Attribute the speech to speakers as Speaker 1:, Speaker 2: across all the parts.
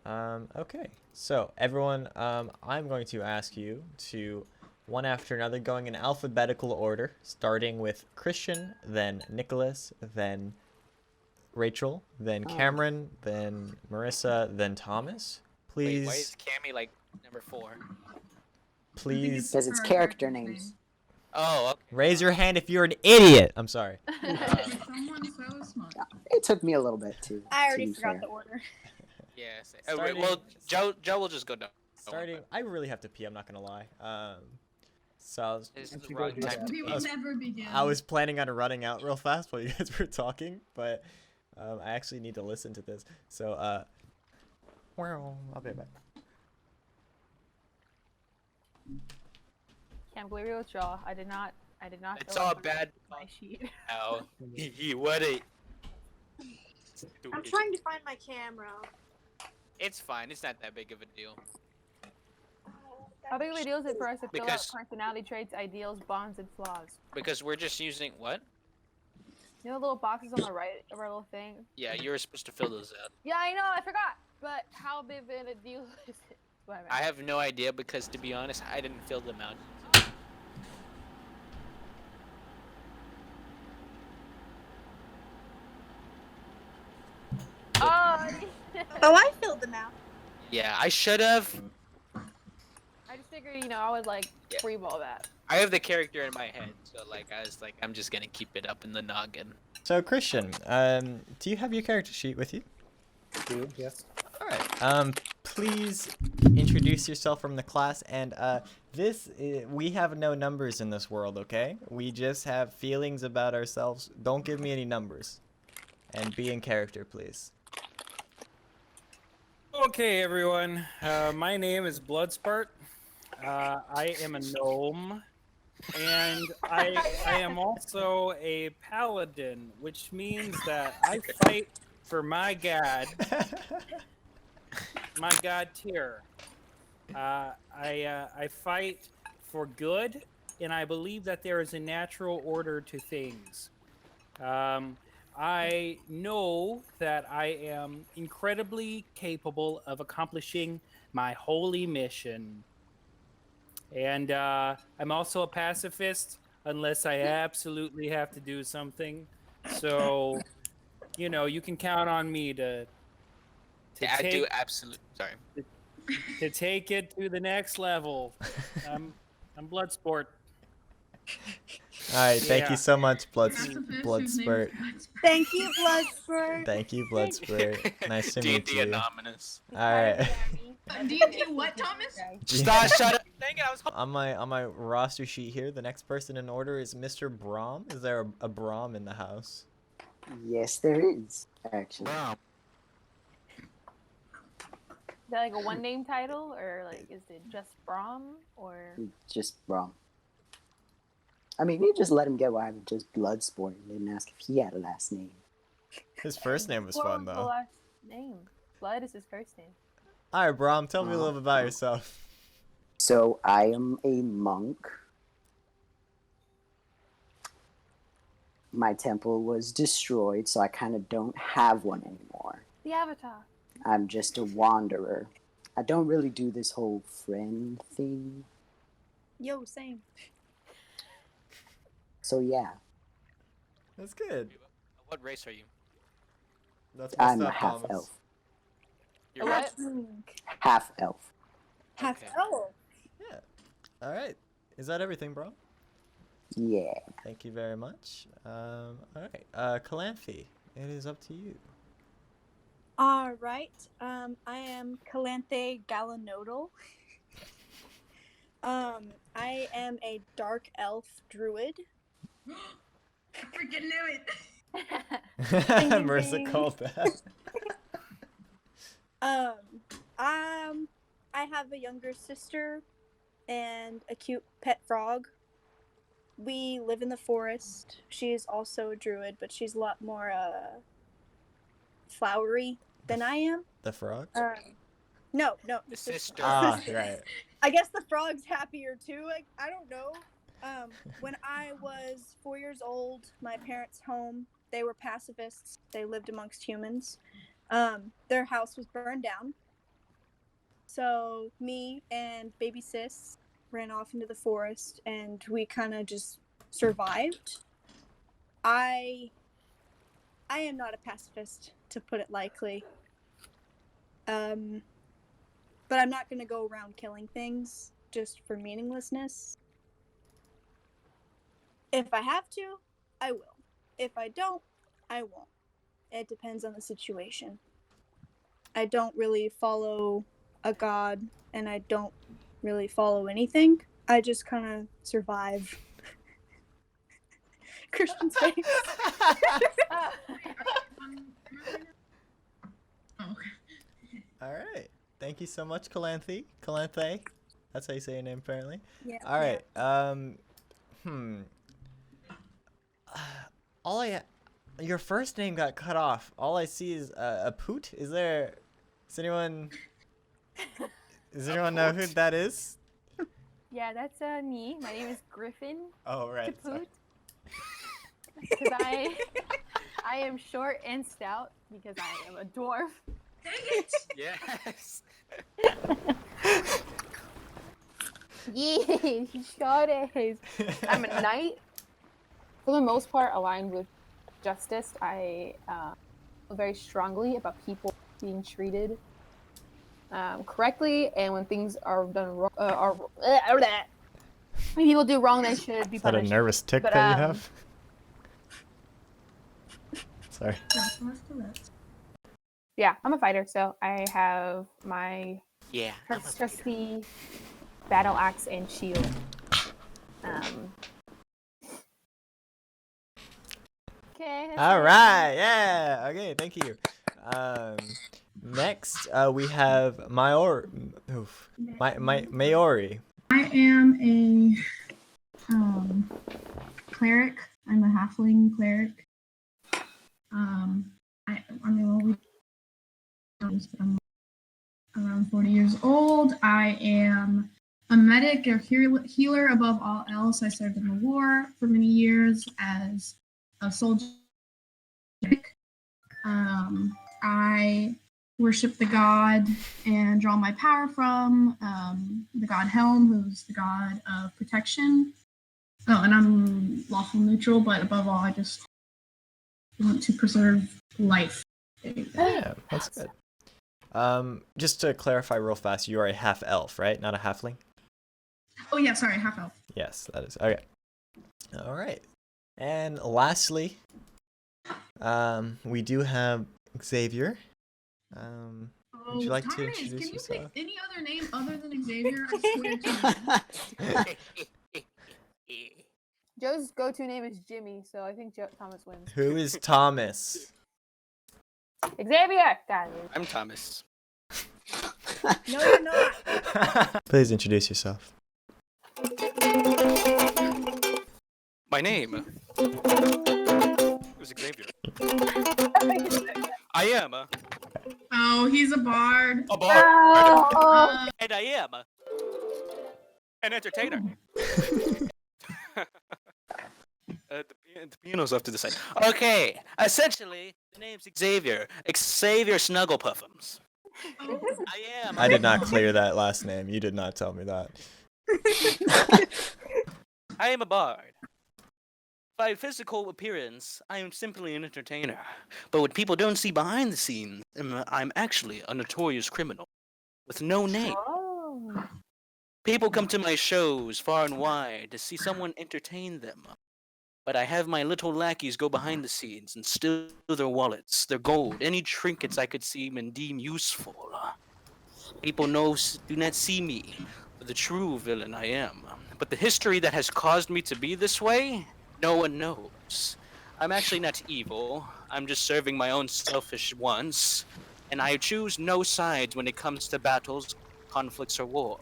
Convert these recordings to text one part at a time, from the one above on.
Speaker 1: Okay. So everyone, I'm going to ask you to one after another, going in alphabetical order, starting with Christian, then Nicholas, then Rachel, then
Speaker 2: Oh.
Speaker 1: Camryn, then Marissa, then Thomas.
Speaker 3: Wait, why
Speaker 1: Please,
Speaker 3: is Cammy like number 4?
Speaker 1: please
Speaker 2: Because it's character names.
Speaker 3: Oh, okay.
Speaker 1: raise your hand if you're an idiot. I'm sorry.
Speaker 4: Someone so smart.
Speaker 2: It took me a little bit
Speaker 5: I
Speaker 2: to
Speaker 5: already
Speaker 2: be
Speaker 5: forgot
Speaker 2: fair.
Speaker 5: the order.
Speaker 3: Yes.
Speaker 1: Starting-
Speaker 3: Well, Joe will just go down.
Speaker 1: Starting, I really have to pee. I'm not gonna lie. So I was,
Speaker 3: This is the
Speaker 6: you
Speaker 3: wrong
Speaker 6: go do
Speaker 3: time
Speaker 6: that?
Speaker 3: to
Speaker 4: We
Speaker 3: pee.
Speaker 4: will never begin.
Speaker 1: I was planning on running out real fast while you guys were talking, but I actually need to listen to this. So I'll be right back.
Speaker 7: Can't believe it was Shaw. I did not.
Speaker 3: It's
Speaker 7: fill
Speaker 3: all
Speaker 7: out
Speaker 3: bad.
Speaker 7: my sheet.
Speaker 3: Oh, what a.
Speaker 5: I'm trying to find my camera.
Speaker 3: It's fine. It's not that big of a deal.
Speaker 7: How big of a deal is it for us to fill out
Speaker 3: Because-
Speaker 7: personality traits, ideals, bonds, and flaws?
Speaker 3: Because we're just using what?
Speaker 7: You know the little boxes on the right of our little thing?
Speaker 3: Yeah, you were supposed to fill those out.
Speaker 7: Yeah, I know. I forgot. But how big of a deal is it? That's what I meant.
Speaker 3: I have no idea because, to be honest, I didn't fill them out.
Speaker 7: Oh,
Speaker 5: Oh, I filled them out.
Speaker 3: Yeah, I should have.
Speaker 7: I just figured, I would like
Speaker 3: Yeah.
Speaker 7: freeball that.
Speaker 3: I have the character in my head, so like I was like, I'm just gonna keep it up in the noggin.
Speaker 1: So Christian, do you have your character sheet with you?
Speaker 6: Dude, yes.
Speaker 1: All right. Please introduce yourself from the class, and we have no numbers in this world, okay? We just have feelings about ourselves. Don't give me any numbers, and be in character, please.
Speaker 6: Okay, everyone. My name is Bloodspurt. I am a gnome, and I am also a paladin, which means that I fight for my god, my god tier. I fight for good, and I believe that there is a natural order to things. I know that I am incredibly capable of accomplishing my holy mission. And I'm also a pacifist, unless I absolutely have to do something. So, you can count on me to
Speaker 3: Yeah, I do absolute. Sorry.
Speaker 6: take it to the next level. I'm Bloodsport.
Speaker 1: All right. Thank
Speaker 6: Yeah.
Speaker 1: you so much,
Speaker 4: Pacifist whose name is
Speaker 1: Bloodspurt.
Speaker 4: Bloodspurt.
Speaker 5: Thank you, Bloodspurt.
Speaker 1: Thank you, Bloodspurt. Nice to meet
Speaker 3: D&D
Speaker 1: you.
Speaker 3: anonymous.
Speaker 1: All right.
Speaker 4: D&D what, Thomas?
Speaker 3: Stop! Shut up! Dang it! I was.
Speaker 1: On my roster sheet here, the next person in order is Mr. Braum. Is there a Braum in the house?
Speaker 2: Yes, there is, actually.
Speaker 7: Is that like a one name title, or like is it just Braum, or?
Speaker 2: Just wrong. I mean, you just let him get why I'm just Bloodsport and didn't ask if he had a last name.
Speaker 1: His first name was
Speaker 7: What
Speaker 1: fun
Speaker 7: was the
Speaker 1: though.
Speaker 7: last name? Blood is his first name.
Speaker 1: All right, Braum, tell me a little bit about yourself.
Speaker 2: So, I am a monk. My temple was destroyed, so I kind of don't have one anymore.
Speaker 7: The Avatar.
Speaker 2: I'm just a wanderer. I don't really do this whole friend thing.
Speaker 5: Yo, same.
Speaker 2: So, yeah,
Speaker 1: That's good.
Speaker 3: What race are you?
Speaker 1: That's
Speaker 2: I'm
Speaker 1: messed
Speaker 2: a
Speaker 1: up,
Speaker 2: half
Speaker 1: Thomas.
Speaker 2: elf.
Speaker 3: You're
Speaker 7: What?
Speaker 2: Half elf.
Speaker 5: Half
Speaker 3: Okay.
Speaker 5: elf.
Speaker 1: Yeah. All right. Is that everything, bro?
Speaker 2: Yeah.
Speaker 1: Thank you very much. All right. Calanthe, it is up to you.
Speaker 5: All right. I am Calanthe Galanodal. I am a dark elf druid.
Speaker 4: I freaking knew it.
Speaker 5: ding,
Speaker 1: Marissa
Speaker 5: ding.
Speaker 1: called that.
Speaker 5: I have a younger sister and a cute pet frog. We live in the forest. She's also a druid, but she's a lot more flowery than I am.
Speaker 1: The frog?
Speaker 5: No,
Speaker 3: The sister.
Speaker 1: Ah, right.
Speaker 5: I guess the frog's happier too. I don't know. When I was 4 years old, my parents' home, they were pacifists. They lived amongst humans. Their house was burned down. So me and baby sis ran off into the forest, and we kind of just survived. I am not a pacifist, to put it lightly. But I'm not gonna go around killing things just for meaninglessness. If I have to, I will. If I don't, I won't. It depends on the situation. I don't really follow a god, and I don't really follow anything. I just kind of survive. Christian's face.
Speaker 4: Oh, okay.
Speaker 1: All right. Thank you so much, Calanthe. Calanthe. That's how you say your name, apparently.
Speaker 5: Yeah.
Speaker 1: All right. All your first name got cut off. All I see is a poot. Does anyone know who that is?
Speaker 7: Yeah, that's me. My name is Griffin
Speaker 1: Oh, right. sorry.
Speaker 7: Capoot. Because I am short and stout because I am a dwarf.
Speaker 4: Dang it!
Speaker 3: Yes.
Speaker 7: Yeah, short is. I'm a knight. For the most part, aligned with justice. I feel very strongly about people being treated correctly, and when things are done wrong, when people do wrong, they should be
Speaker 1: Is that a
Speaker 7: punished.
Speaker 1: nervous tick
Speaker 7: But,
Speaker 1: that you have? Sorry.
Speaker 7: Yeah, I'm a fighter, so I have my
Speaker 3: Yeah. I'm a fighter.
Speaker 7: trusty battle axe and shield. Okay.
Speaker 1: All right. Yeah. Okay. Thank you. Next, we have Maori.
Speaker 4: I am a cleric. I'm a halfling cleric. I'm around 40 years old. I am a medic or healer above all else. I served in the war for many years as a soldier. I worship the god and draw my power from the god Helm, who's the god of protection. Oh, and I'm lawful neutral, but above all, I just want to preserve life.
Speaker 1: Yeah, that's good. Just to clarify real fast, you are a half elf, right? Not a halfling?
Speaker 4: Oh yeah, sorry, half elf.
Speaker 1: Yes, that is. Okay. All right. And lastly, we do have Xavier. Would you like to
Speaker 4: Thomas,
Speaker 1: introduce
Speaker 4: can you
Speaker 1: yourself?
Speaker 4: pick any other name other than Xavier? I swear to you.
Speaker 7: Joe's go-to name is Jimmy, so I think Thomas wins.
Speaker 1: Who is Thomas?
Speaker 7: Xavier! God,
Speaker 3: I'm Thomas.
Speaker 5: No, you're not.
Speaker 1: Please introduce yourself.
Speaker 3: My name is Xavier. I am a
Speaker 4: Oh, he's a bard.
Speaker 3: bard,
Speaker 7: Oh.
Speaker 3: and I am an entertainer. The piano's off to the side. Okay, essentially, the name's Xavier. Xavier Snugglepuffums. I am.
Speaker 1: I did not clear that last name. You did not tell me that.
Speaker 3: I am a bard. By physical appearance, I am simply an entertainer. But what people don't see behind the scenes, I'm actually a notorious criminal with no name.
Speaker 7: Oh.
Speaker 3: People come to my shows far and wide to see someone entertain them. But I have my little lackeys go behind the scenes and steal their wallets, their gold, any trinkets I could see and deem useful. People do not see me for the true villain I am. But the history that has caused me to be this way, no one knows. I'm actually not evil. I'm just serving my own selfish wants. And I choose no sides when it comes to battles, conflicts, or war.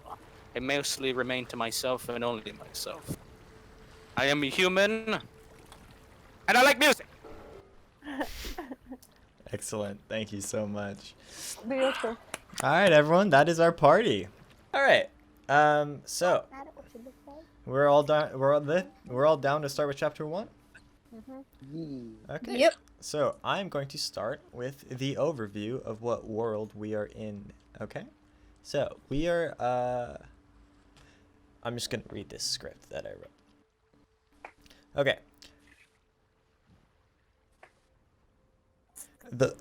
Speaker 3: I mostly remain to myself and only myself. I am a human, and I like music.
Speaker 1: Excellent. Thank you so much.
Speaker 7: Beautiful.
Speaker 1: All right, everyone. That is our party. All right. So we're all done. We're all down to start with chapter 1. Okay.
Speaker 5: Yep.
Speaker 1: So I'm going to start with the overview of what world we are in. Okay. So we are. I'm just gonna read this script that I wrote. Okay. The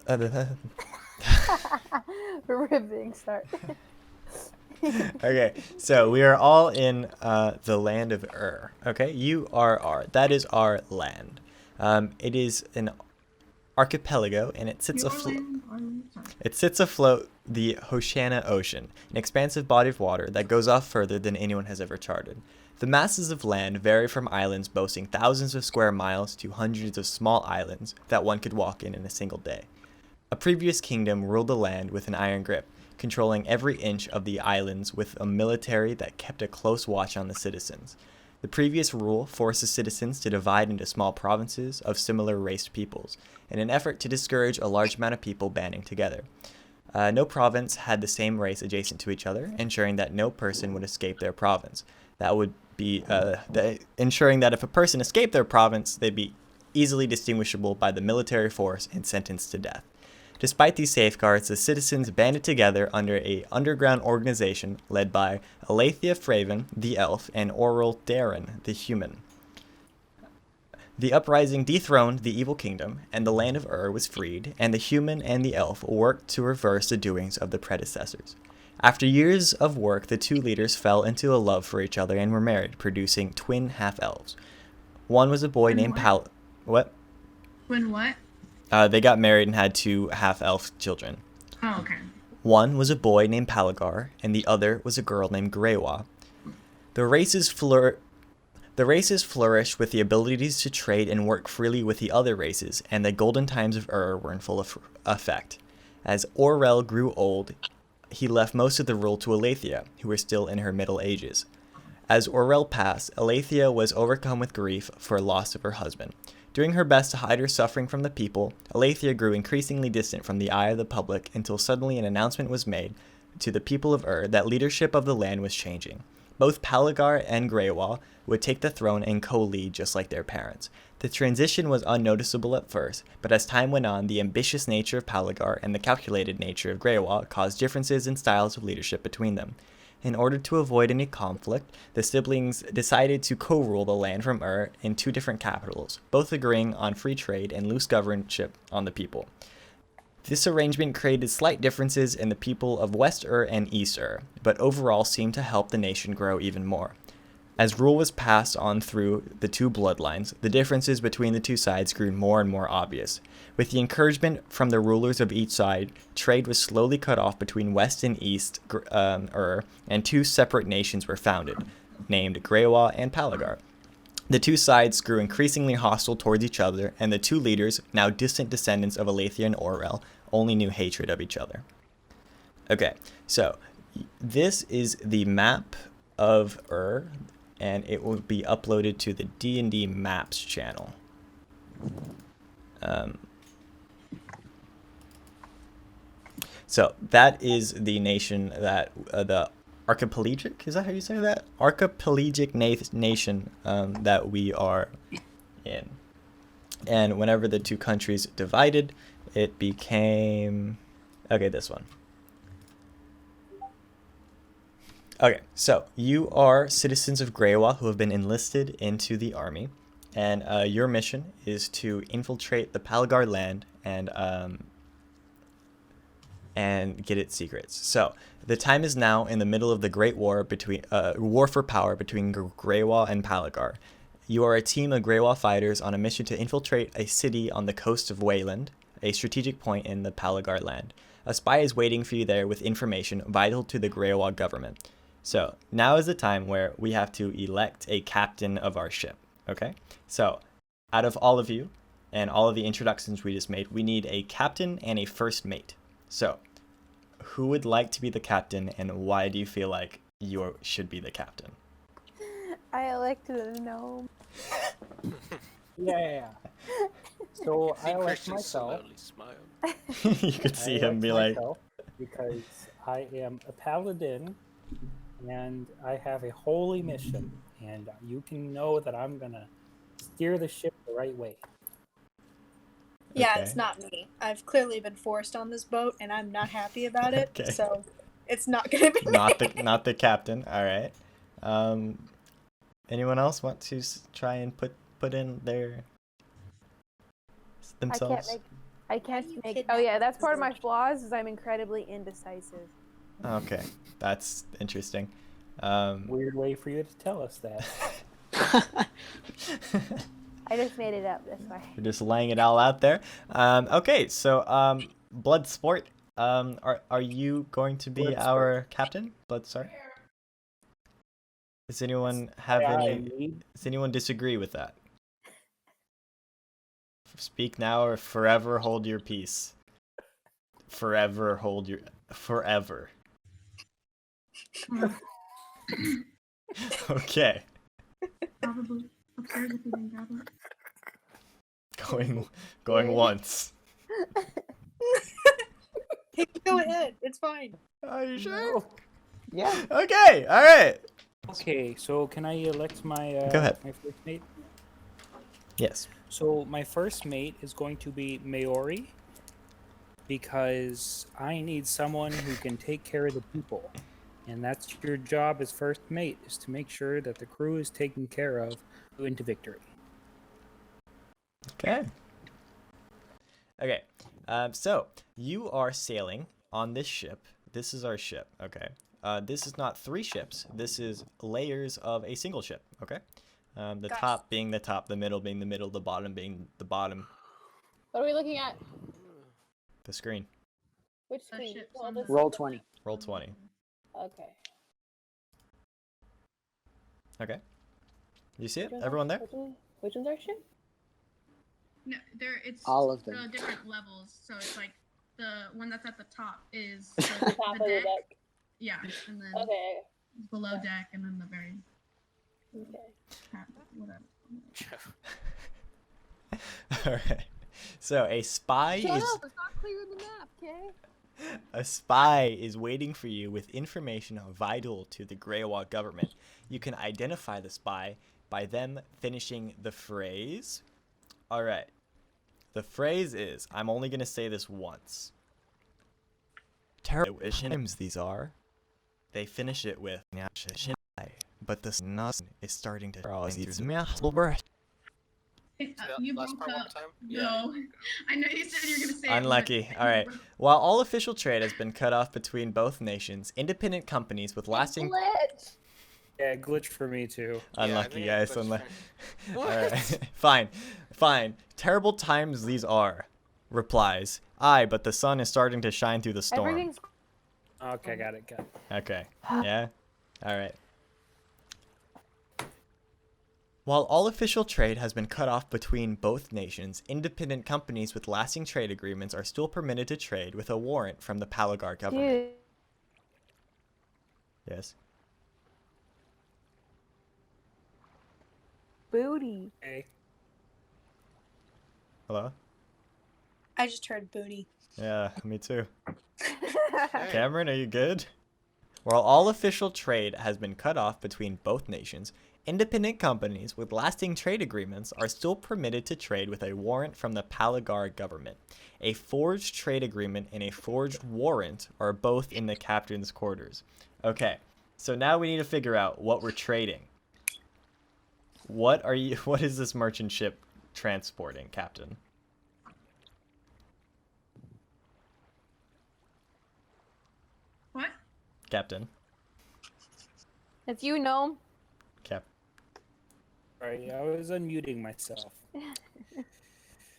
Speaker 7: Riveting start.
Speaker 1: Okay, so we are all in the land of Okay, you are our. That is our land. It is an archipelago, and it sits afloat the Oceania Ocean, an expansive body of water that goes off further than anyone has ever charted. The masses of land vary from islands boasting thousands of square miles to hundreds of small islands that one could walk in a single day. A previous kingdom ruled the land with an iron grip, controlling every inch of the islands with a military that kept a close watch on the citizens. The previous rule forced the citizens to divide into small provinces of similar raced peoples, in an effort to discourage a large amount of people banding together. No province had the same race adjacent to each other, ensuring that no person would escape their province. That would be ensuring that if a person escaped their province, they'd be easily distinguishable by the military force and sentenced to death. Despite these safeguards, the citizens banded together under an underground organization led by Alethea Fraven, the elf, and Oral Darren, the human. The uprising dethroned the evil kingdom, and the land of was freed, and the human and the elf worked to reverse the doings of the predecessors. After years of work, the two leaders fell into a love for each other and were married, producing twin half-elves. One was a boy named What?
Speaker 4: Twin what?
Speaker 1: They got married and had two half-elf children.
Speaker 4: Oh, okay.
Speaker 1: One was a boy named Palagar, and the other was a girl named Greywa. The races flourished with the abilities to trade and work freely with the other races, and the golden times of were in full effect. As Orel grew old, he left most of the rule to Alethea, who was still in her middle ages. As Orel passed, Alethea was overcome with grief for loss of her husband. Doing her best to hide her suffering from the people, Alethea grew increasingly distant from the eye of the public until suddenly an announcement was made to the people of that leadership of the land was changing. Both Palagar and Greywa would take the throne and co-lead just like their parents. The transition was unnoticeable at first, but as time went on, the ambitious nature of Palagar and the calculated nature of Greywa caused differences in styles of leadership between them. In order to avoid any conflict, the siblings decided to co-rule the land from in two different capitals, both agreeing on free trade and loose governorship on the people. This arrangement created slight differences in the people of West and East but overall seemed to help the nation grow even more. As rule was passed on through the two bloodlines, the differences between the two sides grew more and more obvious. With the encouragement from the rulers of each side, trade was slowly cut off between West and East and two separate nations were founded, named Greywa and Palagar. The two sides grew increasingly hostile towards each other, and the two leaders, now distant descendants of Alethea and Orel, only knew hatred of each other. Okay, so this is the map of and it will be uploaded to the D&D Maps channel. So that is the nation that the archipelagic, is that how you say that? Archipelagic nation that we are in. And whenever the two countries divided, it became, okay, this one. Okay, so you are citizens of Greywa who have been enlisted into the army, and your mission is to infiltrate the Palagar land and get its secrets. So the time is now in the middle of the Great War war for power between Greywa and Palagar. You are a team of Greywa fighters on a mission to infiltrate a city on the coast of Wayland, a strategic point in the Palagar land. A spy is waiting for you there with information vital to the Greywa government. So now is the time where we have to elect a captain of our ship, okay? So out of all of you and all of the introductions we just made, we need a captain and a first mate. So who would like to be the captain, and why do you feel like you should be the captain?
Speaker 7: I elected a gnome.
Speaker 6: Yeah. So I elect
Speaker 3: Christian
Speaker 6: myself.
Speaker 3: slowly smiled.
Speaker 1: You could see
Speaker 6: I
Speaker 1: him be
Speaker 6: elect
Speaker 1: like,
Speaker 6: myself because I am a paladin and I have a holy mission, and you can know that I'm gonna steer the ship the right way.
Speaker 5: Yeah,
Speaker 1: Okay.
Speaker 5: it's not me. I've clearly been forced on this boat, and I'm not happy about it.
Speaker 1: Okay.
Speaker 5: So It's not gonna be
Speaker 1: Not the captain. All right. Anyone else want to try and put in their themselves?
Speaker 7: I can't
Speaker 5: you
Speaker 7: make.
Speaker 5: kidnap
Speaker 7: Oh yeah, that's
Speaker 5: the
Speaker 7: part of my
Speaker 5: sword?
Speaker 7: flaws. Is I'm incredibly indecisive.
Speaker 1: Okay, that's interesting.
Speaker 6: Weird way for you to tell us that.
Speaker 7: I just made it up. That's why.
Speaker 1: We're just laying it all out there. Okay, so Blood Sport, are you going to be
Speaker 6: Blood
Speaker 1: our captain? Blood, sorry. Does anyone have any? Does anyone disagree with that? Speak now or forever hold your peace. Forever hold your forever. Okay.
Speaker 4: Probably upstairs if you didn't grab it.
Speaker 1: Going once.
Speaker 5: Go ahead. It's fine.
Speaker 1: Are you sure?
Speaker 2: Yeah.
Speaker 1: Okay. All right.
Speaker 6: Okay, so can I elect my
Speaker 1: Go ahead.
Speaker 6: my first mate?
Speaker 1: Yes.
Speaker 6: So my first mate is going to be Maori because I need someone who can take care of the people. And that's your job as first mate, is to make sure that the crew is taken care of into victory.
Speaker 1: Okay. Okay. So you are sailing on this ship. This is our ship. Okay. This is not 3 ships. This is layers of a single ship. Okay. The
Speaker 5: Gotcha.
Speaker 1: top being the top, the middle being the middle, the bottom being the bottom.
Speaker 7: What are we looking at?
Speaker 1: The screen.
Speaker 7: Which
Speaker 4: The
Speaker 7: screen?
Speaker 4: ship's
Speaker 7: Well,
Speaker 4: on
Speaker 7: this-
Speaker 2: Roll 20.
Speaker 1: Roll 20.
Speaker 7: Okay.
Speaker 1: Okay. You see it?
Speaker 7: Which one's
Speaker 1: Everyone
Speaker 7: our-
Speaker 1: there?
Speaker 7: Which one's our ship?
Speaker 4: No, it's
Speaker 2: All of them.
Speaker 4: different levels. So it's like the one that's at the top is
Speaker 7: The top of the deck.
Speaker 4: Yeah, and then
Speaker 7: Okay.
Speaker 4: below deck, and then the very
Speaker 7: Okay.
Speaker 4: top, whatever.
Speaker 1: All right. So a spy
Speaker 7: Shut
Speaker 1: is
Speaker 7: up! It's not clear in the map, okay?
Speaker 1: a spy is waiting for you with information vital to the Greywa government. You can identify the spy by them finishing the phrase. All right. The phrase is, I'm only going to say this once. Terrible names these are. They finish it with, but the sun is starting to
Speaker 4: You
Speaker 8: Last
Speaker 4: broke
Speaker 8: part one
Speaker 4: up.
Speaker 8: more time?
Speaker 4: No, I know you said you were gonna say it, but-
Speaker 1: Unlucky. All right. While all official trade has been cut off between both nations, independent companies with lasting
Speaker 7: Glitch!
Speaker 6: Yeah, glitch for me too.
Speaker 1: unlucky
Speaker 8: Yeah, I
Speaker 1: guys.
Speaker 8: think
Speaker 1: Unlucky.
Speaker 8: that's
Speaker 1: All right. Fine. Terrible times these are. Replies. Aye, but the sun is starting to shine through the storm.
Speaker 7: Everything's
Speaker 6: Okay, got it.
Speaker 1: Okay. Yeah? Alright. While all official trade has been cut off between both nations, independent companies with lasting trade agreements are still permitted to trade with a warrant from the Palagar government.
Speaker 7: dude.
Speaker 1: Yes.
Speaker 7: Booty.
Speaker 6: Okay.
Speaker 1: Hello?
Speaker 5: I just heard booty.
Speaker 1: Yeah, me too. Camryn, are you good? While all official trade has been cut off between both nations, independent companies with lasting trade agreements are still permitted to trade with a warrant from the Palagar government. A forged trade agreement and a forged warrant are both in the captain's quarters. Okay, so now we need to figure out what we're trading. What is this merchant ship transporting, Captain?
Speaker 4: What?
Speaker 1: Captain.
Speaker 7: It's you, Gnome.
Speaker 1: Cap.
Speaker 6: Right, I was unmuting myself.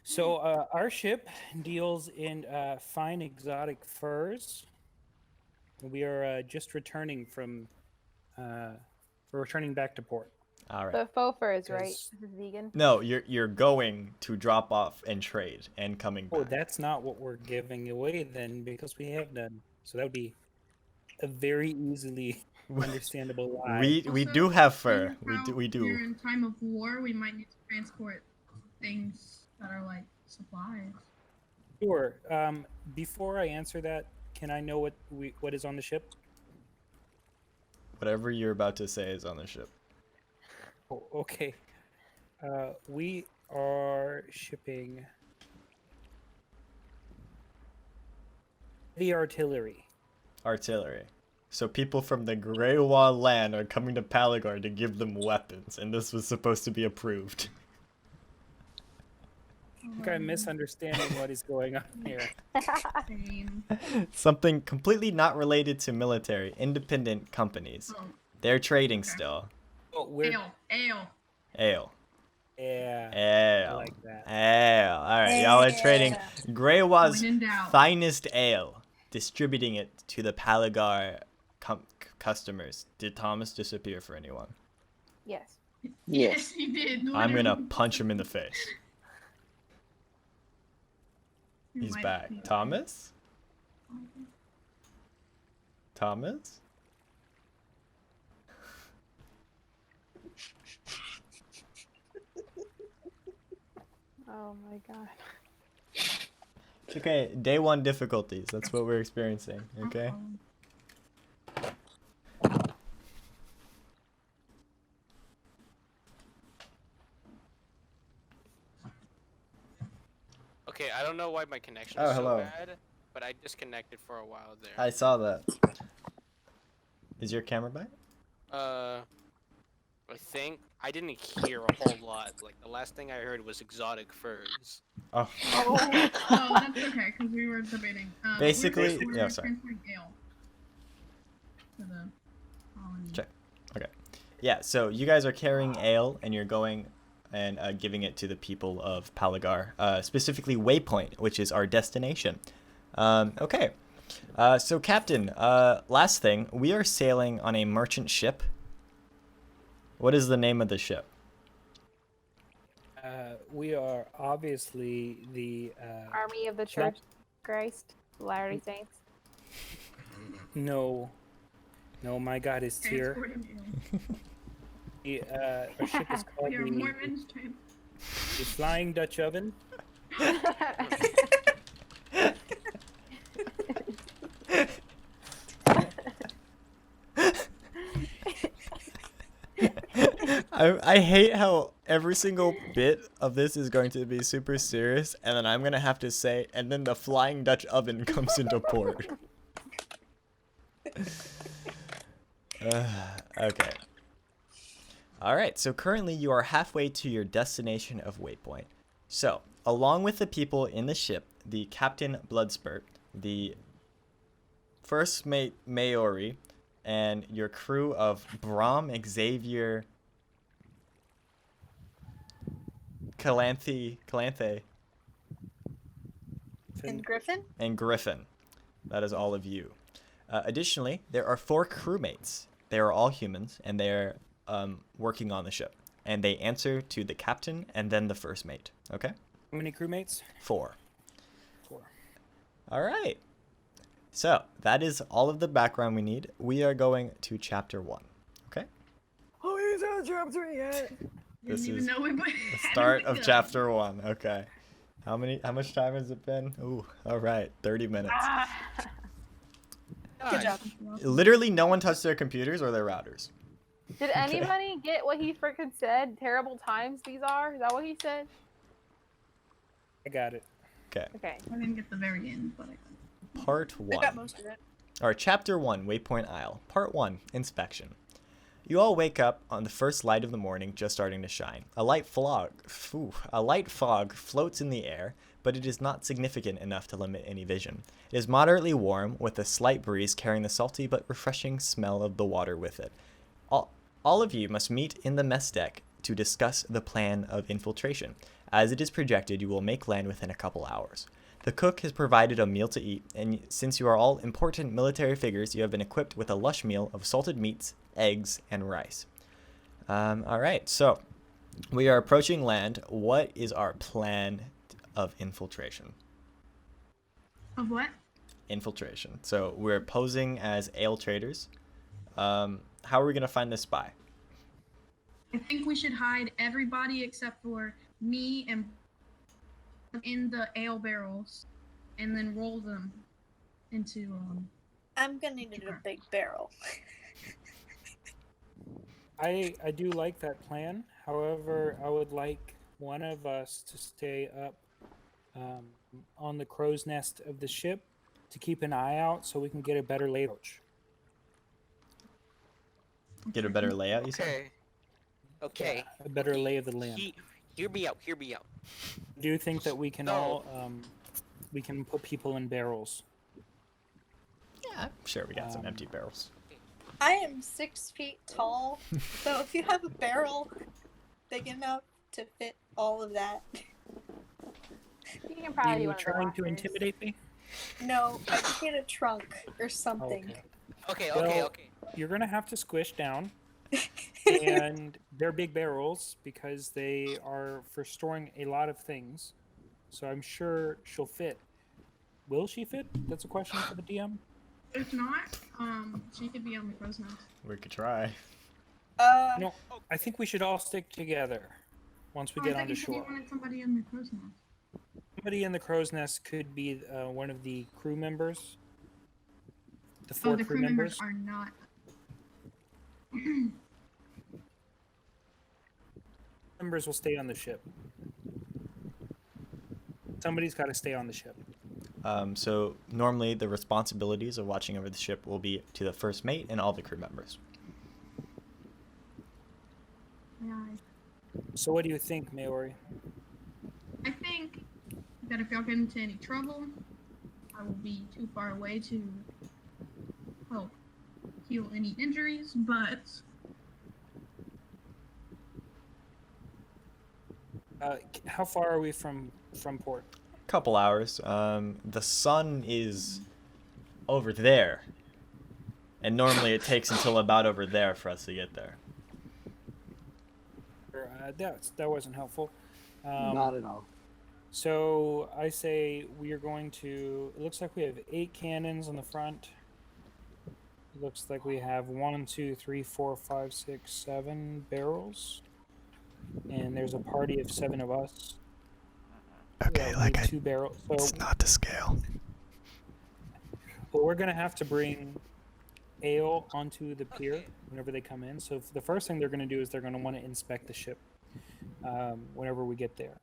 Speaker 6: So, our ship deals in fine exotic furs. We are just returning from, we're returning back to port.
Speaker 1: All right.
Speaker 7: The faux furs, right?
Speaker 6: Yes.
Speaker 7: This is vegan.
Speaker 1: No, you're going to drop off and trade and coming back.
Speaker 6: Oh, that's not what we're giving away then, because we have none. So that would be a very easily understandable lie.
Speaker 1: We
Speaker 4: Also,
Speaker 1: do have
Speaker 4: seeing
Speaker 1: fur.
Speaker 4: how
Speaker 1: We do.
Speaker 4: We're in time of war. We might need to transport things that are like supplies.
Speaker 6: Sure. Before I answer that, can I know what is on the ship?
Speaker 1: Whatever you're about to say is on the ship.
Speaker 6: Oh, okay. We are shipping heavy artillery.
Speaker 1: artillery. So people from the Grey Wall land are coming to Palagar to give them weapons, and this was supposed to be approved.
Speaker 6: I think I'm misunderstanding what is going on here.
Speaker 4: Same.
Speaker 1: Something completely not related to military, independent companies.
Speaker 4: Oh,
Speaker 1: They're trading
Speaker 4: Okay.
Speaker 1: still.
Speaker 6: Oh, we're
Speaker 4: ale.
Speaker 1: Ale.
Speaker 6: yeah.
Speaker 1: Ale.
Speaker 6: like that.
Speaker 1: Ale. Alright, y'all are trading Grey Wall's
Speaker 4: When in doubt.
Speaker 1: finest ale, distributing it to the Palagar customers. Did Thomas disappear for anyone?
Speaker 7: Yes.
Speaker 2: Yes.
Speaker 4: You did.
Speaker 1: I'm gonna
Speaker 4: literally.
Speaker 1: punch him in the face.
Speaker 4: You
Speaker 1: He's
Speaker 4: might
Speaker 1: back.
Speaker 4: be-
Speaker 1: Thomas? Thomas?
Speaker 7: Oh my god.
Speaker 1: It's okay. Day 1 difficulties. That's what we're experiencing. Okay?
Speaker 4: Uh-oh.
Speaker 3: Okay, I don't know why my connection
Speaker 1: Oh,
Speaker 3: is
Speaker 1: hello.
Speaker 3: so bad, but I disconnected for a while there.
Speaker 1: I saw that. Is your camera back?
Speaker 3: I think I didn't hear a whole lot. Like the last thing I heard was exotic furs.
Speaker 1: Oh.
Speaker 4: Oh, that's okay, because we were debating.
Speaker 1: Basically-
Speaker 4: we're
Speaker 1: yeah, sorry.
Speaker 4: transferring ale to the colony.
Speaker 1: Check. Okay. Yeah, so you guys are carrying ale and you're going and giving it to the people of Palagar, specifically Waypoint, which is our destination. Okay. So, Captain, last thing, we are sailing on a merchant ship. What is the name of the ship?
Speaker 6: We are obviously the
Speaker 7: Army of the Church of Christ, Latter-day Saints.
Speaker 6: no, my God is here.
Speaker 4: Transporting ale.
Speaker 6: Our ship is called
Speaker 4: We are
Speaker 6: the
Speaker 4: Mormons.
Speaker 6: Flying Dutch Oven.
Speaker 1: I hate how every single bit of this is going to be super serious, and then I'm going to have to say, and then the Flying Dutch Oven comes into port. Okay. Alright, so currently you are halfway to your destination of Waypoint. So, along with the people in the ship, the Captain Bloodspurt, the first mate Maori, and your crew of Brahm, Xavier, Calanthe,
Speaker 5: And Griffin?
Speaker 1: and Griffin. That is all of you. Additionally, there are 4 crewmates. They are all humans, and they're working on the ship. And they answer to the captain and then the first mate. Okay?
Speaker 6: How many crewmates?
Speaker 1: 4.
Speaker 6: 4.
Speaker 1: All right. So, that is all of the background we need. We are going to chapter 1. Okay?
Speaker 7: Oh, he's on chapter yet.
Speaker 1: This
Speaker 4: Didn't even
Speaker 1: is
Speaker 4: know we
Speaker 1: The start of chapter 1. Okay. How much time has it been? Ooh, all right. 30 minutes.
Speaker 5: Good job.
Speaker 1: Literally no one touched their computers or their routers.
Speaker 7: Did anybody get what he freaking said? Terrible times these are? Is that what he said?
Speaker 6: I got it.
Speaker 1: Okay.
Speaker 7: Okay.
Speaker 4: I didn't get the very end, but I got it.
Speaker 1: Part
Speaker 5: I got
Speaker 1: 1.
Speaker 5: most of it.
Speaker 1: Or Chapter 1, Waypoint Isle. Part 1, Inspection. You all wake up on the first light of the morning just starting to shine. A light fog floats in the air, but it is not significant enough to limit any vision. It is moderately warm, with a slight breeze carrying the salty but refreshing smell of the water with it. All of you must meet in the mess deck to discuss the plan of infiltration. As it is projected, you will make land within a couple hours. The cook has provided a meal to eat, and since you are all important military figures, you have been equipped with a lush meal of salted meats, eggs, and rice. Alright, so we are approaching land. What is our plan of infiltration?
Speaker 4: Of what?
Speaker 1: Infiltration. So we're posing as ale traders. How are we going to find this spy?
Speaker 4: I think we should hide everybody except for me and in the ale barrels, and then roll them into
Speaker 5: I'm gonna need a big barrel.
Speaker 6: I do like that plan. However, I would like one of us to stay up on the crow's nest of the ship to keep an eye out so we can get a better layout.
Speaker 1: Get a better layout, you said?
Speaker 3: Okay. Okay.
Speaker 6: Yeah, a better lay of the land.
Speaker 3: Hear me out. Hear me out.
Speaker 6: Do you think that we can
Speaker 3: So-
Speaker 6: all we can put people in barrels?
Speaker 1: Yeah, I'm sure we got some empty barrels.
Speaker 5: I am 6 feet tall, so if you have a barrel big enough to fit all of that.
Speaker 7: You can probably do
Speaker 6: You
Speaker 7: one of the
Speaker 6: trying to
Speaker 7: lockers.
Speaker 6: intimidate me?
Speaker 5: No, I could get a trunk or something.
Speaker 6: Okay.
Speaker 3: Okay.
Speaker 6: Well, You're gonna have to squish down, and they're big barrels because they are for storing a lot of things. So I'm sure she'll fit. Will she fit? That's a question for the DM.
Speaker 4: If not, she could be on the crow's nest.
Speaker 1: We could try.
Speaker 6: No, I think we should all stick together once we
Speaker 4: Oh,
Speaker 6: get
Speaker 4: I thought
Speaker 6: onto
Speaker 4: you said you
Speaker 6: shore.
Speaker 4: wanted somebody in the crow's nest.
Speaker 6: Somebody in the crow's nest could be one of the crew members. The
Speaker 4: Oh,
Speaker 6: four
Speaker 4: the
Speaker 6: crew
Speaker 4: crew
Speaker 6: members.
Speaker 4: members are not.
Speaker 6: Members will stay on the ship. Somebody's got to stay on the ship.
Speaker 1: So normally the responsibilities of watching over the ship will be to the first mate and all the crew members.
Speaker 4: Yeah,
Speaker 6: So what do you think, Maori?
Speaker 4: I think that if y'all get into any trouble, I will be too far away to help heal any injuries, but
Speaker 6: How far are we from port?
Speaker 1: Couple hours. The sun is over there, and normally it takes until about over there for us to get there.
Speaker 6: That wasn't helpful.
Speaker 2: Not at all.
Speaker 6: So I say we are going to. It looks like we have 8 cannons on the front. It looks like we have 1, 2, 3, 4, 5, 6, 7 barrels, and there's a party of 7 of us.
Speaker 1: Okay,
Speaker 6: Yeah, we
Speaker 1: like
Speaker 6: need 2 barrels. So
Speaker 1: it's not to scale.
Speaker 6: well, we're gonna have to bring ale onto the pier whenever they come in. So the first thing they're gonna do is they're gonna want to inspect the ship whenever we get there.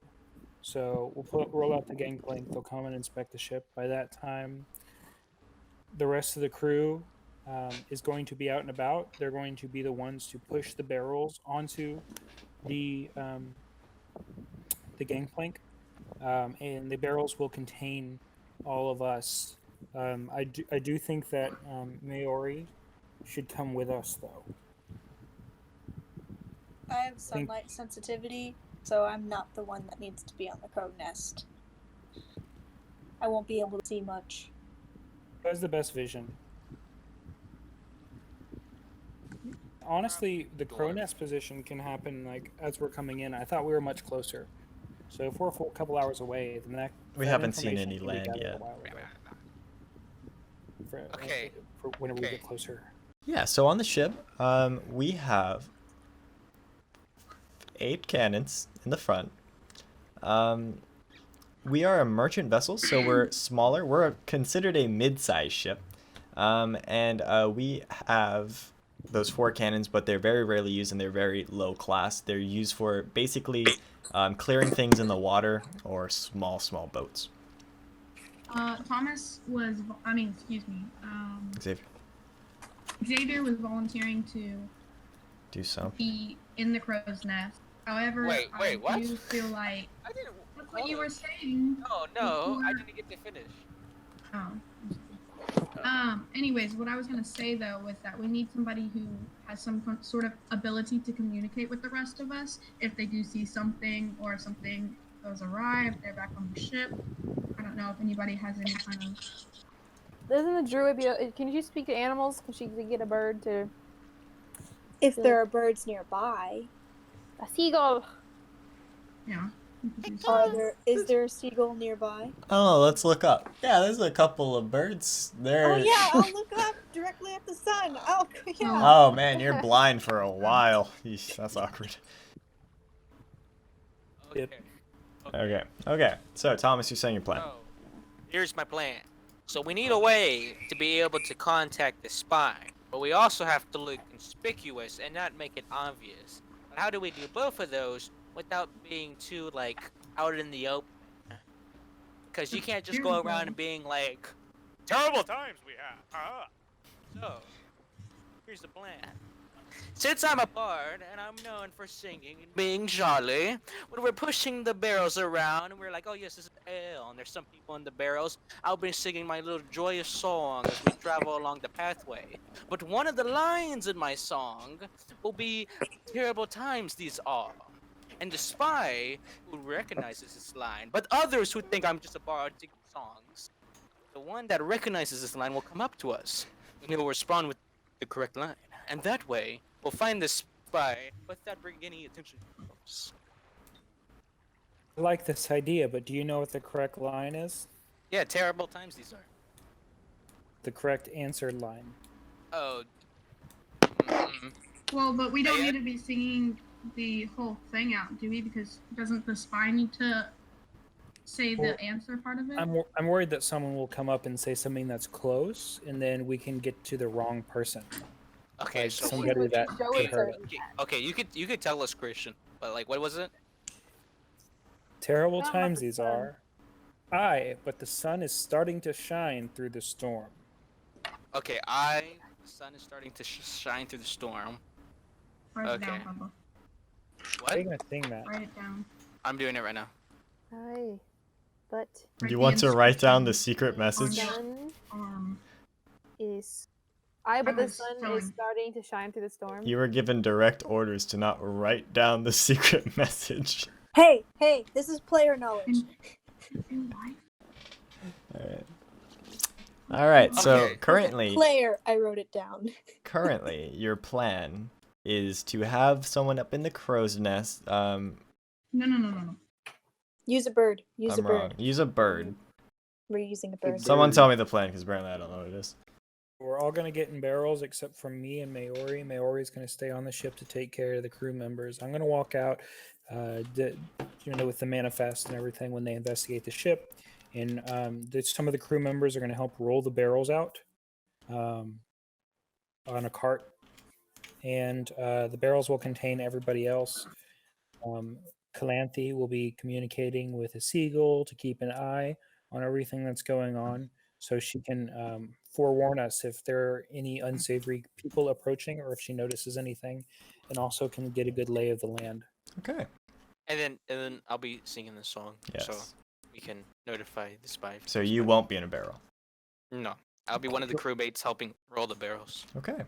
Speaker 6: So we'll roll out the gangplank. They'll come and inspect the ship. By that time, the rest of the crew is going to be out and about. They're going to be the ones to push the barrels onto the gangplank, and the barrels will contain all of us. I do think that Maori should come with us, though.
Speaker 5: I have sunlight sensitivity, so I'm not the one that needs to be on the crow's nest. I won't be able to see much.
Speaker 6: Who has the best vision? Honestly, the crow nest position can happen like as we're coming in. I thought we were much closer. So if we're a full couple hours away, then
Speaker 1: We
Speaker 6: that
Speaker 1: haven't seen
Speaker 6: information
Speaker 1: any
Speaker 6: can be
Speaker 1: land
Speaker 6: gathered a
Speaker 1: yet.
Speaker 6: while ago.
Speaker 3: Okay.
Speaker 6: For whenever we
Speaker 3: Okay.
Speaker 6: get closer.
Speaker 1: Yeah, so on the ship, we have 8 cannons in the front. We are a merchant vessel, so we're smaller. We're considered a mid-sized ship. And we have those 4 cannons, but they're very rarely used and they're very low class. They're used for basically clearing things in the water or small boats.
Speaker 4: Thomas was, excuse me,
Speaker 1: Xavier,
Speaker 4: Xavier was volunteering to
Speaker 1: do so.
Speaker 4: be in the crow's nest. However,
Speaker 3: Wait,
Speaker 4: I
Speaker 3: what?
Speaker 4: do feel like
Speaker 3: I didn't.
Speaker 4: that's what you were saying.
Speaker 3: No, I didn't get to finish.
Speaker 4: Oh. Anyways, what I was gonna say though was that we need somebody who has some sort of ability to communicate with the rest of us if they do see something or something goes awry, if they're back on the ship. I don't know if anybody has any kind of.
Speaker 7: Doesn't the druid be? Can you speak to animals? Can she get a bird to
Speaker 5: If there are birds nearby,
Speaker 7: a seagull?
Speaker 4: Yeah. you could do something.
Speaker 5: is there a seagull nearby?
Speaker 1: Oh, let's look up. Yeah, there's a couple of birds. There.
Speaker 5: Oh yeah, I'll look up directly at the sun. Oh yeah.
Speaker 1: Oh man, you're blind for a while. Yeesh, that's awkward.
Speaker 3: Okay.
Speaker 1: Okay. So Thomas, you're saying your plan.
Speaker 3: So, here's my plan. So we need a way to be able to contact the spy, but we also have to look conspicuous and not make it obvious. But how do we do both of those without being too like out in the open? Because you can't just go around and being like, Terrible times we have. So, here's the plan. Since I'm a bard and I'm known for singing and being jolly, when we're pushing the barrels around and we're like, oh yes, this is ale, and there's some people in the barrels, I'll be singing my little joyous song as we travel along the pathway. But one of the lines in my song will be terrible times these are. And the spy who recognizes this line, but others who think I'm just a bard singing songs, the one that recognizes this line will come up to us and he will respond with the correct line. And that way, we'll find this spy without bringing any attention to us.
Speaker 6: I like this idea, but do you know what the correct line is?
Speaker 3: Yeah, terrible times these are.
Speaker 6: The correct answered line.
Speaker 3: Oh.
Speaker 4: Well, but we don't
Speaker 3: Yeah.
Speaker 4: need to be singing the whole thing out, do we? Because doesn't the spy need to say
Speaker 6: Well,
Speaker 4: the answer part of it?
Speaker 6: I'm worried that someone will come up and say something that's close, and then we can get to the wrong person.
Speaker 3: Okay,
Speaker 6: Like
Speaker 3: so
Speaker 6: somebody that
Speaker 7: Joe
Speaker 6: could
Speaker 7: is
Speaker 6: hurt us.
Speaker 3: okay, you could tell us, Christian, but like, what was it?
Speaker 6: Terrible
Speaker 7: Not about
Speaker 6: times
Speaker 7: the
Speaker 6: these
Speaker 7: sun.
Speaker 6: are. Aye, but the sun is starting to shine through the storm.
Speaker 3: Okay, the sun is starting to shine through the storm.
Speaker 4: Write it
Speaker 3: okay.
Speaker 4: down, Bubba.
Speaker 3: What?
Speaker 6: How are you gonna sing that?
Speaker 4: Write it down.
Speaker 3: I'm doing it right now.
Speaker 7: Aye, but
Speaker 4: Write
Speaker 1: You
Speaker 4: the
Speaker 1: want to write down the
Speaker 4: inscription
Speaker 1: secret
Speaker 4: on
Speaker 1: message?
Speaker 4: the
Speaker 7: sun
Speaker 4: arm.
Speaker 7: is. Aye, but
Speaker 4: I
Speaker 7: the
Speaker 4: was
Speaker 7: sun is
Speaker 4: spelling.
Speaker 7: starting to shine through the storm.
Speaker 1: You were given direct orders to not write down the secret message.
Speaker 5: Hey, this is player knowledge.
Speaker 4: In life.
Speaker 1: Alright. Alright, so
Speaker 3: Okay.
Speaker 1: currently
Speaker 5: Player, I wrote it down.
Speaker 1: currently your plan is to have someone up in the crow's nest.
Speaker 4: No.
Speaker 5: Use a bird. Use a
Speaker 1: I'm
Speaker 5: bird.
Speaker 1: wrong. Use a bird.
Speaker 5: We're using a bird.
Speaker 1: Someone tell me the plan, because apparently I don't know what it is.
Speaker 6: We're all gonna get in barrels except for me and Maori. Maori's gonna stay on the ship to take care of the crew members. I'm gonna walk out, with the manifest and everything when they investigate the ship, and some of the crew members are gonna help roll the barrels out on a cart, and the barrels will contain everybody else. Calanthe will be communicating with a seagull to keep an eye on everything that's going on, so she can forewarn us if there are any unsavory people approaching or if she notices anything, and also can get a good lay of the land.
Speaker 1: Okay.
Speaker 3: And then I'll be singing this song, so
Speaker 1: Yes.
Speaker 3: we can notify the spy. if
Speaker 1: So
Speaker 3: there's
Speaker 1: you
Speaker 3: one.
Speaker 1: won't be in a barrel.
Speaker 3: No, I'll be one of the crewmates helping roll the barrels.
Speaker 1: Okay.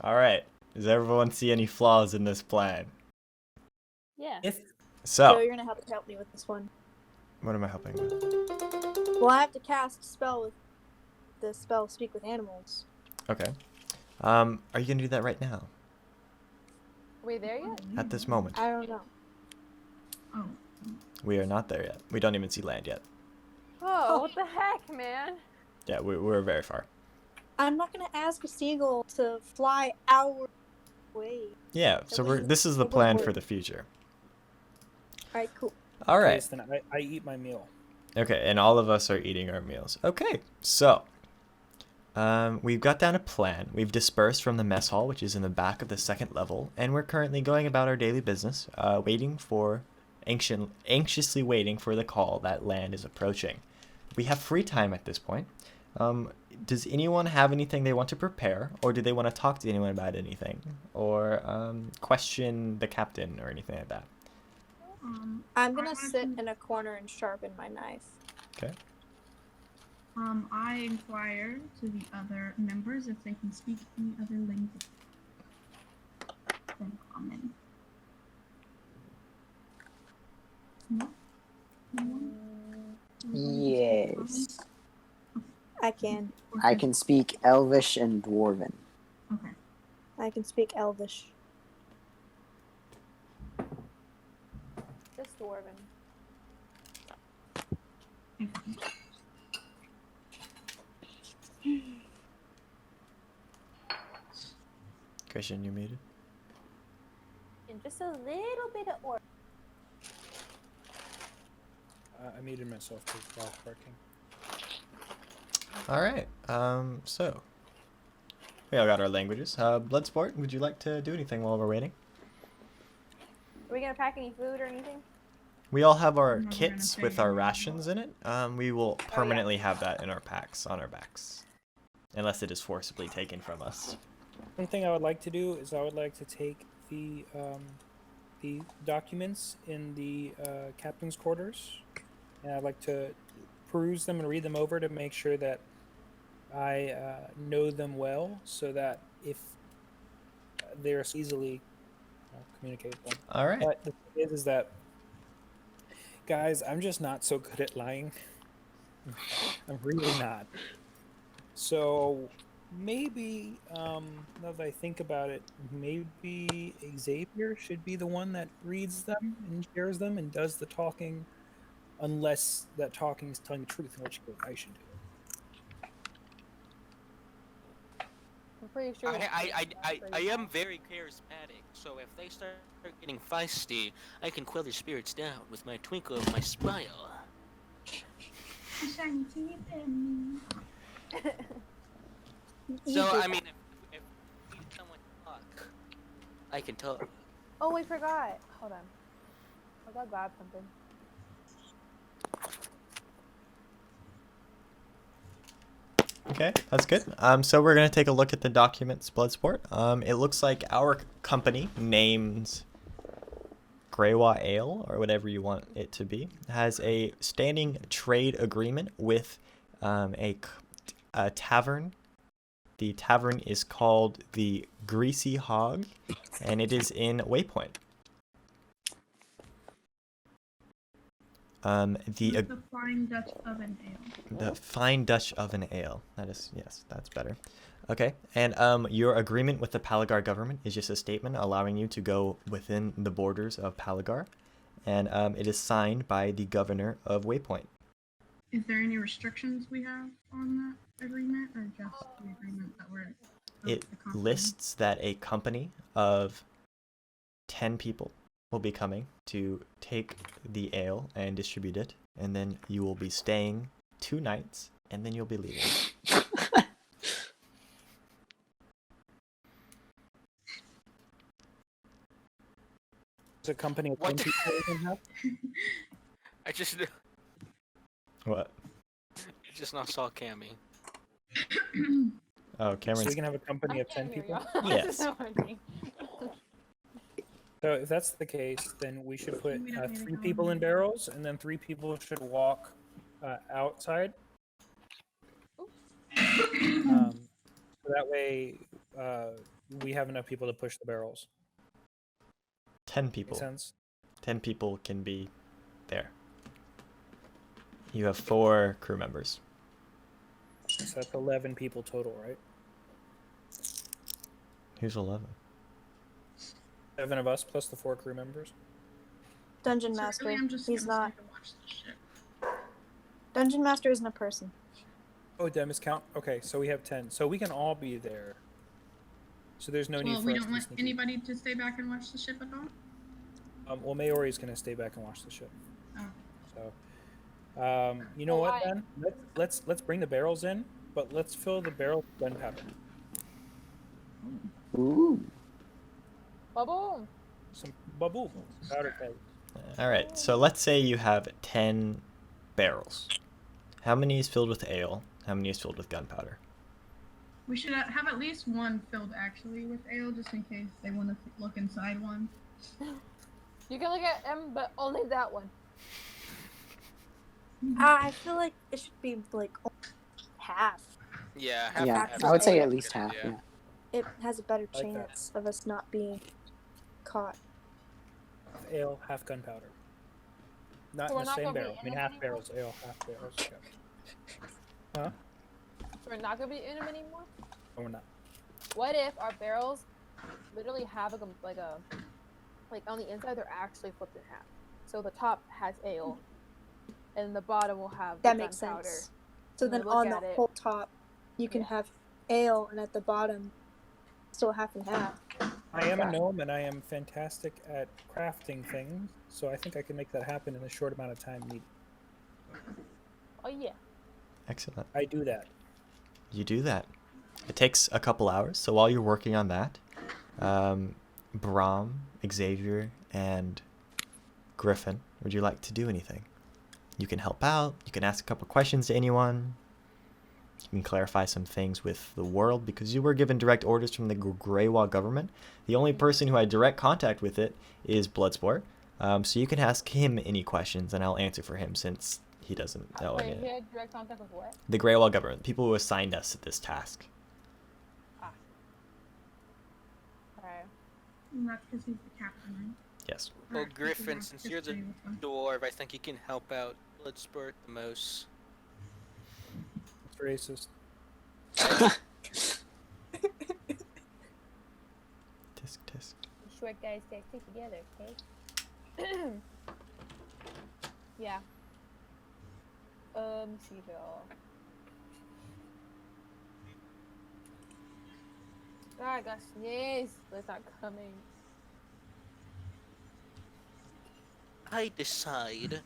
Speaker 1: Alright. Does everyone see any flaws in this plan?
Speaker 7: Yeah.
Speaker 6: If
Speaker 5: So
Speaker 1: So,
Speaker 5: you're gonna have to help me with this one.
Speaker 1: what am I helping with?
Speaker 5: Well, I have to cast a spell with the spell Speak with Animals.
Speaker 1: Okay. Are you gonna do that right now?
Speaker 7: Are we there yet?
Speaker 1: At this moment?
Speaker 5: I don't know.
Speaker 4: Oh.
Speaker 1: We are not there yet. We don't even see land yet.
Speaker 7: Oh, what the heck, man?
Speaker 1: Yeah, we're very far.
Speaker 5: I'm not gonna ask a seagull to fly our way.
Speaker 1: Yeah, so
Speaker 5: wouldn't-
Speaker 1: this is the
Speaker 5: it wouldn't
Speaker 1: plan for
Speaker 5: work.
Speaker 1: the future.
Speaker 5: Alright, cool.
Speaker 1: Alright.
Speaker 6: yes, then I eat my meal.
Speaker 1: Okay, and all of us are eating our meals. Okay, so we've got down a plan. We've dispersed from the mess hall, which is in the back of the second level, and we're currently going about our daily business, anxiously waiting for the call that land is approaching. We have free time at this point. Does anyone have anything they want to prepare, or do they want to talk to anyone about anything, or question the captain or anything like that?
Speaker 5: I'm gonna
Speaker 4: I
Speaker 5: sit
Speaker 4: imagine-
Speaker 5: in a corner and sharpen my knife.
Speaker 1: Okay.
Speaker 4: I inquire to the other members if they can speak any other language than common. No? No one?
Speaker 2: Yes.
Speaker 5: I can.
Speaker 2: I can speak Elvish and Dwarven.
Speaker 4: Okay.
Speaker 5: I can speak Elvish.
Speaker 7: Just dwarven.
Speaker 4: Okay.
Speaker 1: Christian, you muted?
Speaker 7: And just a little bit of orc.
Speaker 6: I muted myself because dog barking.
Speaker 1: Alright, so we all got our languages. Bloodsport, would you like to do anything while we're waiting?
Speaker 7: Are we gonna pack any food or anything?
Speaker 1: We all have our
Speaker 4: I'm never
Speaker 1: kits
Speaker 4: gonna
Speaker 1: with
Speaker 4: pay
Speaker 1: our
Speaker 4: you.
Speaker 1: rations in it. We will permanently have that in our packs, on our backs. Unless it is forcibly taken from us.
Speaker 6: One thing I would like to do is I would like to take the documents in the captain's quarters, and I'd like to peruse them and read them over to make sure that I know them well, so that if they're easily communicate with them.
Speaker 1: Alright.
Speaker 6: But the thing is that, guys, I'm just not so good at lying. I'm really not. So maybe, now that I think about it, maybe Xavier should be the one that reads them and shares them and does the talking, unless that talking is telling the truth, in which case I should do it.
Speaker 7: I'm pretty sure.
Speaker 3: I am very charismatic, so if they start getting feisty, I can quell their spirits down with my twinkle of my smile.
Speaker 4: Shiny teeth and
Speaker 3: So, I mean, if we need someone to talk, I can talk.
Speaker 7: Oh, we forgot. Hold on. I gotta grab something.
Speaker 1: Okay, that's good. So we're gonna take a look at the documents, Bloodsport. It looks like our company, named Greywa Ale, or whatever you want it to be, has a standing trade agreement with a tavern. The tavern is called the Greasy Hog, and it is in Waypoint.
Speaker 4: the Flying Dutch Oven Ale.
Speaker 1: The Fine Dutch Oven Ale. That is, yes, that's better. Okay, and your agreement with the Palagar government is just a statement allowing you to go within the borders of Palagar, and it is signed by the governor of Waypoint.
Speaker 4: Is there any restrictions we have on that agreement, or just the agreement that we're?
Speaker 1: It lists that a company of 10 people will be coming to take the ale and distribute it, and then you will be staying 2 nights, and then you'll be leaving.
Speaker 6: Is a company of
Speaker 3: What
Speaker 6: 10 people we can have?
Speaker 3: I just
Speaker 1: What?
Speaker 3: now saw Cammy.
Speaker 1: Oh,
Speaker 6: So
Speaker 1: Camryn's.
Speaker 6: we can have a company
Speaker 7: I
Speaker 6: of 10
Speaker 7: can't hear
Speaker 6: people?
Speaker 7: you.
Speaker 1: Yes.
Speaker 6: So if that's the case, then we should put
Speaker 4: We don't need to
Speaker 6: 3
Speaker 4: go
Speaker 6: people
Speaker 4: in
Speaker 6: in barrels, and then 3 people should walk outside. So that way, we have enough people to push the barrels.
Speaker 1: 10
Speaker 6: Make
Speaker 1: people.
Speaker 6: sense?
Speaker 1: 10 people can be there. You have 4 crew members.
Speaker 6: So that's 11 people total, right?
Speaker 1: Who's 11?
Speaker 6: 7 of us plus the 4 crew members.
Speaker 5: Dungeon
Speaker 4: So
Speaker 5: Master.
Speaker 4: really, I'm just
Speaker 5: He's
Speaker 4: gonna
Speaker 5: not.
Speaker 4: stay to watch this shit.
Speaker 5: Dungeon Master isn't a person.
Speaker 6: Oh, Demis count. Okay, so we have 10. So we can all be there. So there's no need
Speaker 4: Well,
Speaker 6: for
Speaker 4: we
Speaker 6: us
Speaker 4: don't
Speaker 6: to
Speaker 4: want
Speaker 6: sneak.
Speaker 4: anybody to stay back and watch the ship at all.
Speaker 6: Well, Maori's gonna stay back and watch the ship.
Speaker 4: Oh.
Speaker 6: So, you know what,
Speaker 7: Why?
Speaker 6: then? Let's bring the barrels in, but let's fill the barrel with gunpowder.
Speaker 2: Ooh.
Speaker 7: Ba-boom.
Speaker 6: Some bubble powder keg.
Speaker 1: Alright, so let's say you have 10 barrels. How many is filled with ale? How many is filled with gunpowder?
Speaker 4: We should have at least one filled actually with ale, just in case they want to look inside one.
Speaker 7: You can look at them, but only that one.
Speaker 5: I feel like it should be like half.
Speaker 3: Yeah.
Speaker 2: Yeah,
Speaker 5: half
Speaker 2: I would say
Speaker 5: ale.
Speaker 2: at least half. Yeah.
Speaker 5: It has a better
Speaker 6: Like that.
Speaker 5: chance of us not being caught.
Speaker 6: Ale, half gunpowder. Not
Speaker 7: So
Speaker 6: in
Speaker 7: we're
Speaker 6: the
Speaker 7: not
Speaker 6: same
Speaker 7: gonna be
Speaker 6: barrel. I mean,
Speaker 7: in
Speaker 6: half
Speaker 7: them
Speaker 6: barrels, ale, half barrels. Yeah.
Speaker 7: We're not gonna be in them anymore.
Speaker 6: No, we're not.
Speaker 7: What if our barrels literally have like on the inside they're actually flipped in half? So the top has ale, and the bottom will have
Speaker 5: That
Speaker 7: the
Speaker 5: makes
Speaker 7: gunpowder.
Speaker 5: sense. So
Speaker 7: When we
Speaker 5: then
Speaker 7: look
Speaker 5: on
Speaker 7: at
Speaker 5: the
Speaker 7: it-
Speaker 5: whole top, you can
Speaker 7: Yeah.
Speaker 5: have ale, and at the bottom, still half and half.
Speaker 6: I am a gnome, and I am fantastic at crafting things, so I think I can make that happen in a short amount of time needed.
Speaker 7: Oh yeah.
Speaker 1: Excellent.
Speaker 6: I do that.
Speaker 1: You do that. It takes a couple hours, so while you're working on that, Brahm, Xavier, and Griffin, would you like to do anything? You can help out. You can ask a couple questions to anyone. You can clarify some things with the world because you were given direct orders from the Greywall government. The only person who had direct contact with it is Bloodsport. So you can ask him any questions and I'll answer for him since he doesn't know
Speaker 7: Wait,
Speaker 1: any.
Speaker 7: he had direct contact with what?
Speaker 1: The Greywall government, people who assigned us this task.
Speaker 7: Alright.
Speaker 4: And that's because he's the captain, right?
Speaker 1: Yes.
Speaker 3: Well,
Speaker 4: Alright,
Speaker 3: Griffin,
Speaker 4: that's
Speaker 3: since you're the
Speaker 4: history with them.
Speaker 3: dwarf, I think you can help out Bloodsport the most.
Speaker 6: It's racist.
Speaker 1: Tisk.
Speaker 7: The short guys stay together, okay? Yeah. See here. God, I got sneeze, but it's not coming.
Speaker 3: I decide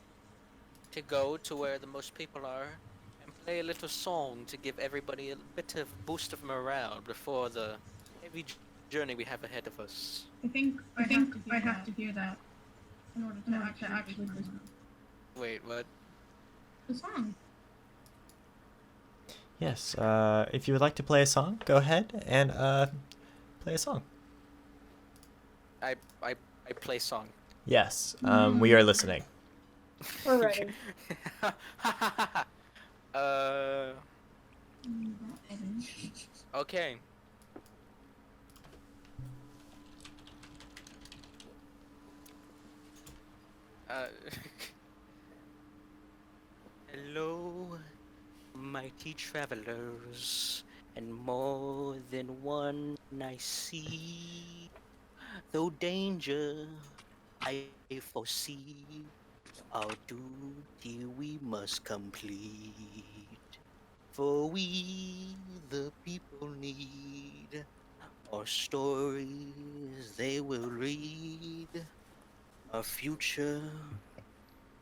Speaker 3: to go to where the most people are and play a little song to give everybody a bit of boost of morale before the heavy journey we have ahead of us.
Speaker 4: I think I have to hear that in order to actually boost
Speaker 3: Wait, what?
Speaker 4: the song.
Speaker 1: Yes. If you would like to play a song, go ahead and play a song.
Speaker 3: I play song.
Speaker 1: Yes. We are listening.
Speaker 7: We're ready.
Speaker 3: Okay. Hello, mighty travelers, and more than one I see. Though danger I foresee, our duty we must complete. For we, the people, need our stories they will read. Our future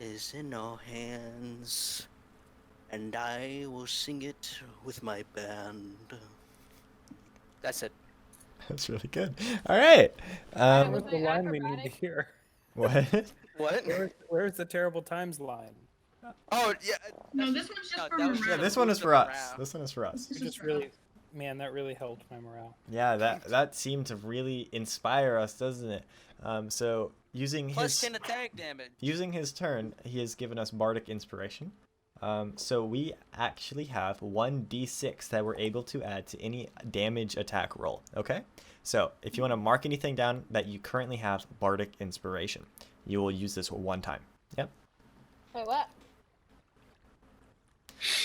Speaker 3: is in our hands, and I will sing it with my band. That's it.
Speaker 1: That's really good. All right.
Speaker 6: Where's
Speaker 7: Was
Speaker 6: the
Speaker 7: it
Speaker 6: line we need to
Speaker 7: acrobatic?
Speaker 6: hear?
Speaker 1: What?
Speaker 3: What?
Speaker 6: Where's the terrible times line?
Speaker 3: Oh, yeah.
Speaker 4: No, this one's just
Speaker 3: No,
Speaker 4: for
Speaker 3: that was
Speaker 4: morale.
Speaker 1: Yeah,
Speaker 3: the
Speaker 1: this one is
Speaker 3: boost
Speaker 1: for
Speaker 3: of
Speaker 1: us.
Speaker 3: morale.
Speaker 1: This one is for us.
Speaker 4: This
Speaker 6: You
Speaker 4: is
Speaker 6: just
Speaker 4: for
Speaker 6: really,
Speaker 4: us.
Speaker 6: man, that really helped my morale.
Speaker 1: Yeah, that seemed to really inspire us, doesn't it? So using
Speaker 3: Plus
Speaker 1: his
Speaker 3: 10 attack damage.
Speaker 1: using his turn, he has given us bardic inspiration. So we actually have 1d6 that we're able to add to any damage attack roll. Okay. So if you want to mark anything down that you currently have bardic inspiration, you will use this one time. Yep.
Speaker 7: Wait, what?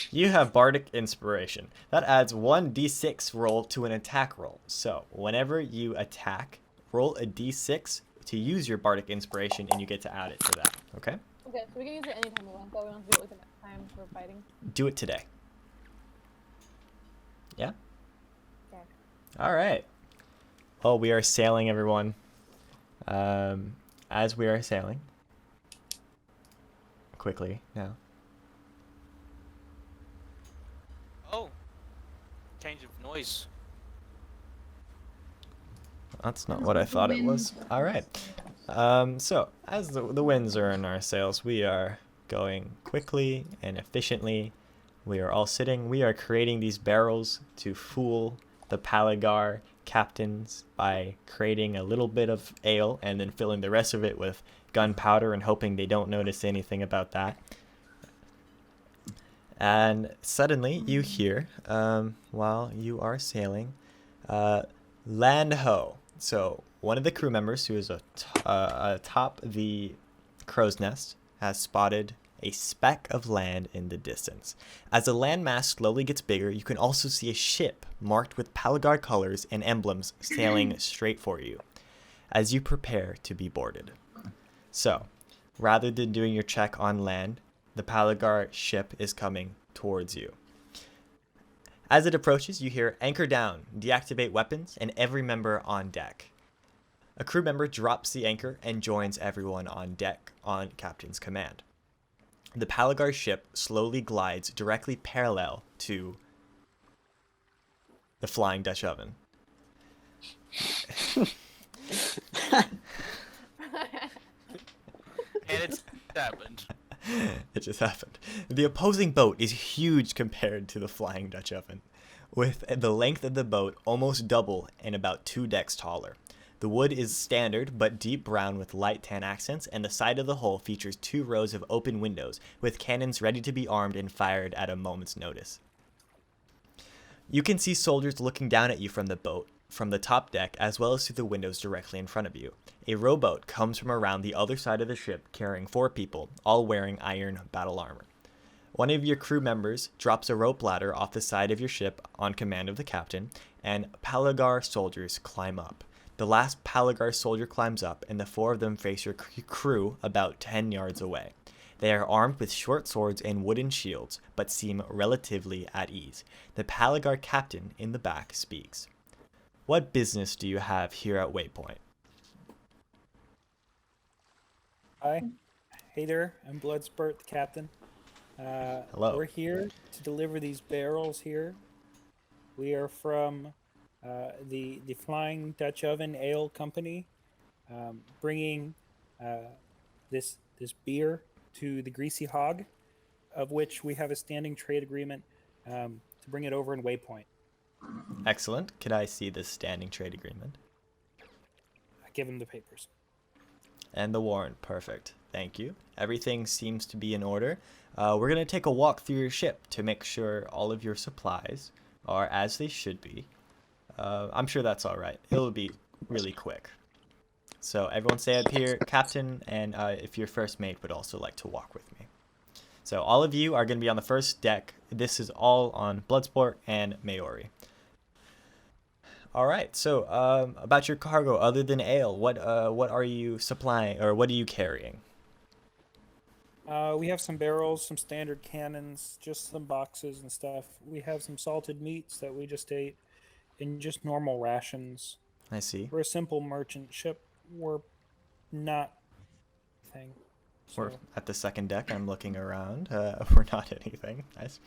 Speaker 1: You have bardic inspiration. That adds 1d6 roll to an attack roll. So whenever you attack, roll a d6 to use your bardic inspiration, and you get to add it to that. Okay?
Speaker 7: Okay, so we can use it anytime we want, but we don't have to do it with the time we're fighting.
Speaker 1: Do it today. Yeah?
Speaker 7: Okay.
Speaker 1: All right. Well, we are sailing, everyone. As we are sailing, quickly now.
Speaker 3: Oh. Change of noise.
Speaker 1: That's not what I thought it was. All right. So as the winds are in our sails, we are going quickly and efficiently. We are all sitting. We are creating these barrels to fool the Palagar captains by creating a little bit of ale and then filling the rest of it with gunpowder and hoping they don't notice anything about that. And suddenly you hear, while you are sailing, land ho. So one of the crew members who is atop the crow's nest has spotted a speck of land in the distance. As the landmass slowly gets bigger, you can also see a ship marked with Palagar colors and emblems sailing straight for you as you prepare to be boarded. So, rather than doing your check on land, the Palagar ship is coming towards you. As it approaches, you hear anchor down, deactivate weapons, and every member on deck. A crew member drops the anchor and joins everyone on deck on captain's command. The Palagar ship slowly glides directly parallel to the Flying Dutch Oven.
Speaker 3: And
Speaker 1: It just happened. The opposing boat is huge compared to the Flying Dutch Oven, with the length of the boat almost double and about 2 decks taller. The wood is standard but deep brown with light tan accents, and the side of the hull features 2 rows of open windows with cannons ready to be armed and fired at a moment's notice. You can see soldiers looking down at you from the boat, from the top deck, as well as through the windows directly in front of you. A rowboat comes from around the other side of the ship carrying 4 people, all wearing iron battle armor. One of your crew members drops a rope ladder off the side of your ship on command of the captain, and Palagar soldiers climb up. The last Palagar soldier climbs up, and the 4 of them face your crew about 10 yards away. They are armed with short swords and wooden shields, but seem relatively at ease. The Palagar captain in the back speaks. What business do you have here at Waypoint?
Speaker 6: Hi. Hey there, I'm Bloodspurt, the captain.
Speaker 1: Hello.
Speaker 6: We're here to deliver these barrels here. We are from the Flying Dutch Oven Ale Company, bringing this beer to the Greasy Hog, of which we have a standing trade agreement to bring it over in Waypoint.
Speaker 1: Excellent. Could I see this standing trade agreement?
Speaker 6: I give him the papers.
Speaker 1: And the warrant. Perfect. Thank you. Everything seems to be in order. We're going to take a walk through your ship to make sure all of your supplies are as they should be. I'm sure that's all right. It'll be really quick. So everyone stay up here, Captain, and if your first mate would also like to walk with me. So all of you are going to be on the first deck. This is all on Bloodsport and Maori. All right. So about your cargo, other than ale, what are you supplying, or what are you carrying?
Speaker 6: We have some barrels, some standard cannons, just some boxes and stuff. We have some salted meats that we just ate, and just normal rations.
Speaker 1: I see.
Speaker 6: We're a simple merchant ship. We're not anything.
Speaker 1: We're
Speaker 6: So,
Speaker 1: at the second deck. I'm looking around. We're not anything. Nice.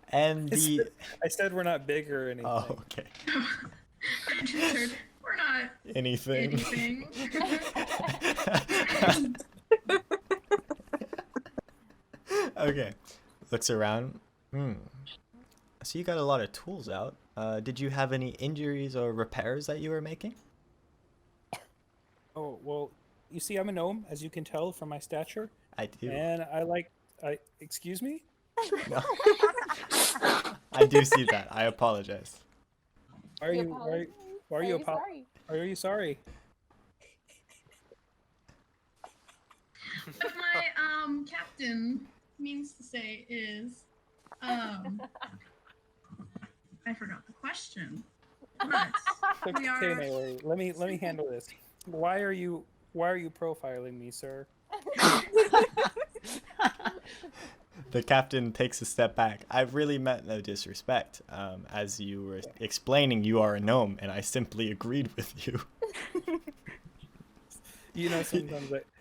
Speaker 1: And
Speaker 6: I said we're not big or anything.
Speaker 1: Oh, okay.
Speaker 4: I just heard, we're not
Speaker 1: Anything.
Speaker 4: anything.
Speaker 1: Okay. Looks around. So you got a lot of tools out. Did you have any injuries or repairs that you were making?
Speaker 6: Oh, well, you see, I'm a gnome, as you can tell from my stature.
Speaker 1: I do.
Speaker 6: And excuse me?
Speaker 1: No. I do see that. I apologize.
Speaker 6: Why are you
Speaker 7: sorry?
Speaker 6: Are you sorry?
Speaker 4: What my captain means to say is, I forgot the question. But we are.
Speaker 6: Okay, Mary, let me handle this. Why are you profiling me, sir?
Speaker 1: The captain takes a step back. I really meant no disrespect. As you were explaining, you are a gnome, and I simply agreed with you.
Speaker 6: You know,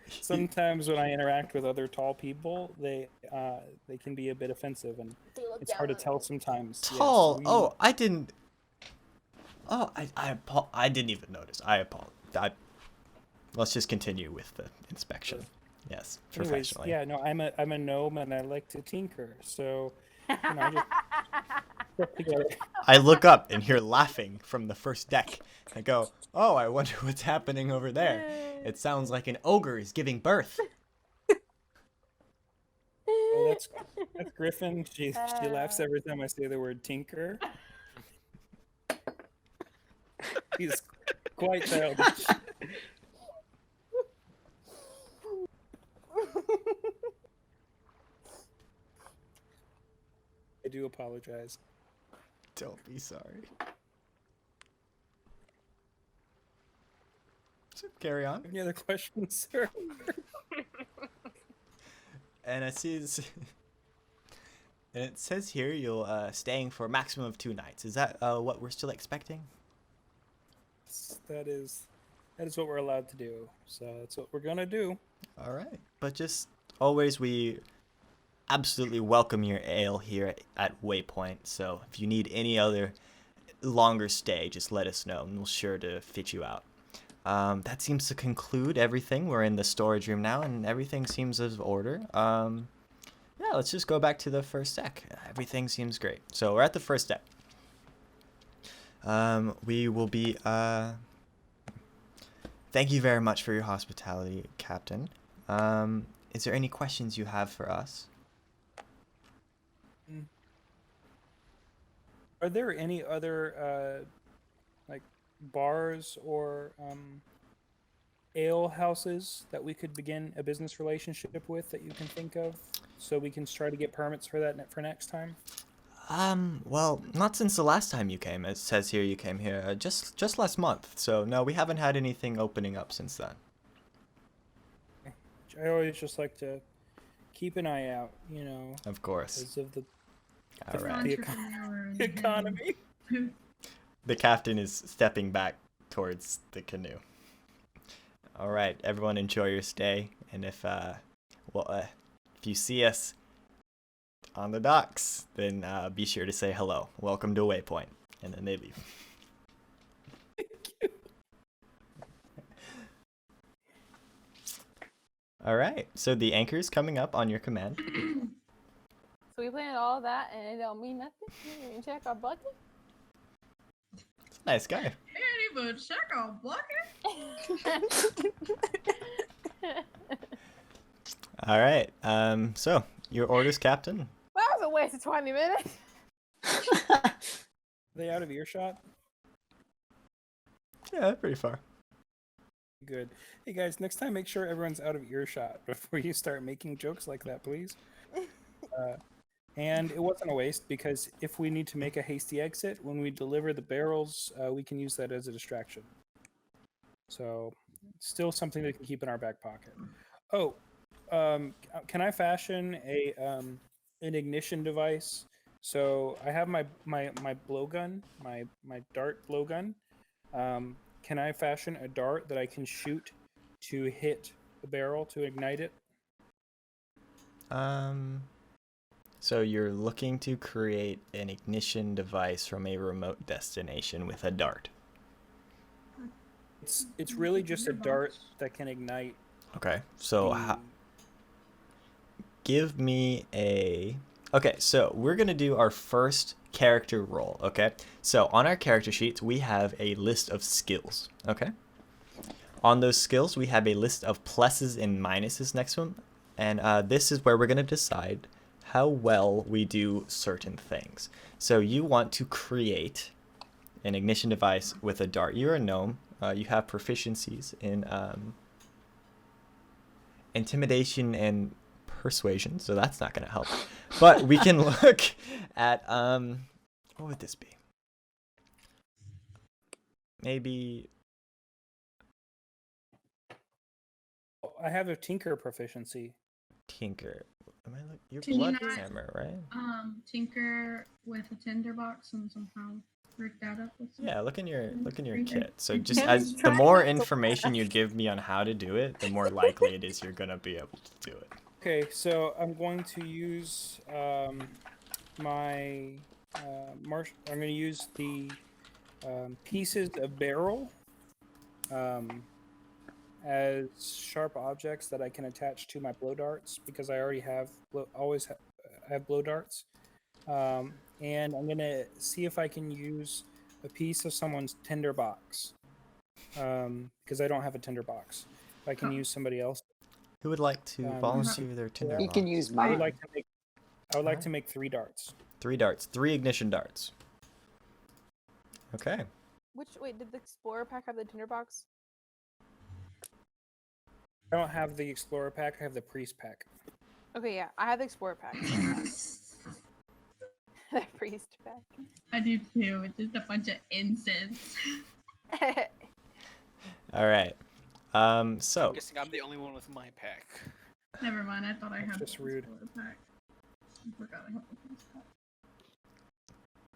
Speaker 6: sometimes when I interact with other tall people, they can be a bit offensive, and it's hard to tell sometimes.
Speaker 1: Tall?
Speaker 6: Yes,
Speaker 1: Oh, I didn't. Oh, I didn't even notice. I apologize. Let's just continue with the inspection. Yes,
Speaker 6: Anyways,
Speaker 1: professionally.
Speaker 6: yeah, no, I'm a gnome and I like to tinker, so you know, I just put together.
Speaker 1: I look up and hear laughing from the first deck. I go, oh, I wonder what's happening over there. It sounds like an ogre is giving birth.
Speaker 6: Oh, that's Griffin. She laughs every time I say the word tinker. He's quite childish. I do apologize.
Speaker 1: Don't be sorry. So carry on.
Speaker 6: Any other questions, sir?
Speaker 1: And I see this, and it says here you'll staying for a maximum of 2 nights. Is that what we're still expecting?
Speaker 6: That is what we're allowed to do. So that's what we're gonna do.
Speaker 1: All right. But just always, we absolutely welcome your ale here at Waypoint. So if you need any other longer stay, just let us know, and we'll sure to fit you out. That seems to conclude everything. We're in the storage room now, and everything seems as order. Yeah, let's just go back to the first deck. Everything seems great. So we're at the first deck. We will be, thank you very much for your hospitality, Captain. Is there any questions you have for us?
Speaker 6: Are there any other like bars or ale houses that we could begin a business relationship with that you can think of, so we can try to get permits for that for next time?
Speaker 1: Well, not since the last time you came. It says here you came here just last month. So no, we haven't had anything opening up since then.
Speaker 6: I always just like to keep an eye out, you know,
Speaker 1: Of course.
Speaker 6: because of the
Speaker 1: All right.
Speaker 6: the
Speaker 4: Entrepreneur in
Speaker 6: economy.
Speaker 4: him.
Speaker 1: The captain is stepping back towards the canoe. All right, everyone, enjoy your stay. And if you see us on the docks, then be sure to say hello. Welcome to Waypoint. And then they leave. All right, so the anchor is coming up on your command.
Speaker 7: So we planned all that and it don't mean nothing. You didn't check our bucket.
Speaker 1: It's a nice guy.
Speaker 4: Ain't even check our bucket.
Speaker 1: All right, so your orders, Captain.
Speaker 7: That was a waste of 20 minutes.
Speaker 6: Are they out of earshot?
Speaker 1: Yeah, pretty far.
Speaker 6: Good. Hey guys, next time make sure everyone's out of earshot before you start making jokes like that, please. And it wasn't a waste, because if we need to make a hasty exit when we deliver the barrels, we can use that as a distraction. So, it's still something that can keep in our back pocket. Oh, can I fashion a an ignition device? So I have my blowgun, my dart blowgun. Can I fashion a dart that I can shoot to hit the barrel to ignite it?
Speaker 1: So you're looking to create an ignition device from a remote destination with a dart.
Speaker 6: It's really just a dart that can ignite.
Speaker 1: Okay, so give me a... Okay, so we're going to do our first character roll, okay? So on our character sheets, we have a list of skills, okay? On those skills, we have a list of pluses and minuses next to them. And this is where we're going to decide how well we do certain things. So you want to create an ignition device with a dart. You're a gnome. You have proficiencies in intimidation and persuasion, so that's not going to help. But we can look at, what would this be? Maybe...
Speaker 6: I have a tinker proficiency.
Speaker 1: Tinker. Am I you're
Speaker 4: Can you
Speaker 1: blood
Speaker 4: not-
Speaker 1: hammer, right?
Speaker 4: Tinker with a tinderbox and somehow rig that up with some...
Speaker 1: Yeah, look in your
Speaker 4: Tinker.
Speaker 1: kit. So just
Speaker 5: Tim's
Speaker 1: as the
Speaker 5: trying
Speaker 1: more
Speaker 5: not to
Speaker 1: information you
Speaker 5: laugh.
Speaker 1: give me on how to do it, the more likely it is you're gonna be able to do it.
Speaker 6: Okay, so I'm going to use my I'm going to use the pieces of barrel as sharp objects that I can attach to my blow darts, because I already have have blow darts. And I'm going to see if I can use a piece of someone's tinder box, because I don't have a tinder box. If I can use somebody else.
Speaker 1: Who would like to
Speaker 6: Um,
Speaker 1: volunteer their tinder
Speaker 2: You can
Speaker 1: box?
Speaker 2: use
Speaker 6: I would
Speaker 2: mine.
Speaker 6: like to make
Speaker 1: Alright.
Speaker 6: 3 darts.
Speaker 1: 3 darts, 3 ignition darts. Okay.
Speaker 7: Wait, did the Explorer pack have the tinderbox?
Speaker 6: I don't have the Explorer pack, I have the Priest pack.
Speaker 7: Okay, yeah, I have the Explorer pack. The Priest pack.
Speaker 4: I do too. It's just a bunch of incense.
Speaker 1: All right. So
Speaker 3: I'm guessing I'm the only one with my pack.
Speaker 4: Never mind. I thought I had
Speaker 6: just
Speaker 4: the
Speaker 6: rude.
Speaker 4: Explorer pack. I forgot I had the Priest pack.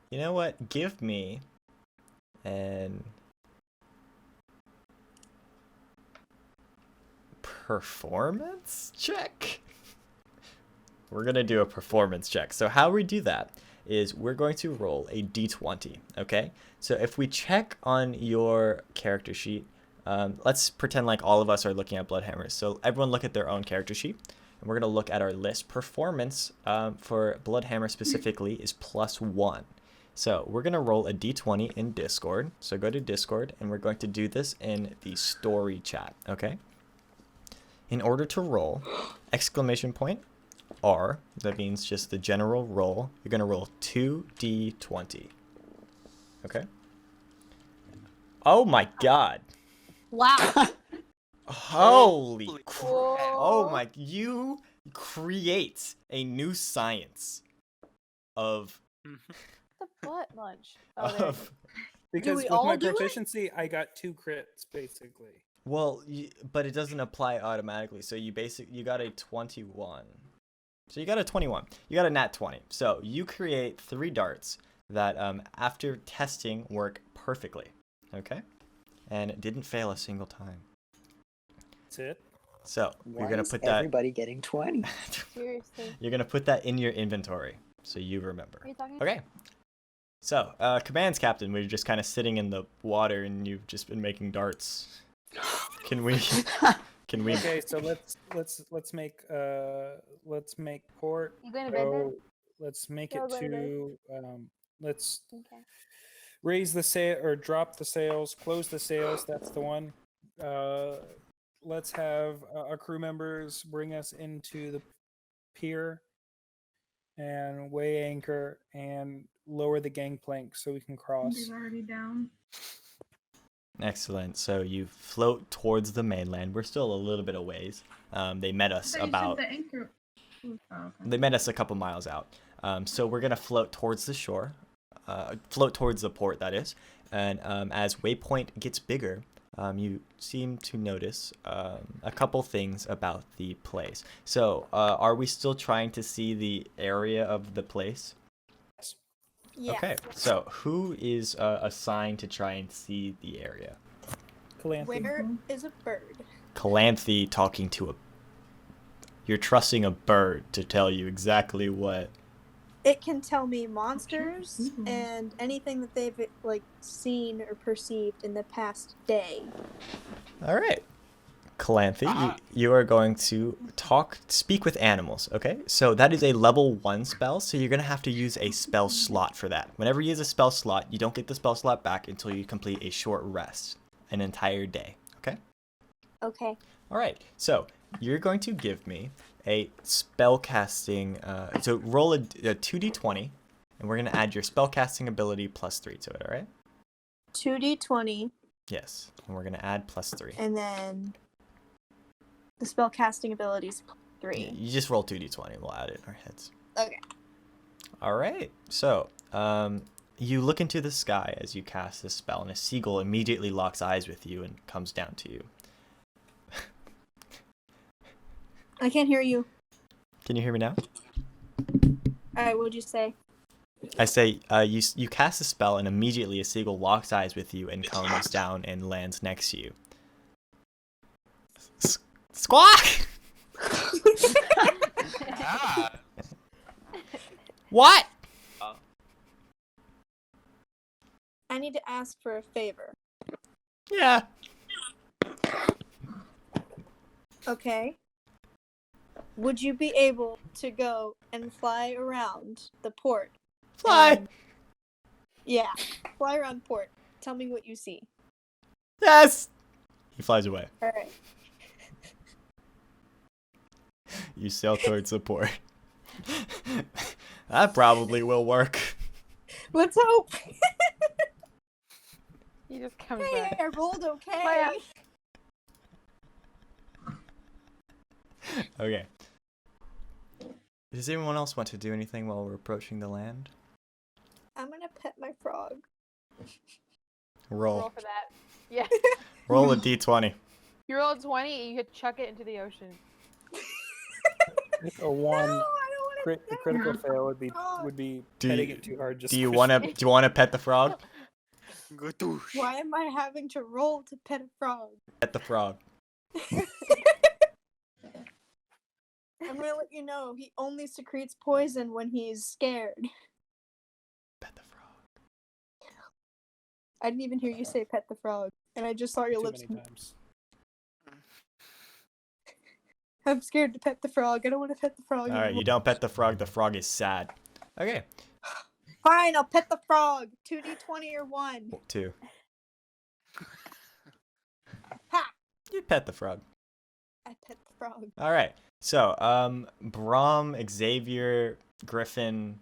Speaker 1: you know what? Give me an performance check. We're gonna do a performance check. So how we do that is we're going to roll a d20. Okay. So if we check on your character sheet, let's pretend like all of us are looking at Bloodhammers. So everyone look at their own character sheet. And we're going to look at our list. Performance for Bloodhammer specifically is +1. So we're going to roll a d20 in Discord. So go to Discord, and we're going to do this in the story chat, okay? In order to roll, !R, that means just the general roll. You're going to roll 2d20, okay? Oh my god.
Speaker 5: Wow.
Speaker 1: Holy crap.
Speaker 7: Whoa.
Speaker 1: Oh my, you create a new science of
Speaker 7: The butt munch. Oh, there it is.
Speaker 1: of
Speaker 6: Because
Speaker 5: we
Speaker 6: with
Speaker 5: all
Speaker 6: my
Speaker 5: do it?
Speaker 6: proficiency, I got 2 crits basically.
Speaker 1: well, but it doesn't apply automatically. So you got a 21. So you got a 21. You got a nat 20. So you create 3 darts that after testing work perfectly. Okay? And it didn't fail a single time.
Speaker 6: That's it.
Speaker 1: So
Speaker 2: Why
Speaker 1: you're gonna
Speaker 2: is
Speaker 1: put that
Speaker 2: everybody getting 20?
Speaker 7: Seriously.
Speaker 1: you're gonna put that in your inventory so you remember.
Speaker 7: Are you talking?
Speaker 1: Okay. So, commands captain, we're just kind of sitting in the water and you've just been making darts. Can we
Speaker 6: Okay, so let's make port.
Speaker 7: You going to bed then?
Speaker 6: So let's make
Speaker 7: Yeah,
Speaker 6: it
Speaker 7: go to bed.
Speaker 6: to let's
Speaker 7: Okay.
Speaker 6: raise the sail or drop the sails, close the sails. That's the one. Let's have our crew members bring us into the pier and weigh anchor and lower the gangplank so we can cross.
Speaker 4: He's already down.
Speaker 1: Excellent. So you float towards the mainland. We're still a little bit a ways. They met us
Speaker 4: So you said
Speaker 1: about
Speaker 4: the anchor. Oh, okay.
Speaker 1: they met us a couple miles out. So we're gonna float towards the shore, float towards the port, that is. And as waypoint gets bigger, you seem to notice a couple things about the place. So are we still trying to see the area of the place?
Speaker 5: Yeah.
Speaker 1: Okay. So who is assigned to try and see the area?
Speaker 6: Calanthe.
Speaker 5: Where is a bird?
Speaker 1: Calanthe talking to a. You're trusting a bird to tell you exactly what.
Speaker 5: It can tell me monsters
Speaker 4: Mhm.
Speaker 5: and anything that they've seen or perceived in the past day.
Speaker 1: All right. Calanthe, you are going to speak with animals, okay? So that is a level 1 spell, so you're going to have to use a spell slot for that. Whenever you use a spell slot, you don't get the spell slot back until you complete a short rest, an entire day, okay?
Speaker 5: Okay.
Speaker 1: All right, so you're going to give me a spell casting, so roll a 2d20, and we're going to add your spell casting ability +3 to it, all right?
Speaker 5: 2d20,
Speaker 1: Yes, and we're going to add +3.
Speaker 5: and then the spell casting abilities
Speaker 1: Yeah,
Speaker 5: 3.
Speaker 1: you just roll 2d20, we'll add it in our heads.
Speaker 5: Okay.
Speaker 1: All right, so you look into the sky as you cast this spell, and a seagull immediately locks eyes with you and comes down to you.
Speaker 5: I can't hear you.
Speaker 1: Can you hear me now?
Speaker 5: Alright, what'd you say?
Speaker 1: I say you cast a spell, and immediately a seagull locks eyes with you and comes down and lands next to you. Squawk! What?
Speaker 5: I need to ask for a favor.
Speaker 1: Yeah.
Speaker 5: Okay. Would you be able to go and fly around the port?
Speaker 1: Fly.
Speaker 5: And- yeah. Fly around port. Tell me what you see.
Speaker 1: Yes. He flies away.
Speaker 5: Alright.
Speaker 1: You sail towards the port. That probably will work.
Speaker 5: Let's hope.
Speaker 7: He just comes
Speaker 5: Hey,
Speaker 7: back.
Speaker 5: I rolled okay.
Speaker 7: Maya.
Speaker 1: Okay. Does anyone else want to do anything while we're approaching the land?
Speaker 5: I'm gonna pet my frog.
Speaker 1: Roll.
Speaker 7: Roll for that. Yeah.
Speaker 1: Roll a d20.
Speaker 7: You roll a 20 and you could chuck it into the ocean.
Speaker 6: A 1
Speaker 5: No, I don't want
Speaker 6: a critical fail would be
Speaker 1: Do
Speaker 6: petting
Speaker 1: you-
Speaker 6: it too hard. Just
Speaker 1: Do you
Speaker 6: squishing
Speaker 1: want to pet the frog?
Speaker 5: Why am I having to roll to pet a frog?
Speaker 1: Pet the frog.
Speaker 5: I'm gonna let you know, he only secretes poison when he's scared.
Speaker 1: Pet the frog.
Speaker 5: I didn't even hear you say pet the frog. and I just saw your
Speaker 6: Too
Speaker 5: lips.
Speaker 6: many times.
Speaker 5: I'm scared to pet the frog. I don't want to pet the frog.
Speaker 1: All right, you don't pet the frog. The frog is sad. Okay.
Speaker 5: Fine, I'll pet the frog. 2d20 or 1.
Speaker 1: 2.
Speaker 5: Ha!
Speaker 1: You pet the frog.
Speaker 5: I pet the frog.
Speaker 1: All right. So, Braum, Xavier, Griffin,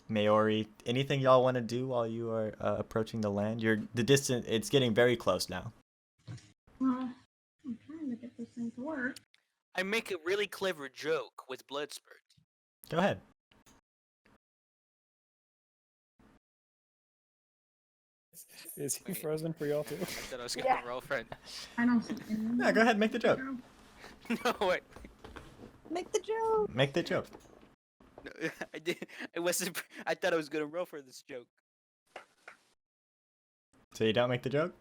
Speaker 1: Maori, anything y'all want to do while you are approaching the land? The distance. It's getting very close now.
Speaker 4: Well, I'm trying to get this thing to work.
Speaker 3: I make a really clever joke with Bloodspurt.
Speaker 1: Go ahead.
Speaker 6: Is he
Speaker 3: Wait.
Speaker 6: frozen for y'all too?
Speaker 3: I thought I was gonna
Speaker 7: Yeah.
Speaker 3: roll friend.
Speaker 4: I don't see any.
Speaker 1: Yeah, go ahead. Make the joke.
Speaker 3: No, wait.
Speaker 5: Make the joke.
Speaker 1: Make the joke.
Speaker 3: No, I did. It wasn't. I thought I was gonna roll for this joke.
Speaker 1: So you don't make the joke?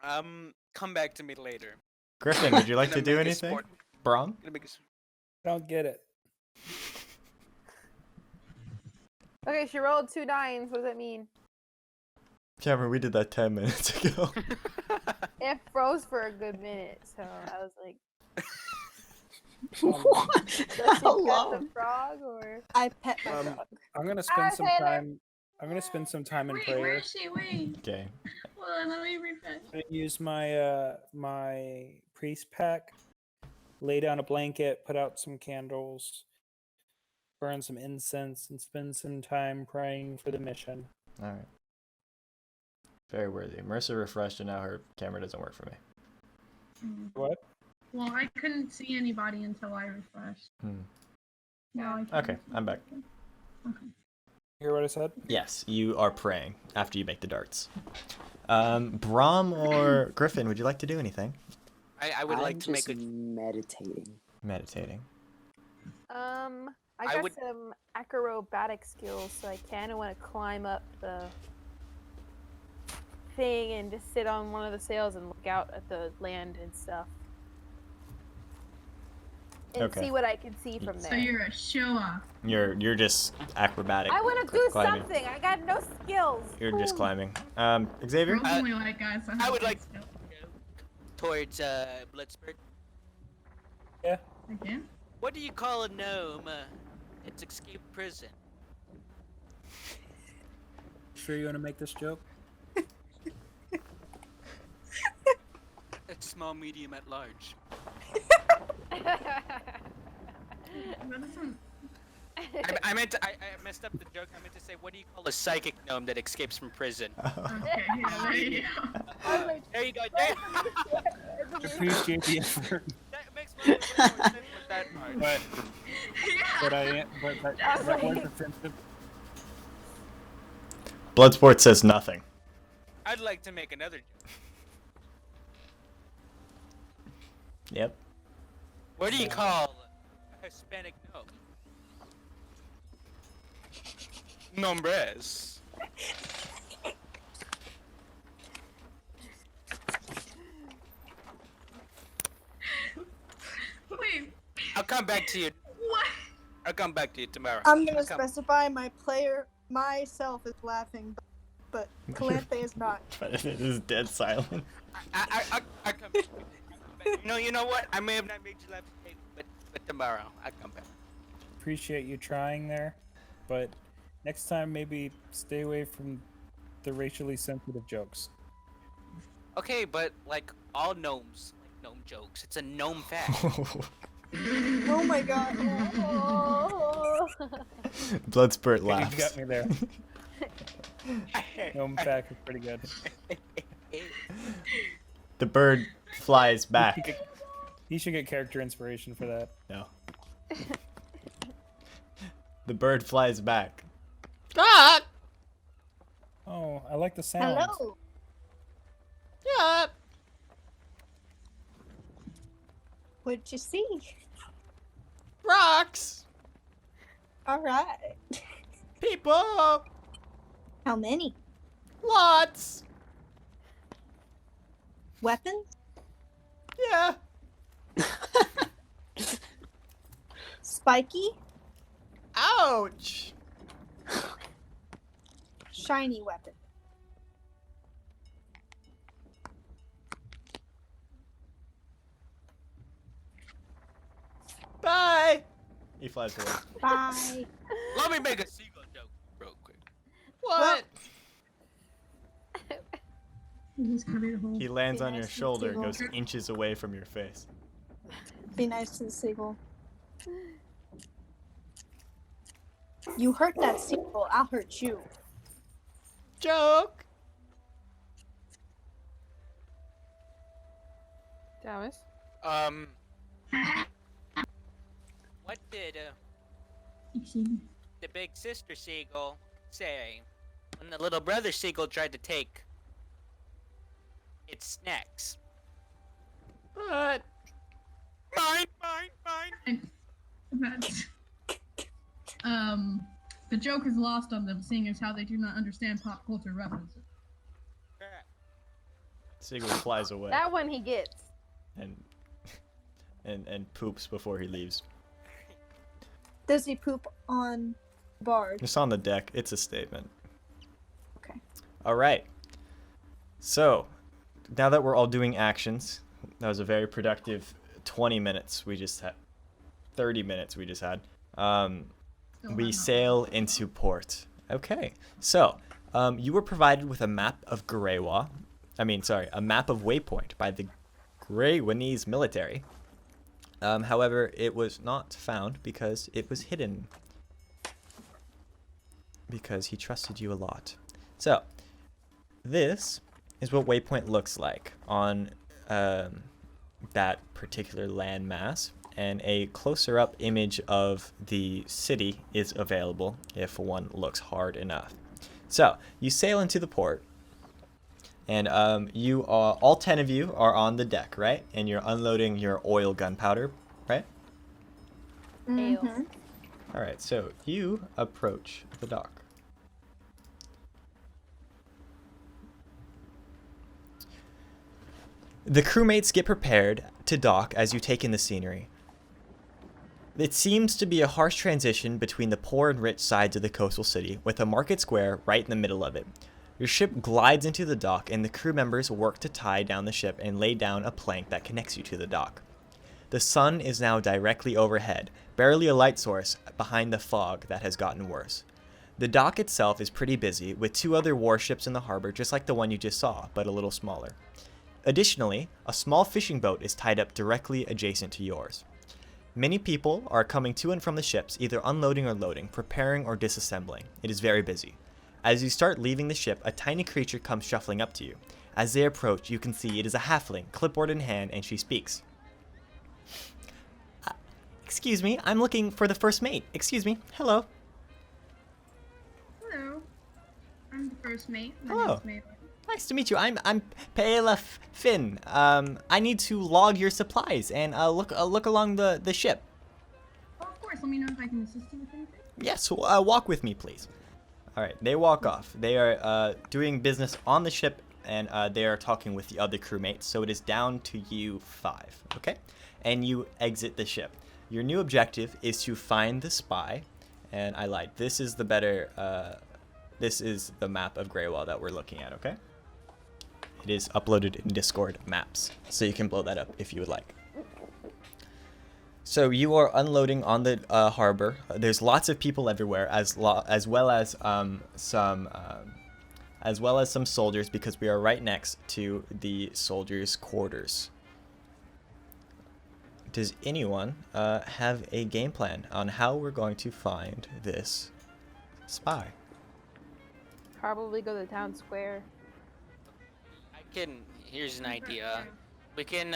Speaker 3: Come back to me later.
Speaker 1: Griffin, would you like to
Speaker 3: Gonna
Speaker 1: do
Speaker 3: make a
Speaker 1: anything?
Speaker 3: sport-
Speaker 1: Braum?
Speaker 3: Gonna make a s-
Speaker 6: I don't get it.
Speaker 7: Okay, she rolled 2 9s. What does that mean?
Speaker 1: Camryn, we did that 10 minutes ago.
Speaker 7: It froze for a good minute, so I was like,
Speaker 2: What?
Speaker 7: does she
Speaker 2: How
Speaker 7: pet
Speaker 2: long?
Speaker 7: the frog or?
Speaker 5: I pet my
Speaker 6: Um,
Speaker 5: frog.
Speaker 6: I'm gonna spend some
Speaker 7: Taylor.
Speaker 6: time. I'm gonna spend some time in
Speaker 4: Wait,
Speaker 6: prayer.
Speaker 4: where is she? Wait.
Speaker 1: Okay.
Speaker 4: Well, let me refresh.
Speaker 6: I'm gonna use my my priest pack, lay down a blanket, put out some candles, burn some incense, and spend some time praying for the mission.
Speaker 1: All right. Very worthy. Marisa refreshed and now her camera doesn't work for me.
Speaker 6: What?
Speaker 4: Well, I couldn't see anybody until I refreshed.
Speaker 1: Hmm.
Speaker 4: Now I can.
Speaker 1: Okay, I'm back.
Speaker 4: Okay.
Speaker 6: Hear what I said?
Speaker 1: Yes, you are praying after you make the darts. Braum or Griffin, would you like to do anything?
Speaker 3: I would like to make a.
Speaker 2: meditating.
Speaker 1: Meditating.
Speaker 7: I
Speaker 3: I
Speaker 7: got
Speaker 3: would-
Speaker 7: some acrobatic skills, so I kind of want to climb up the thing and just sit on one of the sails and look out at the land and stuff. And
Speaker 1: Okay.
Speaker 7: see what I can see from there.
Speaker 4: So you're a show off.
Speaker 1: You're just acrobatic.
Speaker 7: I want to do
Speaker 1: climbing.
Speaker 7: something. I got no skills.
Speaker 1: You're just
Speaker 7: Ooh.
Speaker 1: climbing. Xavier?
Speaker 4: Girls only like guys that have
Speaker 3: I would
Speaker 4: good
Speaker 3: like-
Speaker 4: skills.
Speaker 3: Towards Bloodspurt.
Speaker 4: Again?
Speaker 3: What do you call a gnome? It's escaped prison.
Speaker 6: Sure you want to make this joke?
Speaker 3: It's small, medium, at large.
Speaker 4: That doesn't.
Speaker 3: I meant to, I messed up the joke. I meant to say, what do you call a psychic gnome that escapes from prison?
Speaker 4: Okay, yeah, there you go.
Speaker 7: I was like,
Speaker 3: There you go. There.
Speaker 6: Appreciate the effort,
Speaker 3: That makes more sense with that part.
Speaker 6: but
Speaker 4: Yeah.
Speaker 6: that was offensive.
Speaker 1: Bloodsport says nothing.
Speaker 3: I'd like to make another joke.
Speaker 1: Yep.
Speaker 3: What do you call a Hispanic gnome? Nombres.
Speaker 4: Wait,
Speaker 3: I'll come back to you.
Speaker 4: what?
Speaker 3: I'll come back to you tomorrow.
Speaker 5: I'm gonna
Speaker 3: I'll come-
Speaker 5: specify myself is laughing, but Calanthe is not.
Speaker 1: But it is dead silent.
Speaker 3: I come back. No, you know what? I may have not made you laugh today, but tomorrow I'll come back.
Speaker 6: Appreciate you trying there, but next time maybe stay away from the racially sensitive jokes.
Speaker 3: Okay, but like all gnomes, like gnome jokes. It's a gnome fact.
Speaker 5: Oh my god.
Speaker 7: oh.
Speaker 1: Bloodsport
Speaker 6: You
Speaker 1: laughs.
Speaker 6: got me there. Gnome fact is pretty good.
Speaker 1: The bird flies back.
Speaker 6: He should get character inspiration for that.
Speaker 1: No. The bird flies back. Ah!
Speaker 6: Oh, I like the sound.
Speaker 5: Hello.
Speaker 1: Yeah.
Speaker 5: What'd you see?
Speaker 1: Rocks.
Speaker 5: All right.
Speaker 1: People.
Speaker 5: How many?
Speaker 1: Lots.
Speaker 5: Weapons?
Speaker 1: Yeah.
Speaker 5: Spiky?
Speaker 1: Ouch.
Speaker 5: Shiny weapon?
Speaker 1: He flies away.
Speaker 5: Bye.
Speaker 3: Let me make a seagull joke real quick.
Speaker 1: What?
Speaker 4: He's covered a hole.
Speaker 1: He lands
Speaker 5: Be
Speaker 1: on your
Speaker 5: nice to the
Speaker 1: shoulder,
Speaker 5: seagull.
Speaker 1: goes inches away from your face.
Speaker 5: Be nice to the seagull. You hurt that seagull, I'll hurt you.
Speaker 1: Joke.
Speaker 7: Thomas?
Speaker 3: What did
Speaker 4: Excuse me.
Speaker 3: the big sister seagull say when the little brother seagull tried to take its snacks?
Speaker 1: What?
Speaker 3: Mine.
Speaker 4: That's, the joke is lost on them, seeing as how they do not understand pop culture references.
Speaker 1: Seagull flies away
Speaker 7: That one he gets.
Speaker 1: and poops before he leaves.
Speaker 5: Does he poop on Bard?
Speaker 1: It's on the deck. It's a statement.
Speaker 5: Okay.
Speaker 1: All right. So, now that we're all doing actions, that was a very productive 20 minutes we just had. 30 minutes we just had. We sail into port. Okay. So, you were provided with a map of Greywa. A map of Waypoint by the Greywanese military. However, it was not found because it was hidden. Because he trusted you a lot. So, this is what Waypoint looks like on that particular landmass. And a closer up image of the city is available if one looks hard enough. So, you sail into the port. And you are, all 10 of you are on the deck, right? And you're unloading your oil gunpowder, right?
Speaker 5: Mm-hmm.
Speaker 1: All right, so you approach the dock. The crewmates get prepared to dock as you take in the scenery. It seems to be a harsh transition between the poor and rich sides of the coastal city, with a market square right in the middle of it. Your ship glides into the dock, and the crew members work to tie down the ship and lay down a plank that connects you to the dock. The sun is now directly overhead, barely a light source behind the fog that has gotten worse. The dock itself is pretty busy, with 2 other warships in the harbor just like the one you just saw, but a little smaller. Additionally, a small fishing boat is tied up directly adjacent to yours. Many people are coming to and from the ships, either unloading or loading, preparing or disassembling. It is very busy. As you start leaving the ship, a tiny creature comes shuffling up to you. As they approach, you can see it is a halfling, clipboard in hand, and she speaks. Excuse me, I'm looking for the first mate. Excuse me, hello.
Speaker 4: Hello. I'm the first mate. My
Speaker 1: Hello.
Speaker 4: name's Mabel.
Speaker 1: Nice to meet you. I'm Paela Finn. I need to log your supplies and look along the ship.
Speaker 4: Oh, of course. Let me know if I can assist you with anything.
Speaker 1: Yes, walk with me, please. All right, they walk off. They are doing business on the ship, and they are talking with the other crewmates. So it is down to you 5, okay? And you exit the ship. Your new objective is to find the spy, and I lied. This is the better. This is the map of Greywall that we're looking at, okay? It is uploaded in Discord Maps, so you can blow that up if you would like. So you are unloading on the harbor. There's lots of people everywhere, as well as some soldiers, because we are right next to the soldiers' quarters. Does anyone have a game plan on how we're going to find this spy?
Speaker 7: Probably go to the town square.
Speaker 3: Here's an idea. We can,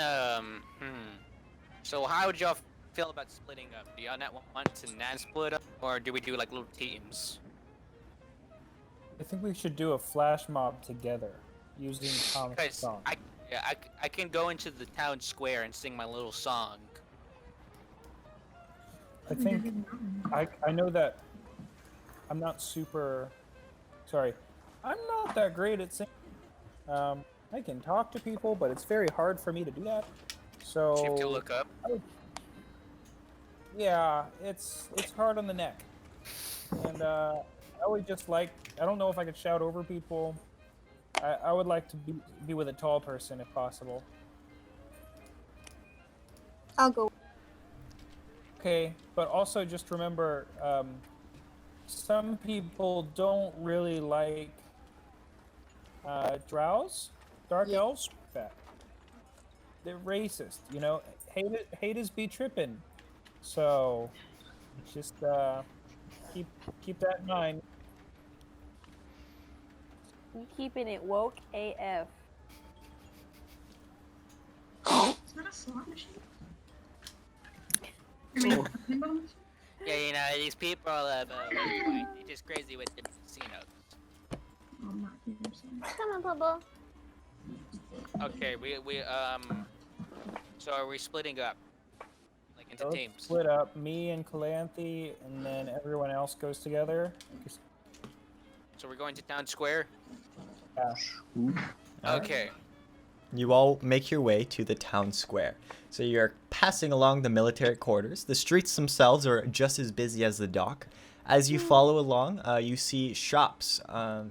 Speaker 3: So how would y'all feel about splitting up? Do y'all not want to split up, or do we do like little teams?
Speaker 6: I think we should do a flash mob together using Tom's
Speaker 3: Because
Speaker 6: song.
Speaker 3: I can go into the town square and sing my little song.
Speaker 6: I think I know that I'm not super. Sorry, I'm not that great at singing. I can talk to people, but it's very hard for me to do that. So
Speaker 3: You have to look up.
Speaker 6: yeah, it's hard on the neck, and I would just like. I don't know if I could shout over people. I would like to be with a tall person if possible.
Speaker 5: I'll go.
Speaker 6: Okay, but also just remember, some people don't really like drows, dark
Speaker 5: Yeah.
Speaker 6: elves. That they're racist. You know, haters be tripping. So just keep that in mind.
Speaker 7: We keeping it woke AF.
Speaker 4: Is that a slot machine? I mean, a pinball machine?
Speaker 8: Yeah, you know, these people, they're just crazy with the casinos.
Speaker 4: Oh, I'm not here, so.
Speaker 7: Come on, Bubba.
Speaker 8: Okay, so are we splitting up? Like into
Speaker 6: So let's
Speaker 8: teams?
Speaker 6: split up. Me and Calanthe, and then everyone else goes together.
Speaker 8: So we're going to town square?
Speaker 6: Yeah.
Speaker 8: Okay.
Speaker 1: You all make your way to the town square. So you're passing along the military quarters. The streets themselves are just as busy as the dock. As you follow along, you see shops,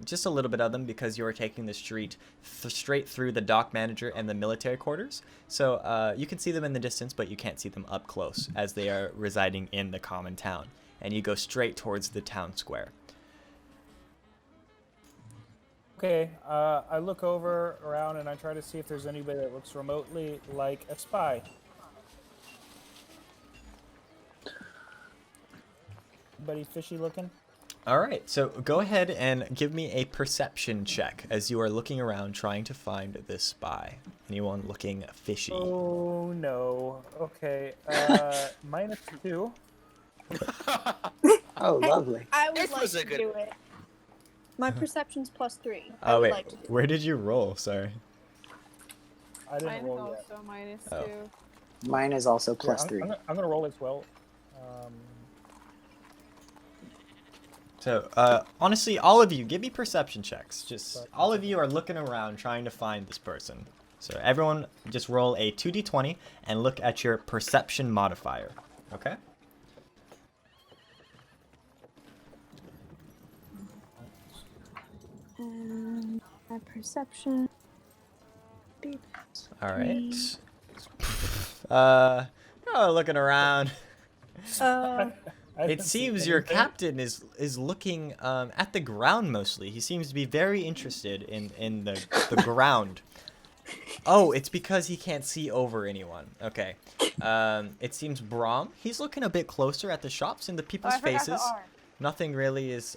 Speaker 1: just a little bit of them because you are taking the street straight through the dock manager and the military quarters. So you can see them in the distance, but you can't see them up close as they are residing in the common town. And you go straight towards the town square.
Speaker 6: Okay, I look around and I try to see if there's anybody that looks remotely like a spy. Anybody fishy looking?
Speaker 1: All right, so go ahead and give me a perception check as you are looking around trying to find this spy. Anyone looking fishy?
Speaker 6: Oh no. Okay, -2.
Speaker 2: Oh, lovely.
Speaker 5: I would
Speaker 8: This
Speaker 5: like
Speaker 8: was a
Speaker 5: to
Speaker 8: good
Speaker 5: do
Speaker 8: one.
Speaker 5: it. My perception's +3. I
Speaker 1: Oh
Speaker 5: would
Speaker 1: wait,
Speaker 5: like to do
Speaker 1: where did you roll? Sorry.
Speaker 6: I didn't
Speaker 7: Mine is
Speaker 6: roll yet.
Speaker 7: also -2.
Speaker 1: Oh.
Speaker 2: Mine is also
Speaker 6: Yeah,
Speaker 2: +3.
Speaker 6: I'm gonna roll as well.
Speaker 1: So, honestly, all of you, give me perception checks. Just all of you are looking around trying to find this person. So everyone just roll a 2d20 and look at your perception modifier. Okay?
Speaker 5: my perception.
Speaker 1: All right. Looking around. It seems your captain is looking at the ground mostly. He seems to be very interested in the ground. Oh, it's because he can't see over anyone. Okay. It seems Brahm. He's looking a bit closer at the shops and the people's
Speaker 7: I forgot the
Speaker 1: faces.
Speaker 7: R.
Speaker 1: Nothing really is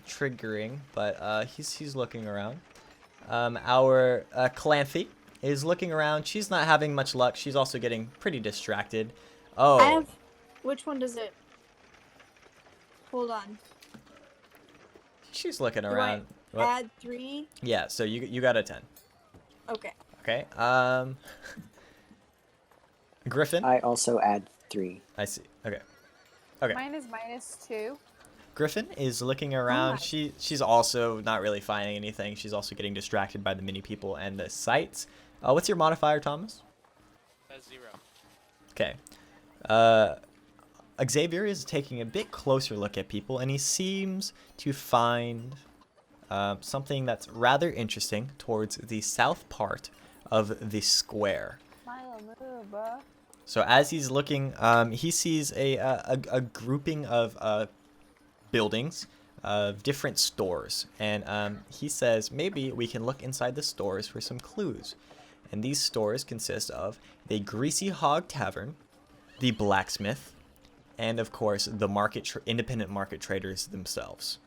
Speaker 1: triggering, but he's looking around. Our Calanthe is looking around. She's not having much luck. She's also getting pretty distracted. Oh.
Speaker 5: I have. Which one does it? Hold on.
Speaker 1: She's looking
Speaker 5: Do
Speaker 1: around.
Speaker 5: I add 3?
Speaker 1: Yeah, so you got a 10.
Speaker 5: Okay.
Speaker 1: Okay. Griffin.
Speaker 2: I also add 3.
Speaker 1: I see. Okay. Okay.
Speaker 7: Mine is -2.
Speaker 1: Griffin is looking around.
Speaker 7: my-
Speaker 1: She's also not really finding anything. She's also getting distracted by the mini people and the sights. What's your modifier, Thomas?
Speaker 8: That's 0.
Speaker 1: Okay. Xavier is taking a bit closer look at people, and he seems to find something that's rather interesting towards the south part of the square.
Speaker 7: Milo, move, bruh.
Speaker 1: So as he's looking, he sees a grouping of buildings, of different stores, and he says maybe we can look inside the stores for some clues. And these stores consist of the Greasy Hog Tavern, the blacksmith, and of course the independent market traders themselves.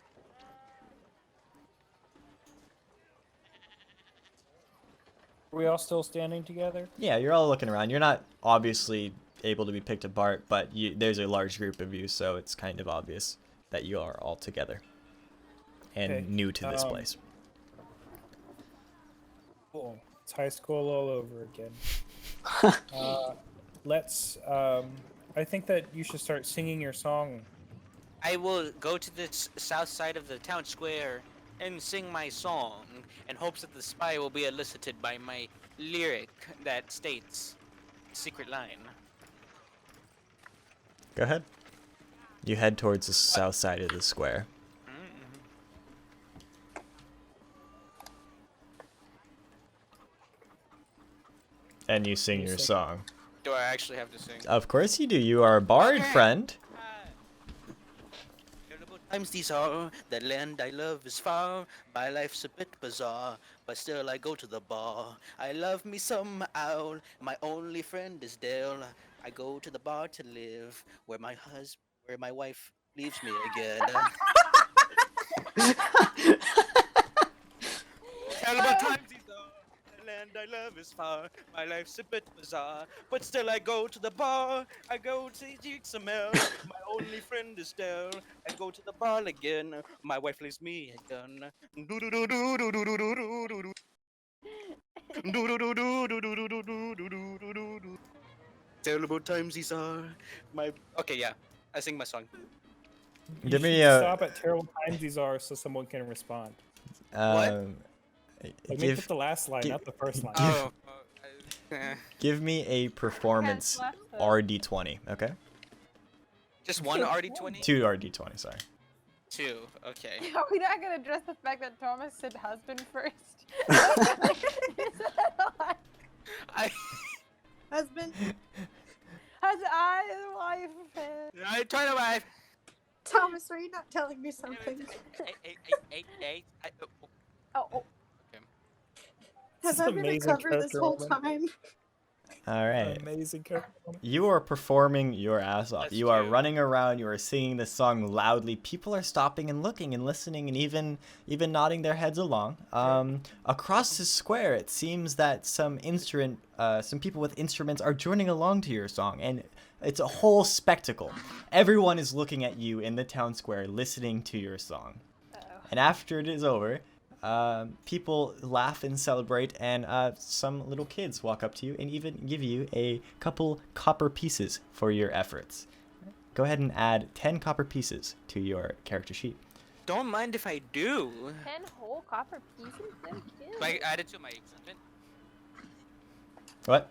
Speaker 6: Are we all still standing together?
Speaker 1: Yeah, you're all looking around. You're not obviously able to be picked apart, but there's a large group of you, so it's kind of obvious that you are all together and
Speaker 6: Okay,
Speaker 1: new to this place.
Speaker 6: Cool. It's high school all over again. Let's. I think that you should start singing your song.
Speaker 8: I will go to the south side of the town square and sing my song in hopes that the spy will be elicited by my lyric that states secret line.
Speaker 1: Go ahead. You head towards the south side of the square. And you sing your song.
Speaker 8: do I actually have to sing?
Speaker 1: Of course you do. You are a bard,
Speaker 8: Okay.
Speaker 1: friend.
Speaker 3: Terrible times these are, the land I love is far, my life's a bit bizarre, but still I go to the bar. I love me some owl, my only friend is Dale. I go to the bar to live, where my wife leaves me again. Terrible times these are, the land I love is far, my life's a bit bizarre, but still I go to the bar, I go to drink some ale, my only friend is Dale. I go to the bar again, my wife leaves me again. Do-do-do-do-do-do-do-do-do-do. Do-do-do-do-do-do-do-do-do-do-do. Terrible times these are. Okay, yeah, I sing my song.
Speaker 6: You
Speaker 1: Give me
Speaker 6: should
Speaker 1: a.
Speaker 6: stop at terrible times these are so someone can respond.
Speaker 1: Um,
Speaker 6: Like, make
Speaker 1: give
Speaker 6: it the last line,
Speaker 1: give-
Speaker 6: not the first line.
Speaker 8: Oh.
Speaker 1: give me a performance
Speaker 7: left,
Speaker 1: RD20. Okay.
Speaker 8: Just one RD20?
Speaker 1: 2 RD20. Sorry.
Speaker 8: 2. Okay.
Speaker 7: Are we not gonna address the fact that Thomas said husband first?
Speaker 8: I
Speaker 5: Husband,
Speaker 7: As I wife.
Speaker 8: try to wife.
Speaker 5: Thomas, are you not telling me something?
Speaker 7: Oh,
Speaker 5: Have
Speaker 6: This is
Speaker 5: I been
Speaker 6: amazing
Speaker 5: recovered this
Speaker 6: character
Speaker 5: whole
Speaker 6: moment.
Speaker 5: time?
Speaker 1: All right.
Speaker 6: Amazing character.
Speaker 1: You are performing your ass off.
Speaker 8: That's
Speaker 1: You are
Speaker 8: true.
Speaker 1: running around. You are singing this song loudly. People are stopping and looking and listening and even nodding their heads along. Across the square, it seems that some people with instruments are joining along to your song, and it's a whole spectacle. Everyone is looking at you in the town square, listening to your song. And after it is over, people laugh and celebrate, and some little kids walk up to you and even give you a couple copper pieces for your efforts. Go ahead and add 10 copper pieces to your character sheet.
Speaker 8: Don't mind if I do.
Speaker 7: 10 whole copper pieces? They're
Speaker 8: Do
Speaker 7: cute.
Speaker 8: I add it to my equipment?
Speaker 1: What?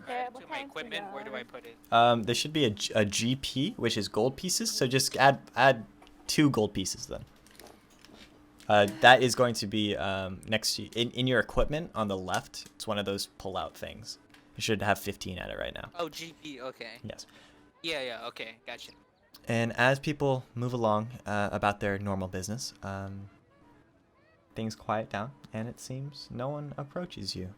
Speaker 7: Terrible
Speaker 8: To my
Speaker 7: times
Speaker 8: equipment?
Speaker 7: these
Speaker 8: Where do
Speaker 7: are.
Speaker 8: I put it?
Speaker 1: There should be a GP, which is gold pieces. So just add 2 gold pieces then. That is going to be next to in your equipment on the left. It's one of those pull-out things. You should have 15 at it right now.
Speaker 8: Oh, GP. Okay.
Speaker 1: Yes.
Speaker 8: Yeah. Okay. Gotcha.
Speaker 1: And as people move along about their normal business, things quiet down, and it seems no one approaches you.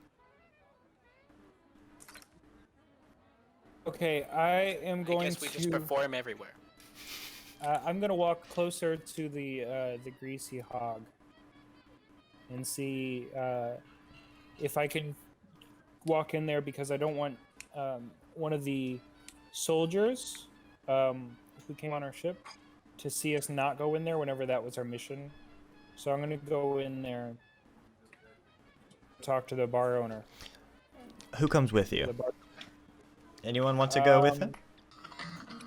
Speaker 6: Okay, I am
Speaker 8: I
Speaker 6: going
Speaker 8: guess we just
Speaker 6: to.
Speaker 8: perform everywhere.
Speaker 6: I'm gonna walk closer to the greasy hog and see if I can walk in there, because I don't want one of the soldiers who came on our ship to see us not go in there whenever that was our mission. So I'm gonna go in there, talk to the bar owner.
Speaker 1: Who comes with
Speaker 6: The
Speaker 1: you?
Speaker 6: bar-
Speaker 1: Anyone want to go with him?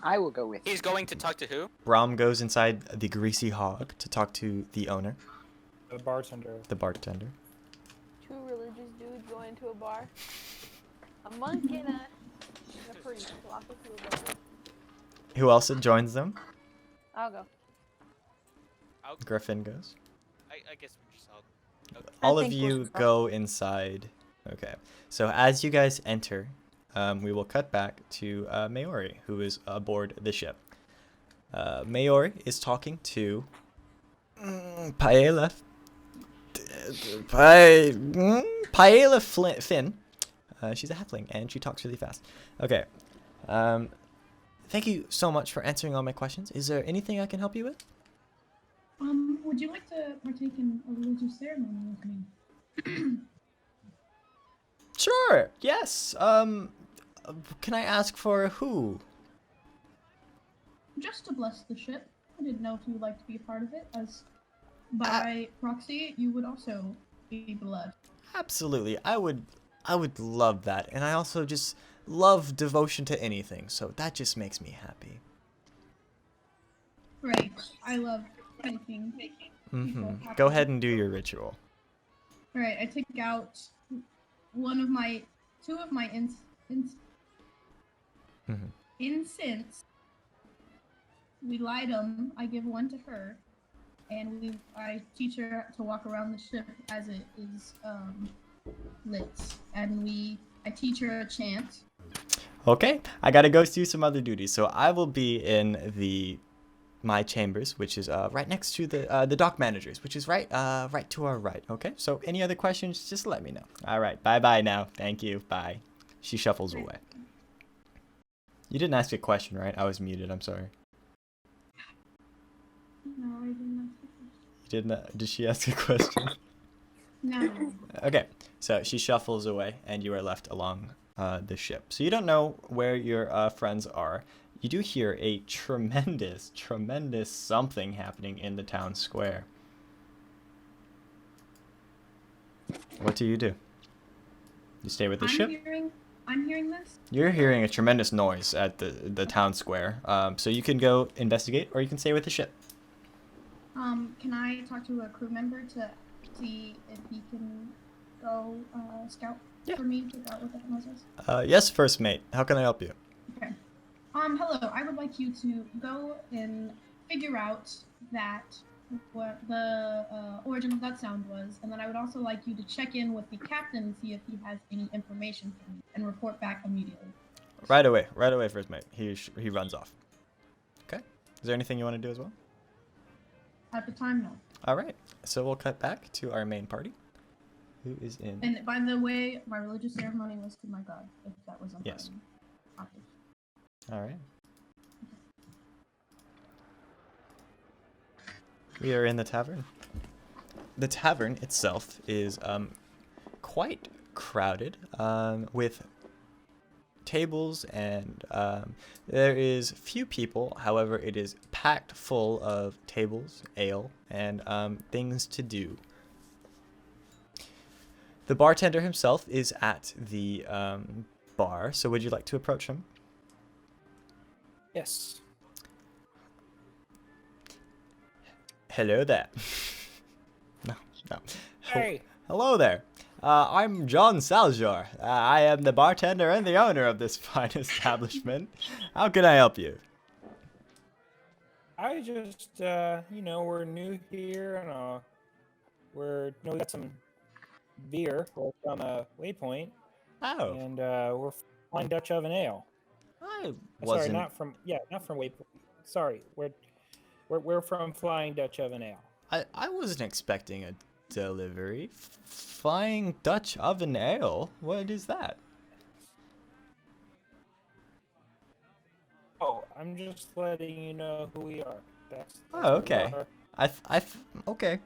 Speaker 2: I will go with you.
Speaker 8: He's going to talk to who?
Speaker 1: Brom goes inside the greasy hog to talk to the owner,
Speaker 6: the bartender.
Speaker 1: the bartender.
Speaker 7: 2 religious dudes go into a bar. A monk and a priest walk into a bar.
Speaker 1: Who else joins them?
Speaker 7: I'll go.
Speaker 1: Griffin goes.
Speaker 8: I guess we just all.
Speaker 1: All of
Speaker 5: think we'll
Speaker 1: you
Speaker 5: just
Speaker 1: go inside. Okay. So as you guys enter, we will cut back to Maori, who is aboard the ship. Maori is talking to Paella. Paella Finn. She's a halfling, and she talks really fast. Okay. Thank you so much for answering all my questions. Is there anything I can help you with?
Speaker 4: Would you like to partake in a religious ceremony with me?
Speaker 1: Sure. Yes. Can I ask for who?
Speaker 4: Just to bless the ship. I didn't know if you would like to be a part of it, as by proxy, you would also be blood.
Speaker 1: Absolutely. I would love that. And I also just love devotion to anything. So that just makes me happy.
Speaker 4: Right. I love making.
Speaker 1: Go ahead and do your ritual.
Speaker 4: Alright, I take out two of my incense. We light them. I give one to her, and I teach her to walk around the ship as it is lit. And I teach her a chant.
Speaker 1: Okay, I gotta go do some other duties, so I will be in my chambers, which is right next to the dock managers, which is right to our right. Okay, so any other questions, just let me know. All right, bye now. Thank you. Bye. She shuffles away. You didn't ask a question, right? I was muted. I'm sorry.
Speaker 4: No, I didn't.
Speaker 1: You didn't. Did she ask a question?
Speaker 4: No.
Speaker 1: Okay, so she shuffles away, and you are left along the ship. So you don't know where your friends are. You do hear a tremendous something happening in the town square. What do? You stay with the ship?
Speaker 4: I'm hearing this.
Speaker 1: You're hearing a tremendous noise at the town square. So you can go investigate, or you can stay with the ship.
Speaker 4: Can I talk to a crew member to see if he can go scout for me to figure out what that noise is?
Speaker 1: Yes, first mate. How can I help you?
Speaker 4: Okay. Hello. I would like you to go and figure out what the origin of that sound was, and then I would also like you to check in with the captain and see if he has any information for me, and report back immediately.
Speaker 1: Right away, first mate. He runs off. Okay. Is there anything you want to do as well?
Speaker 4: At the time, no.
Speaker 1: All right. So we'll cut back to our main party. Who is in?
Speaker 4: And by the way, my religious ceremony was to my god, if that was important.
Speaker 1: Yes. All right. We are in the tavern. The tavern itself is quite crowded with tables, and there is few people. However, it is packed full of tables, ale, and things to do. The bartender himself is at the bar, so would you like to approach him?
Speaker 6: Yes.
Speaker 1: Hello there. No.
Speaker 6: Hey.
Speaker 1: Hello there. I'm John Saljar. I am the bartender and the owner of this fine establishment. How can I help you?
Speaker 6: I just, we're new here, and we got some beer from Waypoint, and we're flying Dutch oven ale.
Speaker 1: Wasn't...
Speaker 6: Sorry, not from Waypoint. Sorry, we're from Flying Dutch Oven Ale.
Speaker 1: I wasn't expecting a delivery. Flying Dutch Oven Ale? What is that?
Speaker 6: Oh, I'm just letting you know who we are. That's
Speaker 1: Oh, okay.
Speaker 6: what we are.
Speaker 1: Okay.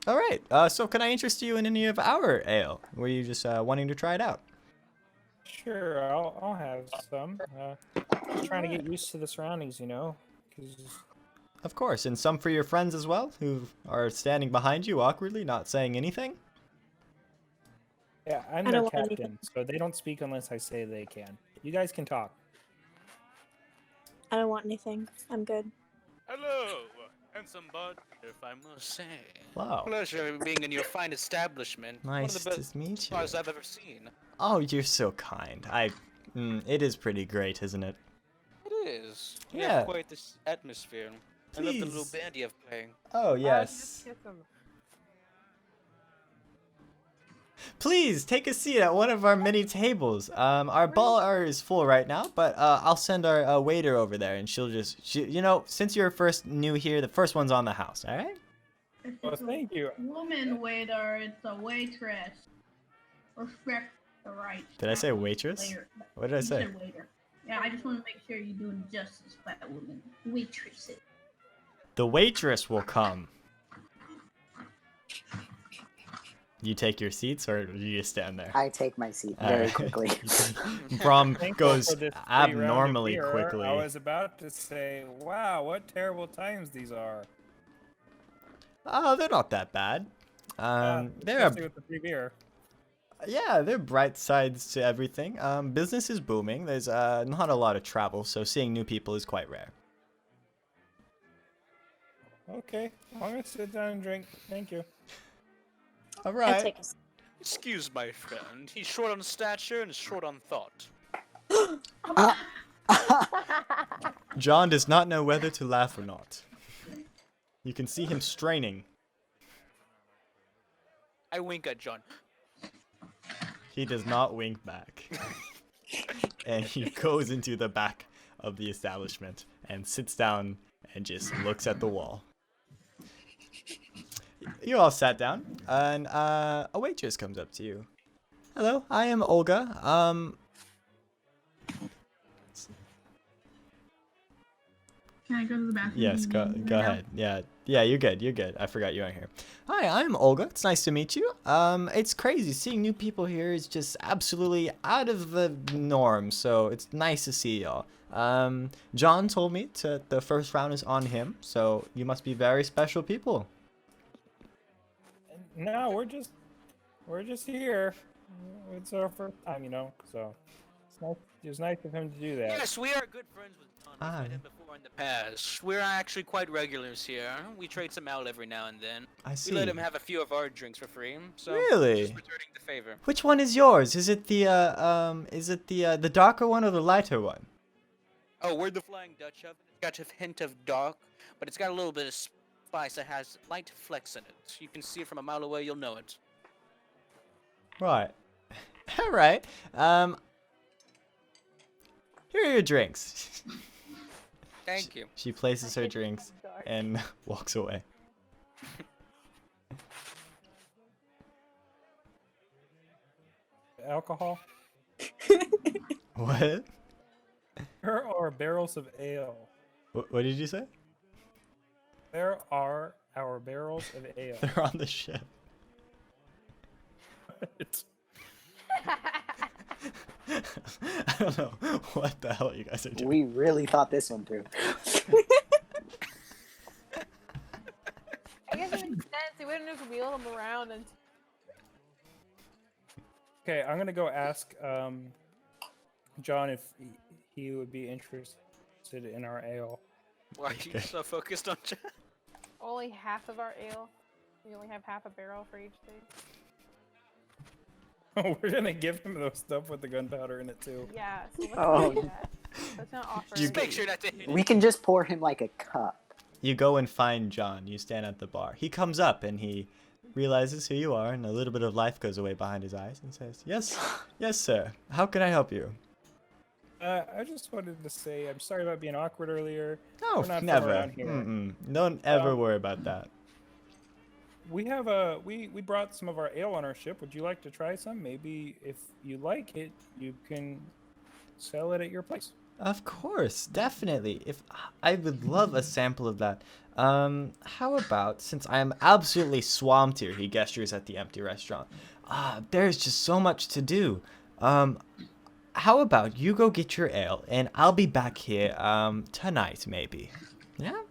Speaker 1: All right. So can I interest you in any of our ale? Were you just wanting to try it out?
Speaker 6: Sure, I'll have some. Just trying to get used to the surroundings, 'cause
Speaker 1: Of course, and some for your friends as well, who are standing behind you awkwardly, not saying anything?
Speaker 6: yeah, I'm
Speaker 5: I
Speaker 6: their
Speaker 5: don't want
Speaker 6: captain, so they don't speak unless I say they can. You guys can talk.
Speaker 5: I don't want anything. I'm good.
Speaker 3: Hello, handsome bud, if I must say.
Speaker 1: Wow.
Speaker 3: Pleasure being in your fine establishment. One
Speaker 1: Nice
Speaker 3: of the best
Speaker 1: to meet you.
Speaker 3: bars I've ever seen.
Speaker 1: Oh, you're so kind. It is pretty great, isn't it?
Speaker 3: It is. You
Speaker 1: Yeah.
Speaker 3: have quite this atmosphere. I love the little
Speaker 1: Please.
Speaker 3: band you have playing.
Speaker 1: Oh, yes. Please, take a seat at one of our many tables. Our bar is full right now, but I'll send our waiter over there, and she'll since you're new here, the first one's on the house, all right?
Speaker 6: Well, thank you.
Speaker 4: Woman waiter, it's a waitress. Respect the right.
Speaker 1: Did I say waitress?
Speaker 4: Later.
Speaker 1: What did I
Speaker 4: You
Speaker 1: say?
Speaker 4: said waiter. Yeah, I just want to make sure you're doing justice by that woman. Waitress.
Speaker 1: The waitress will come. You take your seats, or do you just stand there?
Speaker 2: I take my seat
Speaker 1: All
Speaker 2: very
Speaker 1: right.
Speaker 2: quickly.
Speaker 1: Brom
Speaker 6: Thankful
Speaker 1: goes
Speaker 6: for this free round of
Speaker 1: abnormally
Speaker 6: beer.
Speaker 1: quickly.
Speaker 6: I was about to say, wow, what terrible times these are.
Speaker 1: Oh, they're not that bad.
Speaker 6: Especially with the free beer.
Speaker 1: Yeah, there are bright sides to everything. Business is booming. There's not a lot of travel, so seeing new people is quite rare.
Speaker 6: Okay, I'm gonna sit down and drink. Thank you.
Speaker 1: All
Speaker 5: I
Speaker 1: right.
Speaker 5: take a
Speaker 3: Excuse my friend. He's short on stature and short on thought.
Speaker 1: John does not know whether to laugh or not. You can see him straining.
Speaker 3: I wink at John.
Speaker 1: He does not wink back. and he goes into the back of the establishment and sits down and just looks at the wall. You all sat down, and a waitress comes up to you. Hello, I am Olga.
Speaker 4: Can I go to the bathroom?
Speaker 1: Yes,
Speaker 4: and
Speaker 1: go
Speaker 4: leave
Speaker 1: go
Speaker 4: right now?
Speaker 1: ahead. Yeah, you're good. You're good. I forgot you weren't here. Hi, I'm Olga. It's nice to meet you. It's crazy seeing new people here is just absolutely out of the norm. So it's nice to see y'all. John told me the first round is on him. So you must be very special people.
Speaker 6: No, we're just here. It's our first time, so it was nice of him to do that.
Speaker 8: Yes, we are good friends with John. We've met him before in the past. We're actually quite regulars here. We trade some out every now and then.
Speaker 1: I see.
Speaker 8: We let him have a few of our drinks for free. So
Speaker 1: Really?
Speaker 8: just returning the favor.
Speaker 1: Which one is yours? Is it the the darker one or the lighter one?
Speaker 8: Oh, we're the Flying Dutch oven. It's got a hint of dark, but it's got a little bit of spice that has light flecks in it. You can see it from a mile away. You'll know it.
Speaker 1: Right. All right. Here are your drinks.
Speaker 8: Thank you.
Speaker 1: She places her drinks and walks away.
Speaker 6: Alcohol?
Speaker 1: What?
Speaker 6: There are barrels of ale.
Speaker 1: What did you say?
Speaker 6: There are our barrels of ale.
Speaker 1: They're on the ship. I don't know what the hell you guys are doing.
Speaker 2: We really thought this one through.
Speaker 7: I guess it makes sense. We wouldn't have wheeled them around and.
Speaker 6: Okay, I'm gonna go ask John if he would be interested in our ale.
Speaker 8: Why are you so focused on John?
Speaker 7: Only half of our ale. We only have half a barrel for each thing.
Speaker 6: Oh, we're gonna give him those stuff with the gunpowder in it too.
Speaker 7: Yeah, so let's
Speaker 2: Oh.
Speaker 7: do that. Let's not offer.
Speaker 1: You
Speaker 8: Just make sure not to hit
Speaker 2: We
Speaker 8: it.
Speaker 2: can just pour him like a cup.
Speaker 1: You go and find John. You stand at the bar. He comes up and he realizes who you are, and a little bit of life goes away behind his eyes and says, "Yes, yes, sir. How can I help you?"
Speaker 6: I just wanted to say I'm sorry about being awkward earlier.
Speaker 1: Oh,
Speaker 6: We're not from
Speaker 1: never.
Speaker 6: around here.
Speaker 1: Don't ever worry about that.
Speaker 6: We have we brought some of our ale on our ship. Would you like to try some? Maybe if you like it, you can sell it at your place.
Speaker 1: Of course, definitely. If I would love a sample of that. How about, since I am absolutely swamped here, he gestures at the empty restaurant. There's just so much to do. How about you go get your ale, and I'll be back here tonight, maybe. Yeah.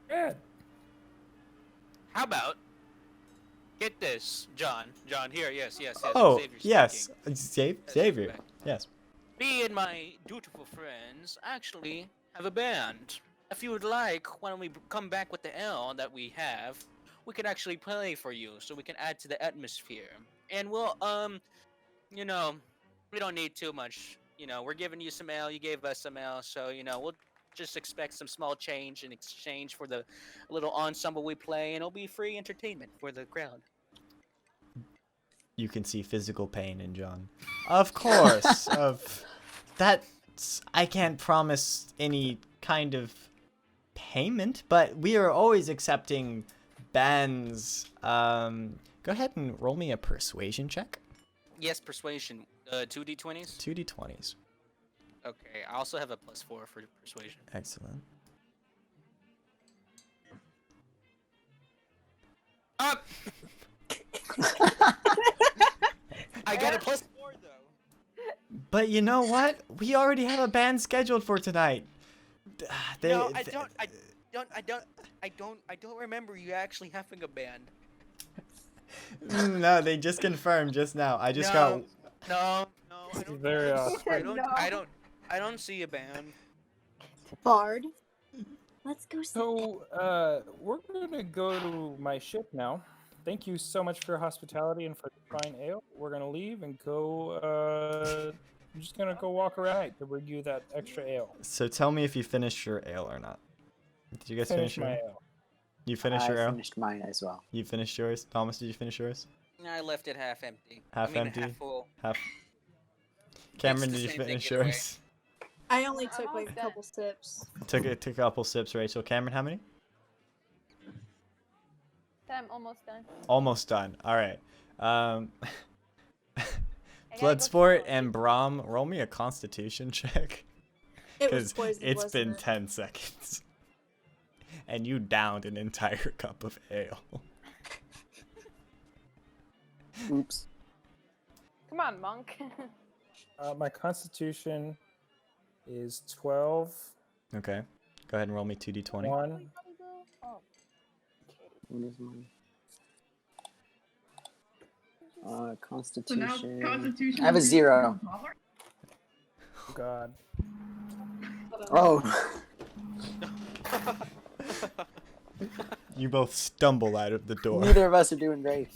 Speaker 6: Good.
Speaker 8: How about get this, John? John, here, yes.
Speaker 1: Oh,
Speaker 8: Xavier
Speaker 1: yes,
Speaker 8: speaking.
Speaker 1: Xavier.
Speaker 8: correct.
Speaker 1: Yes.
Speaker 8: Me and my dutiful friends actually have a band. If you would like, when we come back with the L that we have, we can actually play for you, so we can add to the atmosphere. And we'll, we don't need too much. We're giving you some ale, you gave us some ale, so we'll just expect some small change in exchange for the little ensemble we play, and it'll be free entertainment for the crowd.
Speaker 1: You can see physical pain in John. Of course. I can't promise any kind of payment, but we are always accepting bands. Go ahead and roll me a persuasion check.
Speaker 8: Yes, persuasion. 2d20s?
Speaker 1: 2d20s.
Speaker 8: Okay, I also have a +4 for persuasion.
Speaker 1: Excellent.
Speaker 8: Up! I got a +4 though.
Speaker 1: But you know what? We already have a band scheduled for tonight.
Speaker 8: No, I don't remember you actually having a band.
Speaker 1: No, they just confirmed just now. I just
Speaker 8: No,
Speaker 1: got.
Speaker 8: I don't.
Speaker 6: Very
Speaker 8: I don't see a band.
Speaker 5: Bard. Let's go see.
Speaker 6: So, we're gonna go to my ship now. Thank you so much for your hospitality and for the fine ale. We're gonna leave and go. I'm just gonna go walk around to bring you that extra ale.
Speaker 1: So tell me if you finished your ale or not. Did you guys finish your
Speaker 6: my
Speaker 1: ale?
Speaker 6: ale.
Speaker 1: You finished your
Speaker 2: I
Speaker 1: ale?
Speaker 2: finished mine as well.
Speaker 1: You finished yours? Thomas, did you finish yours?
Speaker 8: I left it half empty.
Speaker 1: Half empty?
Speaker 8: Half full.
Speaker 1: Half. Cameron,
Speaker 8: the
Speaker 1: did you
Speaker 8: same thing
Speaker 1: finish
Speaker 8: either way.
Speaker 1: yours?
Speaker 5: I only
Speaker 7: I'm
Speaker 5: took like a
Speaker 7: almost done.
Speaker 5: couple sips.
Speaker 1: Took a couple sips, Rachel. Cameron, how many?
Speaker 7: I'm almost done.
Speaker 1: Almost done. All right.
Speaker 7: I gotta go
Speaker 1: Bloodsport
Speaker 7: to the
Speaker 1: and Brahm, roll me a Constitution check.
Speaker 5: It was
Speaker 1: Because
Speaker 5: poison.
Speaker 1: it's
Speaker 5: wasn't
Speaker 1: been
Speaker 5: it?
Speaker 1: 10 seconds. And you downed an entire cup of ale.
Speaker 2: Oops.
Speaker 7: Come on, monk.
Speaker 9: My constitution is 12.
Speaker 1: Okay. Go ahead and roll me 2d20.
Speaker 9: 1.
Speaker 7: Oh,
Speaker 2: What is mine?
Speaker 4: So now
Speaker 2: Constitution.
Speaker 4: Constitution.
Speaker 2: I have a 0.
Speaker 9: Oh, God.
Speaker 2: Oh.
Speaker 1: You both stumble out of the door.
Speaker 2: Neither of us are doing great.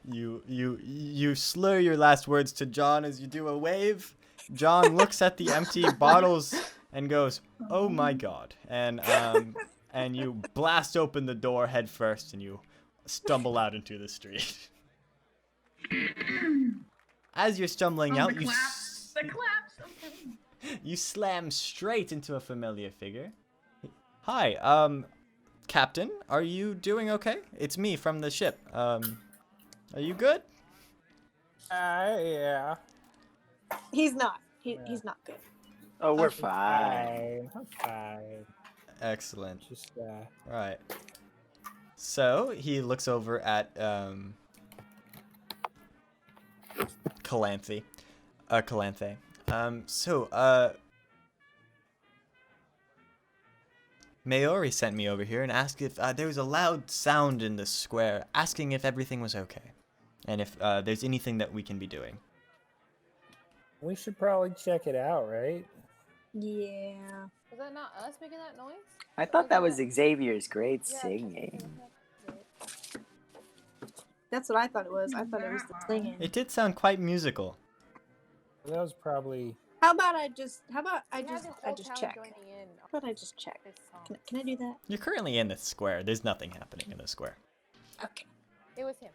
Speaker 1: You slur your last words to John as you do a wave. John looks at the empty bottles and goes, "Oh my God!" And you blast open the door head first and you stumble out into the street. As you're stumbling out,
Speaker 4: The claps. Okay.
Speaker 1: you slam straight into a familiar figure. Hi, Captain, are you doing okay? It's me from the ship. Are you good?
Speaker 9: Yeah.
Speaker 5: He's not. He's not good.
Speaker 2: Oh, we're
Speaker 9: I'm
Speaker 2: fine.
Speaker 9: I'm fine.
Speaker 1: Excellent.
Speaker 9: Just,
Speaker 1: Right. So he looks over at Calanthe. Calanthe. Maori sent me over here and asked if there was a loud sound in the square, asking if everything was okay, and if there's anything that we can be doing.
Speaker 9: we should probably check it out, right?
Speaker 5: Yeah.
Speaker 7: was that not us making that noise?
Speaker 2: I thought that was
Speaker 7: Yeah.
Speaker 2: Xavier's great
Speaker 7: Yeah,
Speaker 2: singing.
Speaker 5: That's what I thought it was. I thought it was the singing.
Speaker 1: It did sound quite musical.
Speaker 9: That was probably.
Speaker 5: How about I just
Speaker 7: We have this whole
Speaker 5: just
Speaker 7: town
Speaker 5: check?
Speaker 7: joining in
Speaker 5: How about I just check?
Speaker 7: this song.
Speaker 5: Can I do that?
Speaker 1: You're currently in the square. There's nothing happening in the square.
Speaker 5: Okay.
Speaker 7: It was him.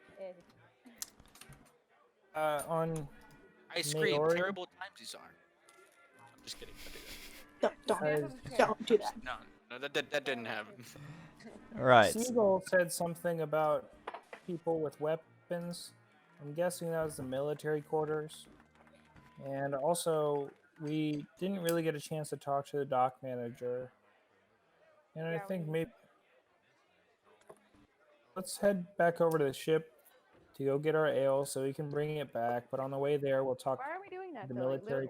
Speaker 9: On.
Speaker 8: I scream
Speaker 9: Maori?
Speaker 8: terrible times these are. I'm just kidding. I
Speaker 5: Don't
Speaker 9: Guys,
Speaker 5: don't do that.
Speaker 8: no, that didn't happen.
Speaker 1: Right.
Speaker 9: Siegel said something about people with weapons. I'm guessing that was the military quarters. And also, we didn't really get a chance to talk to the dock manager. And I
Speaker 7: Yeah,
Speaker 9: think
Speaker 7: we-
Speaker 9: maybe. Let's head back over to the ship to go get our ale so we can bring it back. But on the way there, we'll talk.
Speaker 7: Why are we doing that
Speaker 9: The
Speaker 7: though? Like,
Speaker 9: military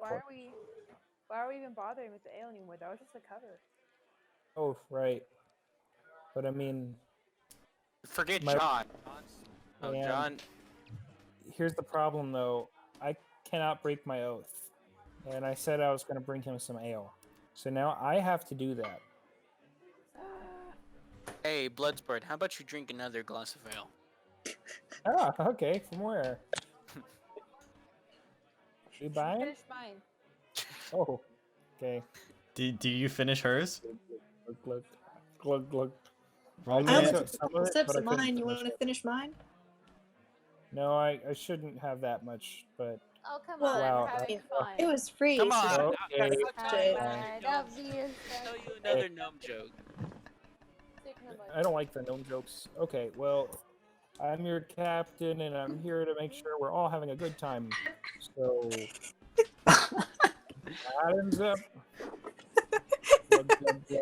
Speaker 7: why are we even bothering with the ale anymore? That was just a cover.
Speaker 9: Oh, right. But I mean,
Speaker 8: Forget
Speaker 9: My-
Speaker 8: John. Oh,
Speaker 9: And-
Speaker 8: John.
Speaker 9: here's the problem though. I cannot break my oath. And I said I was going to bring him some ale. So now I have to do that.
Speaker 8: Hey, Bloodsport, how about you drink another glass of ale?
Speaker 9: Ah, okay. From where? You buying?
Speaker 7: Finish mine.
Speaker 9: Oh, okay.
Speaker 1: Do you finish hers?
Speaker 9: Glug, glug, glug, glug.
Speaker 1: Roll me
Speaker 5: I
Speaker 1: a-
Speaker 5: only
Speaker 9: So-
Speaker 5: took
Speaker 9: some of it,
Speaker 5: sips
Speaker 9: but I
Speaker 5: of
Speaker 9: couldn't
Speaker 5: mine. You
Speaker 9: finish
Speaker 5: want to
Speaker 9: it.
Speaker 5: finish mine?
Speaker 9: No, I shouldn't have that much, but
Speaker 7: Oh come
Speaker 5: Well,
Speaker 7: on,
Speaker 9: Wow,
Speaker 7: we're having
Speaker 9: that's-
Speaker 7: fun.
Speaker 5: It was free.
Speaker 8: Come
Speaker 5: so
Speaker 8: on.
Speaker 5: shut
Speaker 9: Okay.
Speaker 5: up.
Speaker 8: I'll
Speaker 7: Alright, obvious.
Speaker 8: tell you another gnome joke.
Speaker 9: I don't like the gnome jokes. Okay, well, I'm your captain, and I'm here to make sure we're all having a good time. So, bottoms up. Glug, glug, glug.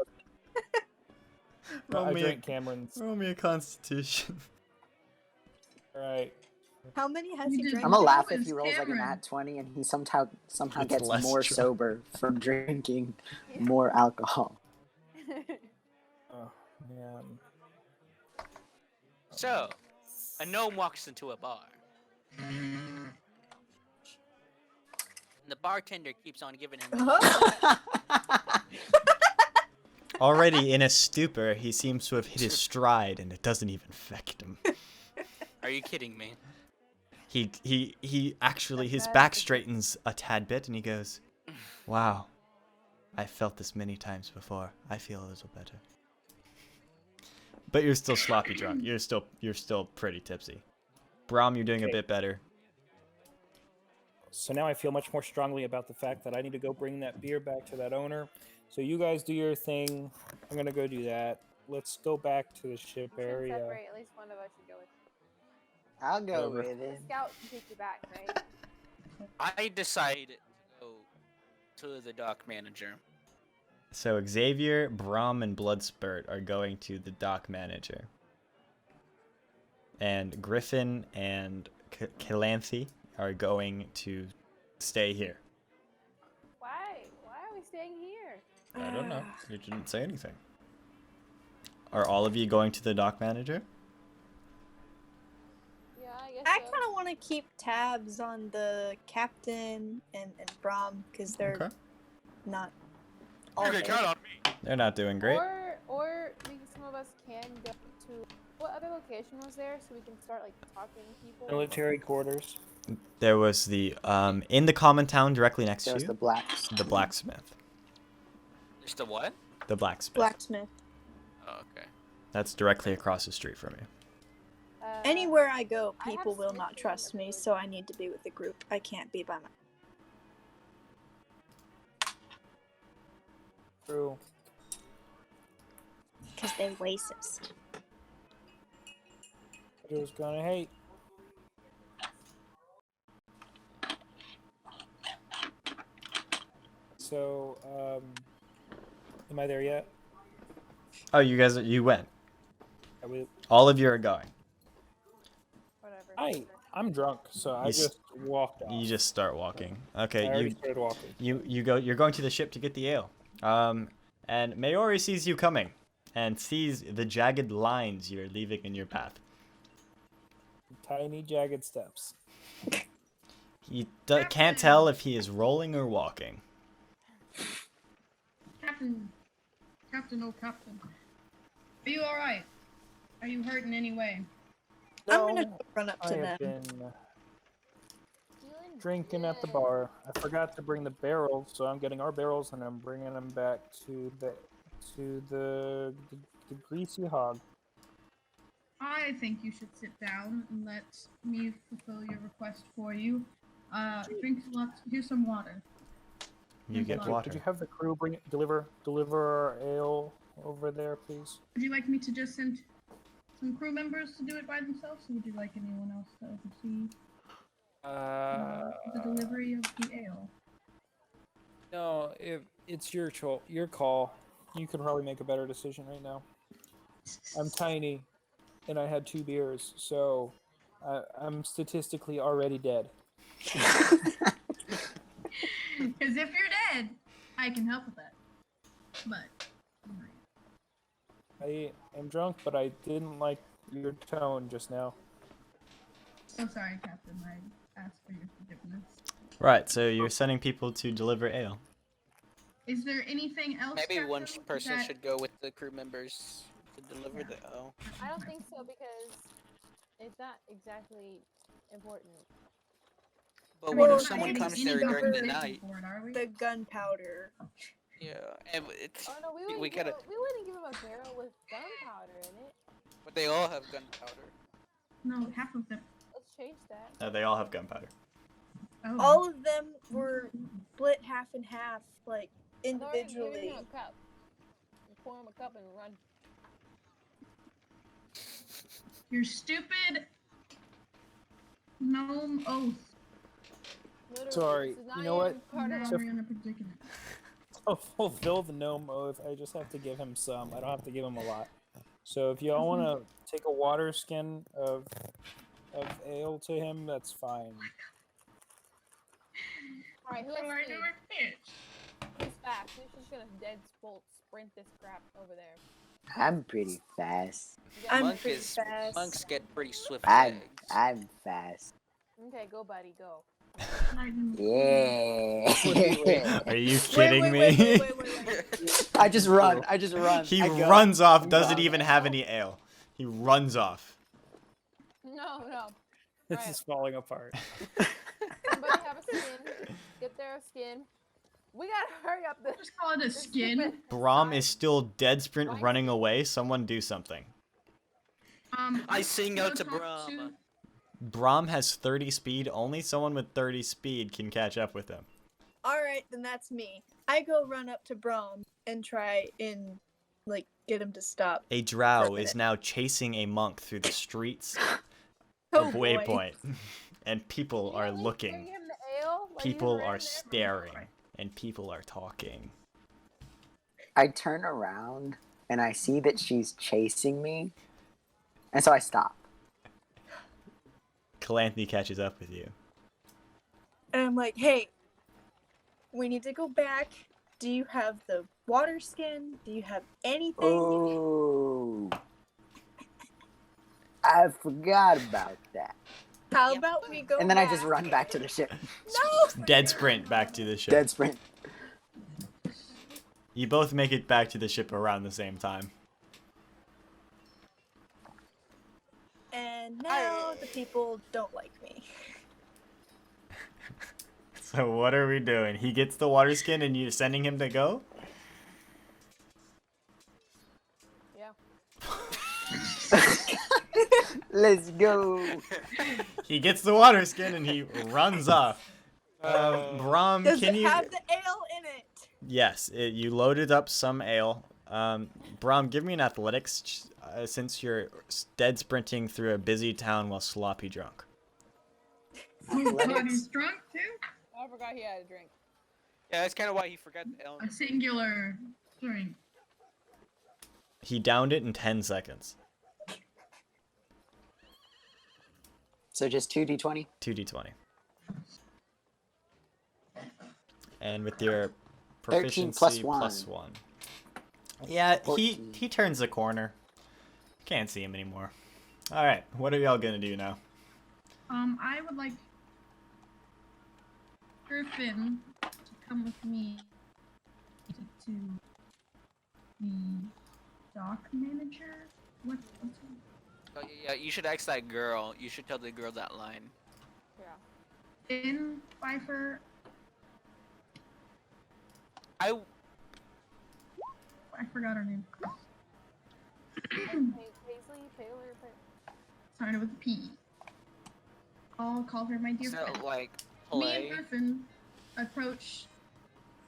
Speaker 1: Roll
Speaker 9: I
Speaker 1: me
Speaker 9: drank Camryn's.
Speaker 1: Roll me a Constitution.
Speaker 9: All right.
Speaker 5: How many has
Speaker 4: You
Speaker 5: he
Speaker 4: did-
Speaker 5: drank?
Speaker 2: I'm gonna laugh
Speaker 4: That
Speaker 2: if
Speaker 4: was
Speaker 2: he rolls like an
Speaker 4: Camryn.
Speaker 2: at 20 and he somehow
Speaker 1: It's
Speaker 2: gets
Speaker 1: less
Speaker 2: more
Speaker 1: drunk.
Speaker 2: sober from drinking more alcohol.
Speaker 9: Oh, man.
Speaker 8: So, a gnome walks into a bar. And the bartender keeps on giving him.
Speaker 1: Already in a stupor, he seems to have hit his stride, and it doesn't even affect him.
Speaker 8: Are you kidding me?
Speaker 1: He actually, his
Speaker 7: That's
Speaker 1: back
Speaker 7: bad.
Speaker 1: straightens a tad bit, and he goes, "Wow, I felt this many times before. I feel a little better." But you're still sloppy drunk. You're still pretty tipsy. Brahm, you're doing a
Speaker 9: Okay.
Speaker 1: bit better.
Speaker 9: So now I feel much more strongly about the fact that I need to go bring that beer back to that owner. So you guys do your thing. I'm gonna go do that. Let's go back to the ship
Speaker 7: We should
Speaker 9: area.
Speaker 7: separate. At least one of us should go with.
Speaker 2: I'll go
Speaker 9: Whatever.
Speaker 2: with
Speaker 7: The
Speaker 2: it.
Speaker 7: scout can take you back, right?
Speaker 8: I decide to go to the dock manager.
Speaker 1: So Xavier, Brom, and Bloodspurt are going to the dock manager. And Griffin and Calanthe are going to stay here.
Speaker 7: Why? Why are we staying here?
Speaker 1: I don't know. You didn't say anything. Are all of you going to the dock manager?
Speaker 7: Yeah, I guess
Speaker 5: I
Speaker 7: so.
Speaker 5: kind of want to keep tabs on the captain and Brom because they're
Speaker 1: Okay.
Speaker 5: not all
Speaker 8: You can
Speaker 5: there.
Speaker 8: count on me.
Speaker 1: They're not doing great.
Speaker 7: Or maybe some of us can go to what other location was there so we can start like talking to people.
Speaker 9: Military quarters.
Speaker 1: There was the in the common town directly next to
Speaker 2: There's
Speaker 1: you,
Speaker 2: the blacks.
Speaker 1: the blacksmith.
Speaker 8: There's the what?
Speaker 1: The blacksmith.
Speaker 5: Blacksmith.
Speaker 8: Oh, okay.
Speaker 1: That's directly across the street from you.
Speaker 5: Anywhere I go,
Speaker 7: I have
Speaker 5: people will
Speaker 7: smithing
Speaker 5: not
Speaker 7: in the
Speaker 5: trust me,
Speaker 7: village.
Speaker 5: so I need to be with the group. I can't be by myself.
Speaker 9: True.
Speaker 5: Because they're racist.
Speaker 9: Who's gonna hate? So, am I there yet?
Speaker 1: Oh, you went.
Speaker 9: Are we,
Speaker 1: All of you are going.
Speaker 7: Whatever.
Speaker 9: I'm drunk, so I
Speaker 1: You s-
Speaker 9: just walked off.
Speaker 1: You just start walking.
Speaker 9: I
Speaker 1: Okay,
Speaker 9: already started walking.
Speaker 1: you're going to the ship to get the ale. And Maori sees you coming and sees the jagged lines you're leaving in your path.
Speaker 9: Tiny jagged steps.
Speaker 1: He can't tell if he is rolling or walking.
Speaker 4: Captain, oh Captain, are you all right? Are you hurt in any way?
Speaker 5: I'm gonna
Speaker 9: No,
Speaker 5: run up
Speaker 9: I
Speaker 5: to
Speaker 9: have
Speaker 5: them.
Speaker 9: been drinking at the bar. I forgot to bring the barrels, so I'm getting our barrels and I'm bringing them back to the greasy hog.
Speaker 4: I think you should sit down and let me fulfill your request for you. Drink lots. Here's some water.
Speaker 1: You get
Speaker 4: Could
Speaker 1: water.
Speaker 9: Could you have the crew deliver our ale over there, please?
Speaker 4: Would you like me to just send some crew members to do it by themselves, or would you like anyone else to oversee the delivery of the ale?
Speaker 9: No, it's your call. You could probably make a better decision right now. I'm tiny, and I had 2 beers, so I'm statistically already dead.
Speaker 4: Because if you're dead, I can help with that. But
Speaker 9: I am drunk, but I didn't like your tone just now.
Speaker 4: so sorry, Captain. I ask for your forgiveness.
Speaker 1: Right, so you're sending people to deliver ale.
Speaker 4: Is there anything else?
Speaker 8: Maybe one
Speaker 4: Captain,
Speaker 8: person
Speaker 4: that-
Speaker 8: should go with the crew members to deliver the ale.
Speaker 7: I don't think so because it's not exactly important.
Speaker 8: But
Speaker 4: I
Speaker 8: what
Speaker 4: mean,
Speaker 8: if someone
Speaker 4: we're not
Speaker 8: comes
Speaker 4: getting
Speaker 8: there
Speaker 4: any
Speaker 8: during the
Speaker 4: compensation
Speaker 8: night?
Speaker 4: for it, are we?
Speaker 5: The gunpowder.
Speaker 8: Yeah, and it's
Speaker 7: Oh no, we wouldn't,
Speaker 8: we gotta.
Speaker 7: we wouldn't give him a barrel with gunpowder in it.
Speaker 8: But they all have gunpowder.
Speaker 4: No, half of them.
Speaker 7: Let's change that.
Speaker 1: They all have gunpowder.
Speaker 4: Oh.
Speaker 5: All of them were split half and half, like
Speaker 7: I've already given
Speaker 5: individually.
Speaker 7: him a cup. You pour him a cup and run.
Speaker 4: Your stupid gnome oath.
Speaker 7: Literally,
Speaker 9: Sorry,
Speaker 7: this is not
Speaker 9: you know what?
Speaker 7: even part of
Speaker 4: Now
Speaker 7: our-
Speaker 4: we're in a predicament.
Speaker 9: To fulfill the gnome oath, I just have to give him some. I don't have to give him a lot. So if y'all want to take a water skin of ale to him, that's fine.
Speaker 7: Alright, who
Speaker 4: What do I
Speaker 7: has
Speaker 4: do
Speaker 7: speed?
Speaker 4: with bitch?
Speaker 7: Who's fast? Who's just gonna dead sprint this crap over there?
Speaker 2: I'm pretty fast.
Speaker 7: You got
Speaker 5: I'm
Speaker 8: Monk
Speaker 5: pretty
Speaker 8: is
Speaker 5: fast.
Speaker 8: monks get pretty swift
Speaker 2: I'm
Speaker 8: legs.
Speaker 2: I'm fast.
Speaker 7: Okay, go buddy, go.
Speaker 2: Yeah.
Speaker 1: Are you kidding me?
Speaker 5: Wait.
Speaker 2: I just run. I just run.
Speaker 1: He
Speaker 2: I go.
Speaker 1: runs off,
Speaker 2: I'm
Speaker 1: doesn't
Speaker 2: gone.
Speaker 1: even have any ale. He runs off.
Speaker 7: No.
Speaker 9: This
Speaker 7: Right.
Speaker 9: is falling apart.
Speaker 7: Somebody have a skin. Get their skin. We gotta hurry up this.
Speaker 4: Just call it a
Speaker 7: this
Speaker 4: skin.
Speaker 7: stupid
Speaker 1: Brom
Speaker 7: time.
Speaker 1: is still dead sprint
Speaker 7: Right.
Speaker 1: running away. Someone do something.
Speaker 8: I sing out to
Speaker 4: go talk
Speaker 8: Brahma.
Speaker 1: Brahm has 30 speed. Only someone with 30 speed can catch up with him.
Speaker 5: All right, then that's me. I go run up to Brahm and try and like get him to stop.
Speaker 1: A
Speaker 5: For a
Speaker 1: drow is
Speaker 5: minute.
Speaker 1: now chasing a monk through the streets
Speaker 5: Oh
Speaker 1: of
Speaker 5: boy.
Speaker 1: Waypoint, and people are looking. People are staring, and people are talking.
Speaker 2: I turn around and I see that she's chasing me, and so I stop.
Speaker 1: Calanthe catches up with you.
Speaker 5: And I'm like, hey, we need to go back. Do you have the water skin? Do you have anything?
Speaker 2: Oh, I forgot about that.
Speaker 5: How about we go
Speaker 2: And then I
Speaker 5: back?
Speaker 2: just run back to the ship.
Speaker 5: No!
Speaker 1: Dead sprint back to the ship.
Speaker 2: Dead sprint.
Speaker 1: You both make it back to the ship around the same time.
Speaker 5: And now the people don't like me.
Speaker 1: So what are we doing? He gets the water skin and you're sending him to go?
Speaker 7: Yeah.
Speaker 2: Let's go.
Speaker 1: He gets the water skin and he runs off. Brahm,
Speaker 5: Does
Speaker 1: can
Speaker 5: it
Speaker 1: you...
Speaker 5: have the ale in it?
Speaker 1: Yes, you loaded up some ale. Brahm, give me an athletics since you're dead sprinting through a busy town while sloppy drunk.
Speaker 4: Oh god, he's drunk too?
Speaker 7: I forgot he had a drink.
Speaker 8: Yeah, that's kind of why he forgot the L.
Speaker 4: A singular drink.
Speaker 1: He downed it in 10 seconds.
Speaker 2: So just 2d20?
Speaker 1: 2d20. And with your
Speaker 2: 13
Speaker 1: proficiency
Speaker 2: plus 1.
Speaker 1: plus 1. Yeah,
Speaker 2: 14.
Speaker 1: he turns the corner. Can't see him anymore. Alright, what are y'all gonna do now?
Speaker 4: I would like Griffin to come with me to the dock manager. What's
Speaker 8: Oh, yeah, you should ask that girl. You should tell the girl that line.
Speaker 7: Yeah.
Speaker 4: in Pfeiffer?
Speaker 8: I
Speaker 4: forgot her name.
Speaker 7: Paisley, Taylor,
Speaker 4: Started with a P. I'll call her my dear
Speaker 8: so
Speaker 4: friend.
Speaker 8: like
Speaker 4: Me
Speaker 8: play.
Speaker 4: and Griffin approach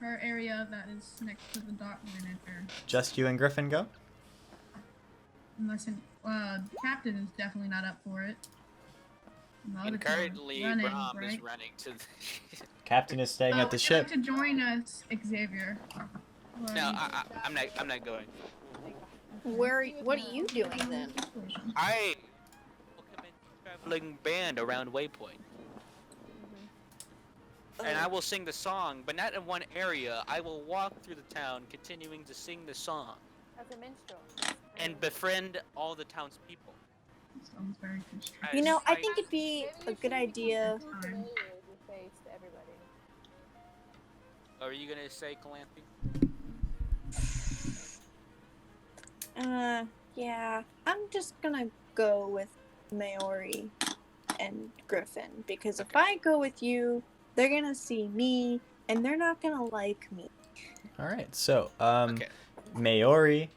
Speaker 4: her area that is next to the dock manager.
Speaker 1: Just you and Griffin go?
Speaker 4: Unless Captain is definitely not up for it. The other
Speaker 8: And
Speaker 4: two are
Speaker 8: currently,
Speaker 4: running,
Speaker 8: Brahm is
Speaker 4: right?
Speaker 8: running to the.
Speaker 1: Captain is staying at the
Speaker 4: Would you
Speaker 1: ship.
Speaker 4: like to join us, Xavier?
Speaker 8: No, I'm not. I'm not going.
Speaker 5: What are you doing then?
Speaker 8: I will commit a traveling band around Waypoint. And I will sing the song, but not in one area. I will walk through the town, continuing to sing the song
Speaker 7: as a minstrel.
Speaker 8: and befriend all the townspeople.
Speaker 4: Sounds very constructive.
Speaker 5: You know, I think it'd be a good idea.
Speaker 7: Familiar with your face to everybody.
Speaker 8: Are you gonna say Calanthe?
Speaker 5: Yeah. I'm just gonna go with Maori and Griffin because if I go with you, they're gonna see me and they're not gonna like me.
Speaker 1: Alright, so,
Speaker 8: Okay.
Speaker 1: Maori,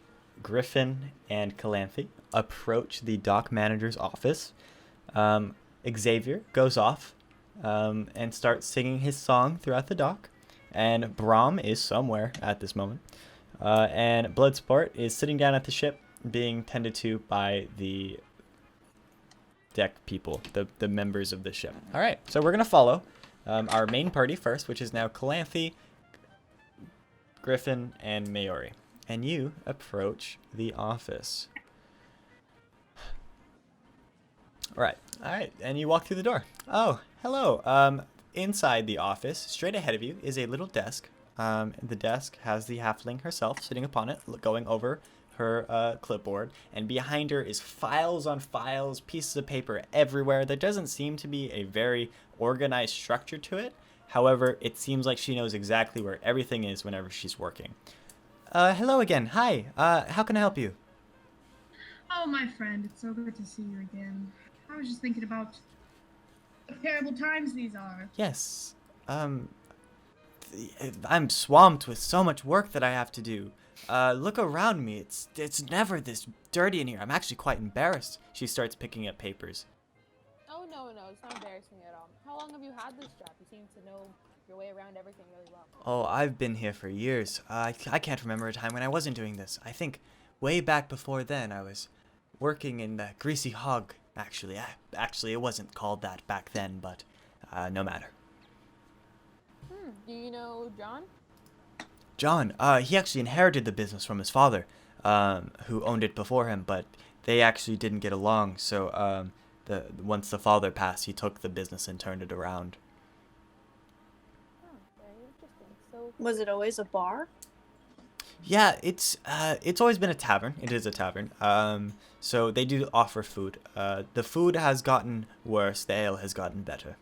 Speaker 1: Griffin, and Calanthe approach the dock manager's office. Xavier goes off and starts singing his song throughout the dock. And Brahm is somewhere at this moment. And Bloodsport is sitting down at the ship being tended to by the deck people, the members of the ship. Alright, so we're going to follow our main party first, which is now Calanthe, Griffin, and Maori. And you approach the office. Alright, and you walk through the door. Oh, hello. Inside the office, straight ahead of you, is a little desk. The desk has the halfling herself sitting upon it, going over her clipboard. And behind her is files on files, pieces of paper everywhere. There doesn't seem to be a very organized structure to it. However, it seems like she knows exactly where everything is whenever she's working. Hello again. Hi. How can I help you?
Speaker 4: Oh, my friend, it's so good to see you again. I was just thinking about the terrible times these are.
Speaker 1: Yes. I'm swamped with so much work that I have to do. Look around me. It's never this dirty in here. I'm actually quite embarrassed. She starts picking up papers.
Speaker 7: Oh, Oh no, it's not embarrassing at all. How long have you had this job? You seem to know your way around everything really well.
Speaker 1: Oh, I've been here for years. I can't remember a time when I wasn't doing this. I think way back before then I was working in the Greasy Hog, actually. Actually, it wasn't called that back then, but no matter.
Speaker 7: Do you know John?
Speaker 1: John, he actually inherited the business from his father, who owned it before him, but they actually didn't get along, so once the father passed, he took the business and turned it around.
Speaker 7: Oh, very interesting. So
Speaker 5: Was it always a bar?
Speaker 1: Yeah, it's always been a tavern. It is a tavern. So they do offer food. The food has gotten worse. The ale has gotten better.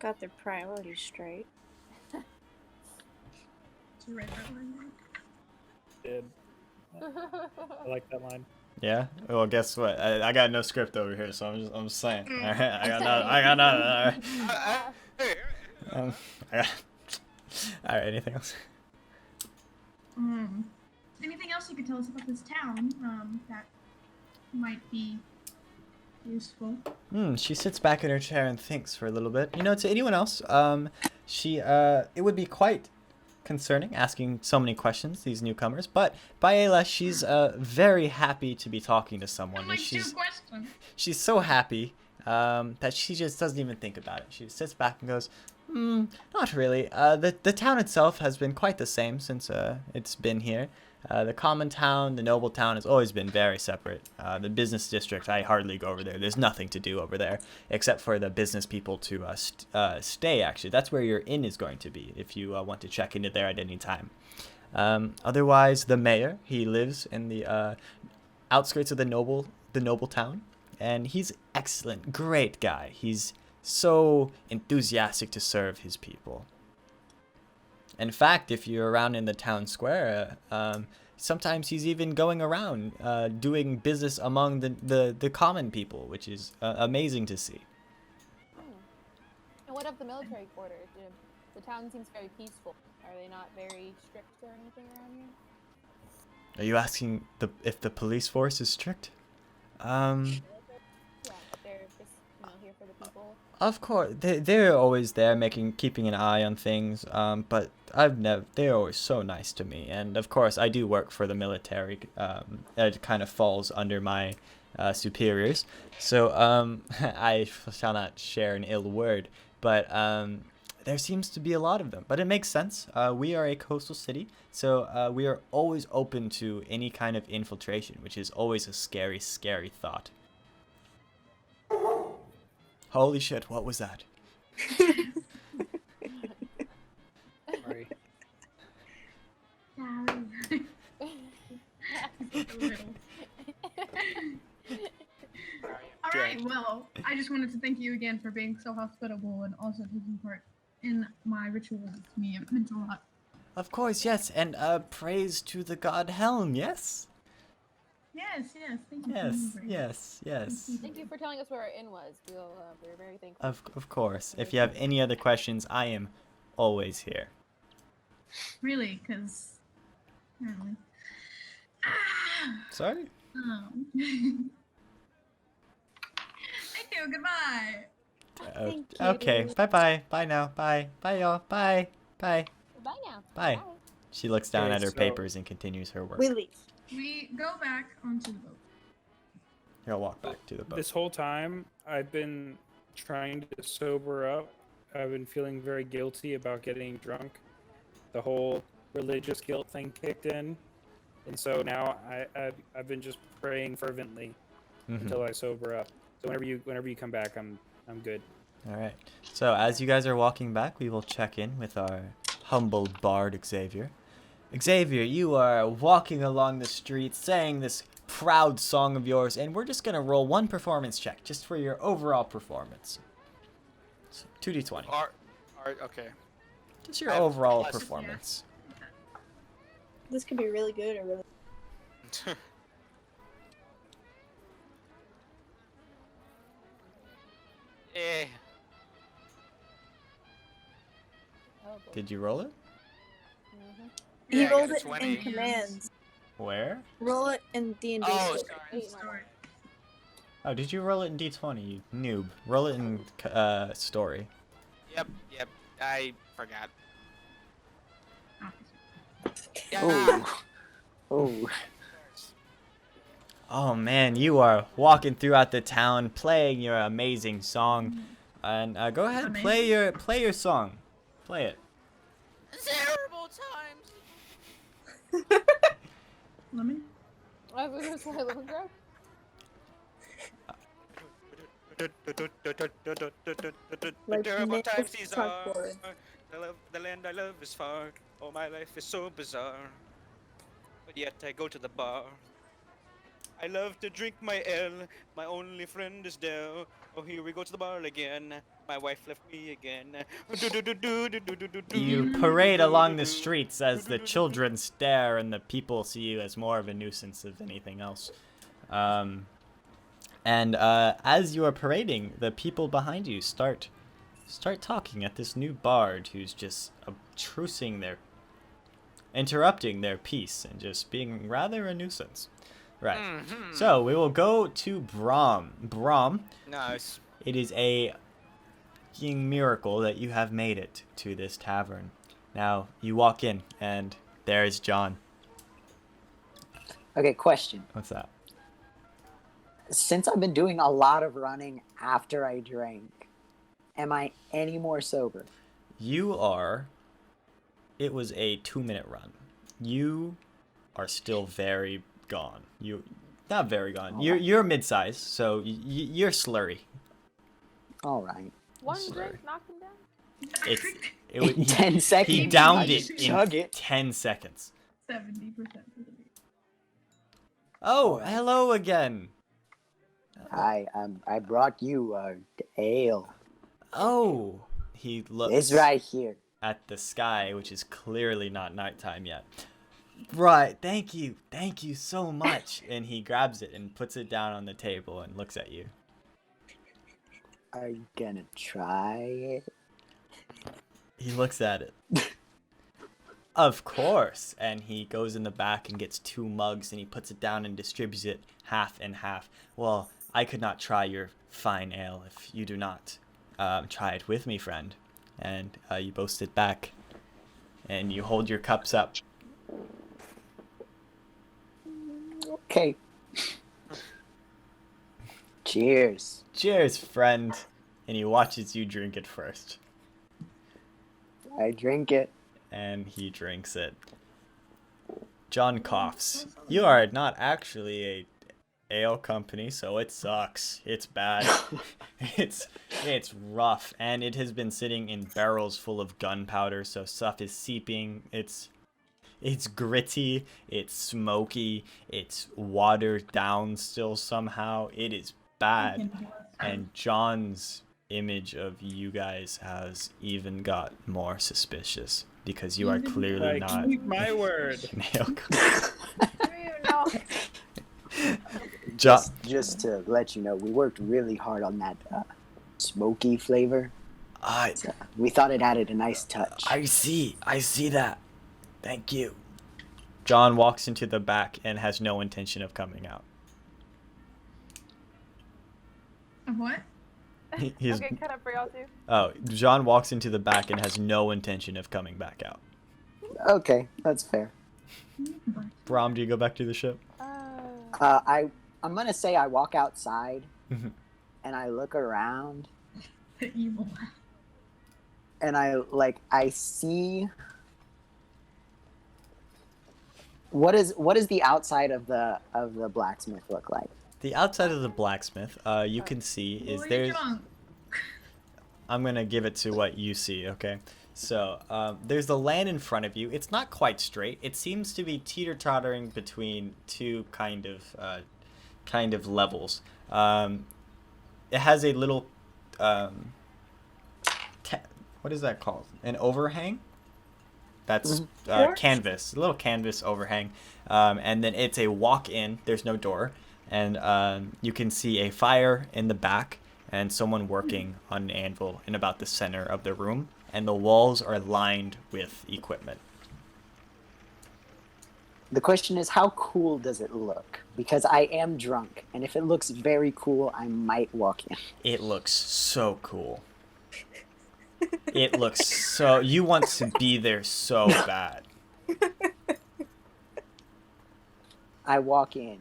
Speaker 5: Got their priorities straight.
Speaker 4: To write that line down.
Speaker 9: Did. I like that line.
Speaker 1: Yeah. Well, guess what? I got no script over here, so I'm just saying. All right, I got nothing. All right. All right. Anything else?
Speaker 4: Anything else you could tell us about this town that might be useful?
Speaker 1: She sits back in her chair and thinks for a little bit. You know, to anyone else, it would be quite concerning asking so many questions, these newcomers, but Baela, she's very happy to be talking to someone.
Speaker 4: Like two questions.
Speaker 1: She's so happy that she just doesn't even think about it. She sits back and goes, not really. The town itself has been quite the same since it's been here. The common town, the noble town has always been very separate. The business district, I hardly go over there. There's nothing to do over there except for the business people to stay, actually. That's where your inn is going to be if you want to check into there at any time. Otherwise, the mayor, he lives in the outskirts of the noble town, and he's excellent, great guy. He's so enthusiastic to serve his people. In fact, if you're around in the town square, sometimes he's even going around doing business among the common people, which is amazing to see.
Speaker 7: And what of the military quarters? You know, the town seems very peaceful. Are they not very strict or anything around here?
Speaker 1: Are you asking if the police force is strict?
Speaker 7: Yeah, they're just here for the people.
Speaker 1: Of course, they're always there, keeping an eye on things. But they're always so nice to me, and of course, I do work for the military. It kind of falls under my superiors, so I shall not share an ill word. But there seems to be a lot of them, but it makes sense. We are a coastal city, so we are always open to any kind of infiltration, which is always a scary, scary thought. Holy shit, what was that?
Speaker 3: Sorry.
Speaker 4: Alright, well, I just wanted to thank you again for being so hospitable and also taking part in my ritual with me. It meant a lot.
Speaker 1: Of course, yes, and praise to the god Helm, yes?
Speaker 4: Yes, thank you.
Speaker 1: Yes.
Speaker 7: Thank you for telling us where our inn was. We're very thankful.
Speaker 1: Of course. If you have any other questions, I am always here.
Speaker 4: Really, because apparently.
Speaker 1: Sorry?
Speaker 4: Thank you. Goodbye.
Speaker 5: Thank you.
Speaker 1: Okay. Bye. Bye now. Bye, y'all. Bye.
Speaker 7: Bye now.
Speaker 1: Bye. She looks down
Speaker 9: Okay,
Speaker 1: at her
Speaker 9: so-
Speaker 1: papers and continues her work.
Speaker 5: We leave.
Speaker 4: We go back onto the boat.
Speaker 1: He'll walk back to the boat.
Speaker 9: This whole time, I've been trying to sober up. I've been feeling very guilty about getting drunk. The whole religious guilt thing kicked in, and so now I've been just praying fervently until I sober up. So whenever you come back, I'm good.
Speaker 1: All right. So as you guys are walking back, we will check in with our humble bard, Xavier. Xavier, you are walking along the street saying this proud song of yours, and we're just going to roll one performance check just for your overall performance. So 2d20.
Speaker 8: Okay.
Speaker 1: Just your
Speaker 8: I have
Speaker 1: overall
Speaker 8: plus-
Speaker 1: performance.
Speaker 5: This could be really good or really.
Speaker 8: Eh.
Speaker 7: Oh, boy.
Speaker 1: Did you roll it?
Speaker 5: He
Speaker 8: Yeah, I
Speaker 5: rolled
Speaker 8: got a
Speaker 5: it
Speaker 8: 20.
Speaker 5: in commands.
Speaker 1: Where?
Speaker 5: Roll it in D&D.
Speaker 8: Oh,
Speaker 5: story.
Speaker 8: sorry.
Speaker 7: Eight, my
Speaker 4: Sorry.
Speaker 1: Oh, did you roll it in D20, you noob? Roll it in story.
Speaker 8: Yep. I forgot. Yeah.
Speaker 2: Oh. Oh.
Speaker 1: Oh man, you are walking throughout the town playing your amazing song. And go ahead,
Speaker 4: Amazing.
Speaker 1: play your song. Play it.
Speaker 8: Terrible times.
Speaker 4: Lemon?
Speaker 7: I was gonna say lemongrass.
Speaker 5: Like
Speaker 8: Terrible
Speaker 5: Nick
Speaker 8: times these are.
Speaker 5: Chalkboard.
Speaker 8: The land I love is far. Oh, my life is so bizarre. But yet I go to the bar. I love to drink my ale. My only friend is Dell. Oh, here we go to the bar again. My wife left me again.
Speaker 1: You parade along the streets as the children stare and the people see you as more of a nuisance than anything else. And as you are parading, the people behind you start talking at this new bard who's just interrupting their peace and just being rather a nuisance. Right.
Speaker 8: Mm-hmm.
Speaker 1: So we will go to Brahm. Brahm,
Speaker 8: Nice.
Speaker 1: it is a fucking miracle that you have made it to this tavern. Now you walk in and there's John.
Speaker 2: Okay, question.
Speaker 1: What's that?
Speaker 2: Since I've been doing a lot of running after I drank, am I any more sober?
Speaker 1: You are. It was a 2-minute run. You are still very gone. You, not very gone. You're mid-size, so you're slurry.
Speaker 2: All right.
Speaker 7: One
Speaker 1: Slurry.
Speaker 7: drink knocked him down.
Speaker 1: It was,
Speaker 2: In 10 seconds.
Speaker 1: he downed
Speaker 2: I
Speaker 1: it
Speaker 2: just
Speaker 1: in
Speaker 2: chug it.
Speaker 1: 10 seconds.
Speaker 4: 70% for the beer.
Speaker 1: Oh, hello again.
Speaker 2: Hi, I brought you ale.
Speaker 1: Oh, he looks
Speaker 2: It's right here.
Speaker 1: at the sky, which is clearly not nighttime yet. Right, thank you so much. And he grabs it and puts it down on the table and looks at you.
Speaker 2: Are you gonna try it?
Speaker 1: He looks at it. Of course. And he goes in the back and gets 2 mugs and he puts it down and distributes it half and half. Well, I could not try your fine ale if you do not try it with me, friend. And you both sit back and you hold your cups up.
Speaker 2: Okay. Cheers.
Speaker 1: Cheers, friend. And he watches you drink it first.
Speaker 2: I drink it.
Speaker 1: And he drinks it. John coughs. You are not actually a ale company, so it sucks. It's bad. it's rough, and it has been sitting in barrels full of gunpowder, so stuff is seeping. It's gritty, it's smoky, it's watered down still somehow. It is bad. And John's image of you guys has even got more suspicious because you are clearly not
Speaker 6: Keep my word.
Speaker 1: an ale company.
Speaker 7: No.
Speaker 1: John,
Speaker 2: Just to let you know, we worked really hard on that smoky flavor. So we thought it added a nice touch.
Speaker 1: I see that. Thank you. John walks into the back and has no intention of coming out.
Speaker 4: Of what?
Speaker 1: He's,
Speaker 7: Okay, cut up for y'all too.
Speaker 1: oh, John walks into the back and has no intention of coming back out.
Speaker 2: Okay, that's fair.
Speaker 1: Brahm, do you go back to the ship?
Speaker 2: I'm gonna say I walk outside and I look around
Speaker 4: The evil laugh.
Speaker 2: and I see what is the outside of the blacksmith look like?
Speaker 1: The outside of the blacksmith, you can see is
Speaker 4: Boy,
Speaker 1: there's.
Speaker 4: drunk.
Speaker 1: I'm gonna give it to what you see, okay? So there's the land in front of you. It's not quite straight. It seems to be teeter-tottering between 2 kind of levels. It has a little what is that called? An overhang? That's canvas, a little canvas overhang. And then it's a walk-in. There's no door, and you can see a fire in the back and someone working on an anvil in about the center of the room. And the walls are lined with equipment.
Speaker 2: The question is, how cool does it look? Because I am drunk, and if it looks very cool, I might walk in.
Speaker 1: It looks so cool. It looks so... You want to be there so bad.
Speaker 2: I walk in.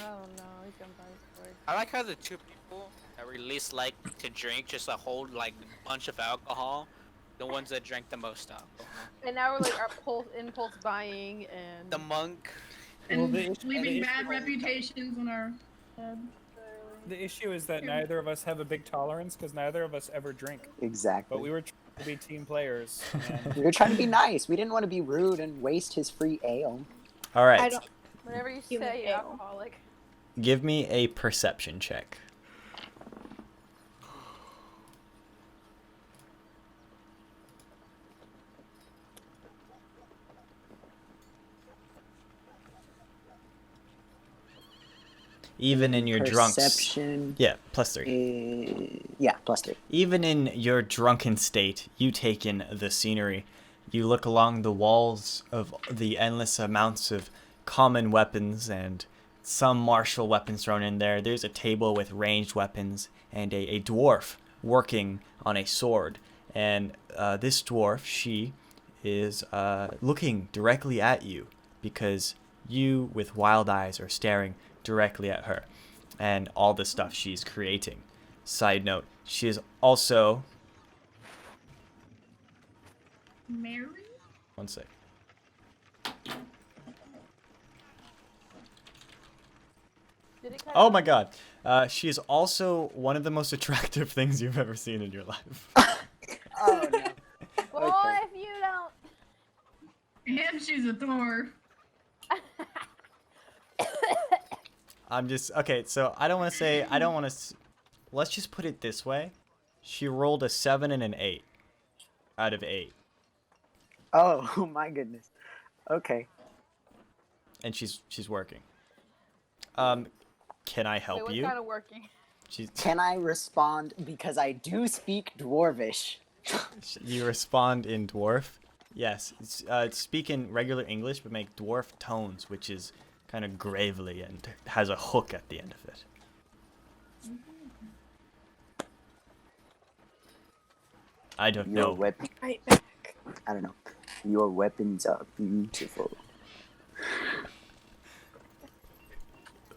Speaker 7: Oh no, he's gonna buy his sword.
Speaker 8: I like how the two people that were least like to drink just a whole like bunch of alcohol, the ones that drank the most alcohol.
Speaker 7: And now we're like our impulse buying and
Speaker 8: The monk.
Speaker 4: And
Speaker 9: the
Speaker 4: leaving
Speaker 9: issue-
Speaker 4: bad reputations on our heads.
Speaker 9: The issue is that neither of us have a big tolerance because neither of us ever drink.
Speaker 2: Exactly.
Speaker 9: But we were trying to be team players. And
Speaker 2: We were trying to be nice. We didn't want to be rude and waste his free ale.
Speaker 1: All right.
Speaker 5: I don't.
Speaker 7: whenever you
Speaker 5: Human
Speaker 7: say
Speaker 5: ale.
Speaker 7: alcoholic.
Speaker 1: Give me a perception check. Even in your drunks.
Speaker 2: Perception.
Speaker 1: Yeah, +3.
Speaker 2: Yeah, +3.
Speaker 1: Even in your drunken state, you take in the scenery. You look along the walls of the endless amounts of common weapons and some martial weapons thrown in there. There's a table with ranged weapons and a dwarf working on a sword. And this dwarf, she is looking directly at you because you, with wild eyes, are staring directly at her and all the stuff she's creating. Side note, she is also...
Speaker 4: Mary?
Speaker 1: One sec.
Speaker 7: Did it cut
Speaker 1: Oh
Speaker 7: out?
Speaker 1: my god. She is also one of the most attractive things you've ever seen in your life.
Speaker 2: Oh, no.
Speaker 7: Well,
Speaker 2: Okay.
Speaker 7: if you don't.
Speaker 4: And she's a dwarf.
Speaker 1: I'm just... Okay, so I don't want to say... I don't want to... Let's just put it this way. She rolled a 7 and an 8 out of 8.
Speaker 2: Oh, my goodness. Okay.
Speaker 1: And she's working. Can I
Speaker 7: Wait,
Speaker 1: help
Speaker 7: what's
Speaker 1: you?
Speaker 7: kind of working?
Speaker 1: She's...
Speaker 2: Can I respond? Because I do speak Dwarvish.
Speaker 1: You respond in dwarf. Yes. Speak in regular English, but make dwarf tones, which is kind of gravely and has a hook at the end of it. I don't
Speaker 2: Your
Speaker 1: know.
Speaker 2: weapon.
Speaker 5: Right back.
Speaker 2: I don't know. Your weapons are beautiful.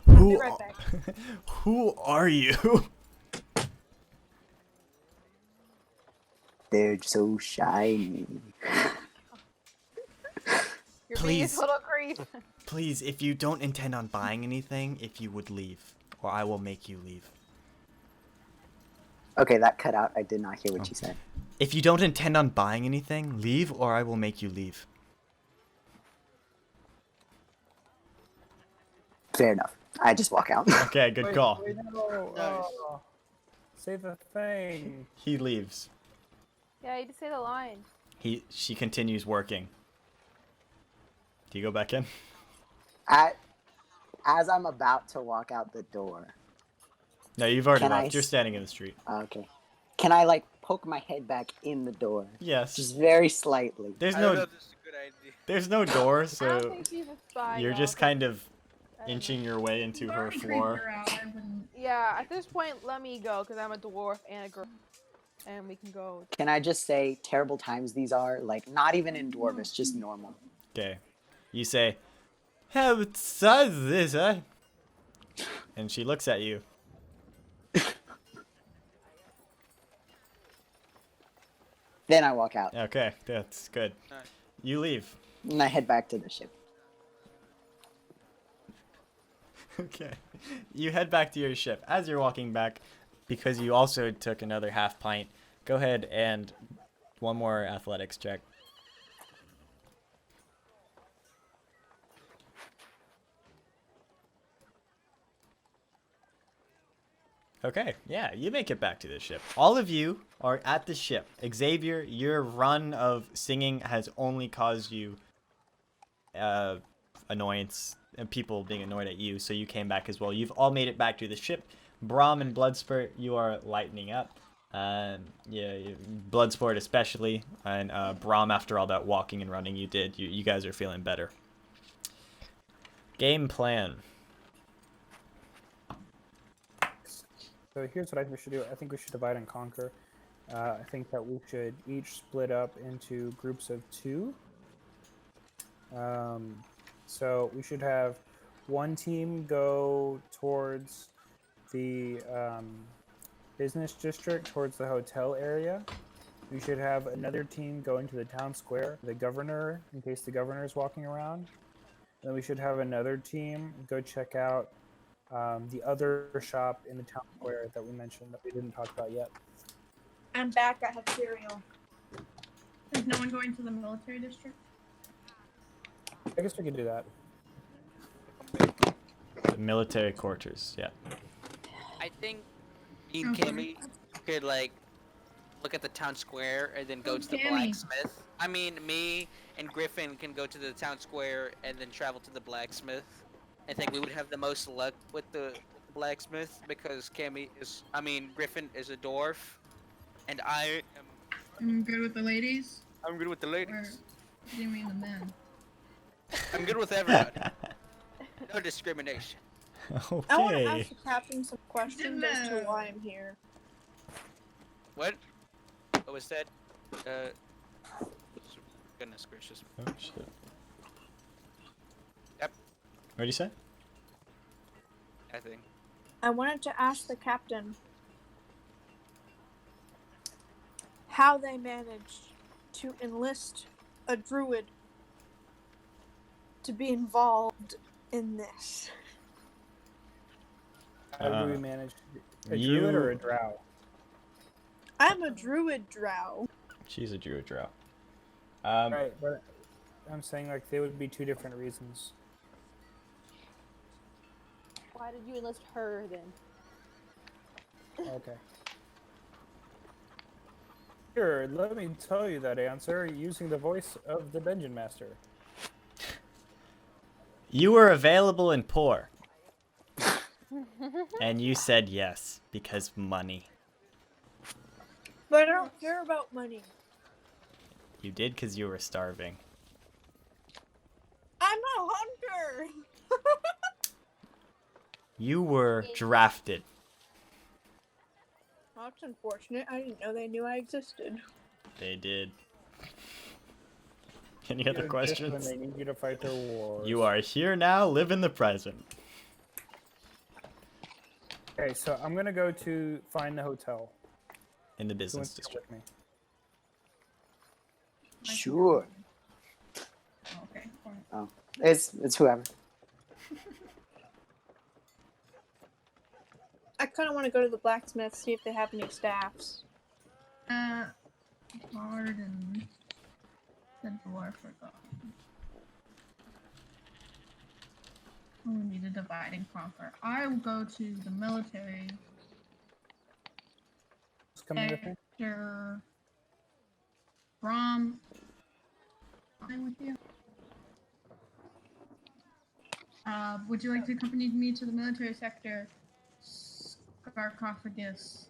Speaker 1: Who,
Speaker 7: Be right back.
Speaker 1: who are you?
Speaker 2: They're so shiny.
Speaker 7: You're being a
Speaker 1: Please.
Speaker 7: total creep.
Speaker 1: Please, if you don't intend on buying anything, if you would leave, or I will make you leave.
Speaker 2: Okay, that cut out. I did not hear what you said.
Speaker 1: If you don't intend on buying anything, leave, or I will make you leave.
Speaker 2: Fair enough. I just walk out.
Speaker 1: Okay, good call.
Speaker 9: Wait, no. Oh. Say the thing.
Speaker 1: He leaves.
Speaker 7: Yeah, you just say the line.
Speaker 1: She continues working. Do you go back in?
Speaker 2: As I'm about to walk out the door.
Speaker 1: No, you've already
Speaker 2: Can I
Speaker 1: left. You're
Speaker 2: s-
Speaker 1: standing in the street.
Speaker 2: Okay. Can I like poke my head back in the door?
Speaker 1: Yes.
Speaker 2: Just very slightly.
Speaker 1: There's
Speaker 8: I don't know
Speaker 1: no
Speaker 8: if this is a good idea.
Speaker 1: there's no door,
Speaker 7: I don't
Speaker 1: so
Speaker 7: think she's a spy.
Speaker 1: you're
Speaker 7: y'all,
Speaker 1: just
Speaker 7: 'cause
Speaker 1: kind of
Speaker 7: I don't know.
Speaker 1: inching your way into
Speaker 4: We've
Speaker 1: her
Speaker 4: already creeped
Speaker 1: floor.
Speaker 4: her out. I wouldn't.
Speaker 7: Yeah, at this point, let me go because I'm a dwarf and a girl, and we can go.
Speaker 2: Can I just say terrible times these are? Like not even in Dwarvish, just normal.
Speaker 1: Okay. You say, "How does this, eh?" And she looks at you.
Speaker 2: Then I walk out
Speaker 1: Okay, that's good.
Speaker 8: Nice.
Speaker 1: You leave.
Speaker 2: and I head back to the ship.
Speaker 1: Okay. You head back to your ship. As you're walking back, because you also took another half pint, go ahead and one more athletics check. Okay, yeah, you make it back to the ship. All of you are at the ship. Xavier, your run of singing has only caused you annoyance and people being annoyed at you, so you came back as well. You've all made it back to the ship. Brahm and Bloodsport, you are lightening up. Bloodsport especially, and Brahm, after all that walking and running you did, you guys are feeling better. Game plan.
Speaker 9: So here's what I think we should do. I think we should divide and conquer. I think that we should each split up into groups of 2. So we should have one team go towards the business district, towards the hotel area. We should have another team go into the town square, the governor, in case the governor is walking around. Then we should have another team go check out the other shop in the town square that we mentioned that we didn't talk about yet.
Speaker 5: I'm back. I have cereal.
Speaker 4: Is no one going to the military district?
Speaker 9: I guess we could do that.
Speaker 1: The military quarters, yeah.
Speaker 8: I think me and Cammy could like look at the town square and then go to the blacksmith. I mean, me and Griffin can go to the town square and then travel to the blacksmith. I think we would have the most luck with the blacksmith because Griffin is a dwarf, and I am.
Speaker 4: I'm good with the ladies.
Speaker 8: I'm good with the
Speaker 4: Or
Speaker 8: ladies.
Speaker 4: do you mean the men?
Speaker 8: I'm good with everybody. No discrimination.
Speaker 5: I want to
Speaker 1: Okay.
Speaker 5: ask the captain some questions as to why I'm here.
Speaker 8: What? What was that? Goodness gracious.
Speaker 1: Oh, shit.
Speaker 8: Yep.
Speaker 1: What did you say?
Speaker 8: I think.
Speaker 5: I wanted to ask the captain how they managed to enlist a druid to be involved in this.
Speaker 9: How do we manage a druid or a drow?
Speaker 5: I'm a druid drow.
Speaker 1: She's a druid drow.
Speaker 9: Right, but I'm saying like they would be 2 different reasons.
Speaker 7: Why did you enlist her then?
Speaker 9: Okay. Here, let me tell you that answer using the voice of the dungeon master.
Speaker 1: You were available and poor. And you said yes, because money.
Speaker 5: But I don't care about money.
Speaker 1: You did because you were starving.
Speaker 5: I'm a hunter.
Speaker 1: You were drafted.
Speaker 5: That's unfortunate. I didn't know they knew I existed.
Speaker 1: They did. Any other
Speaker 9: Just
Speaker 1: questions?
Speaker 9: when they need you to fight their wars.
Speaker 1: You are here now, live in the present.
Speaker 9: Okay, so I'm gonna go to find the hotel.
Speaker 1: In the
Speaker 9: Who
Speaker 1: business
Speaker 9: wants to go
Speaker 1: district.
Speaker 9: with me?
Speaker 2: Sure.
Speaker 4: Okay.
Speaker 2: Oh, it's whoever.
Speaker 5: I kind of want to go to the blacksmith, see if they have any staffs.
Speaker 4: Bard and the dwarf are gone. We need a divide and conquer. I will go to the military
Speaker 9: Who's coming with me?
Speaker 4: sector. Brom, I'm with you. Would you like to accompany me to the military sector? Sarcophagus.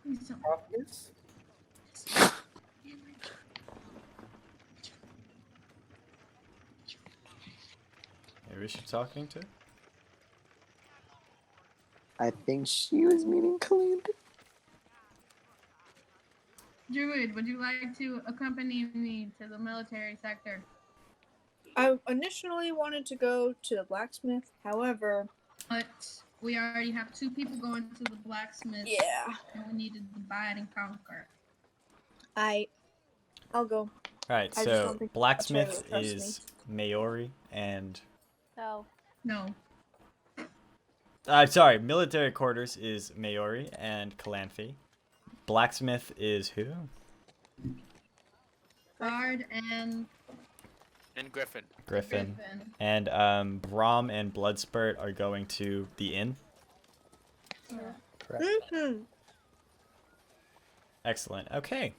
Speaker 4: Please don't.
Speaker 9: Office?
Speaker 1: Who is she talking to?
Speaker 2: I think she was meeting Calamity.
Speaker 4: Druid, would you like to accompany me to the military sector?
Speaker 5: I initially wanted to go to the blacksmith, however...
Speaker 4: But we already have 2 people going to the blacksmith.
Speaker 5: Yeah.
Speaker 4: And we need to divide and conquer.
Speaker 5: I'll go.
Speaker 1: Alright,
Speaker 5: I just
Speaker 1: so
Speaker 5: don't think
Speaker 1: blacksmith
Speaker 5: Australia will
Speaker 1: is
Speaker 5: trust
Speaker 1: Maori and
Speaker 7: No.
Speaker 4: No.
Speaker 1: sorry, military quarters is Maori and Calanthe. Blacksmith is who?
Speaker 4: Bard and
Speaker 8: Griffin.
Speaker 1: Griffin.
Speaker 4: Griffin.
Speaker 1: And Brom and Bloodspurt are going to the inn.
Speaker 9: Correct.
Speaker 5: Mm-hmm.
Speaker 1: Excellent. Okay.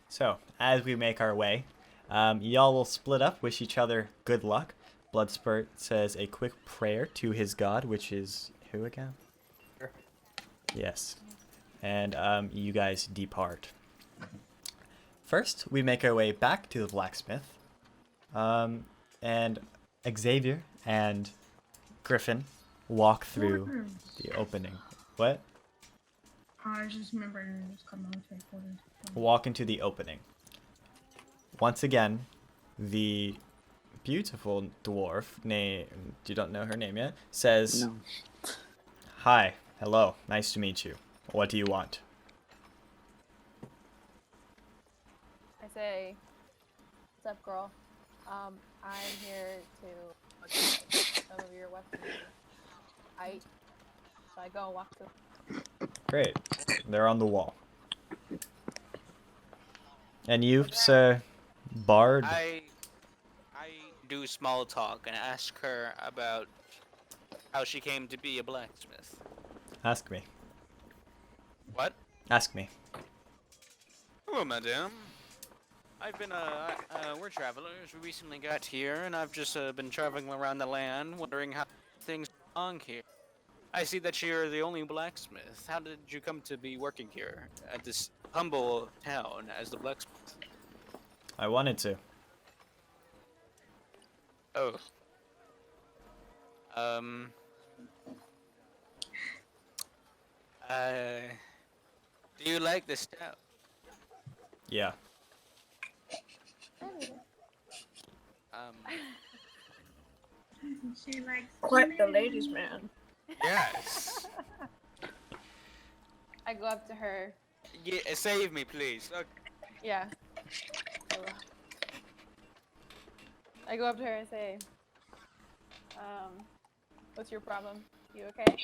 Speaker 1: So, as we make our way, y'all will split up, wish each other good luck. Bloodspurt says a quick prayer to his god, which is who again?
Speaker 9: Sure.
Speaker 1: Yes. And you guys depart. First, we make our way back to the blacksmith. And Xavier and Griffin walk through the opening. What?
Speaker 4: I was just remembering it's called military quarters.
Speaker 1: Walk into the opening. Once again, the beautiful dwarf, name, you don't know her name yet, says,
Speaker 2: No.
Speaker 1: "Hi, hello, nice to meet you. What do you want?"
Speaker 7: I say, "What's up, girl? I'm here to look at some of your weapons. So I go and walk to."
Speaker 1: Great. They're on the wall. And you, Sir Bard?
Speaker 8: I do small talk and ask her about how she came to be a blacksmith.
Speaker 1: Ask me.
Speaker 8: What?
Speaker 1: Ask me.
Speaker 8: Hello, madame. I've been, we're travelers. We recently got here, and I've just been traveling around the land, wondering how things are going here. I see that you're the only blacksmith. How did you come to be working here at this humble town as the blacksmith?
Speaker 1: I wanted to.
Speaker 8: Oh. Do you like this town?
Speaker 1: Yeah.
Speaker 4: She likes
Speaker 5: Quite the ladies' man.
Speaker 8: Yes.
Speaker 7: I go up to her.
Speaker 8: Yeah, save me, please. Okay.
Speaker 7: Yeah. I go up to her and say, "What's your problem? You okay?"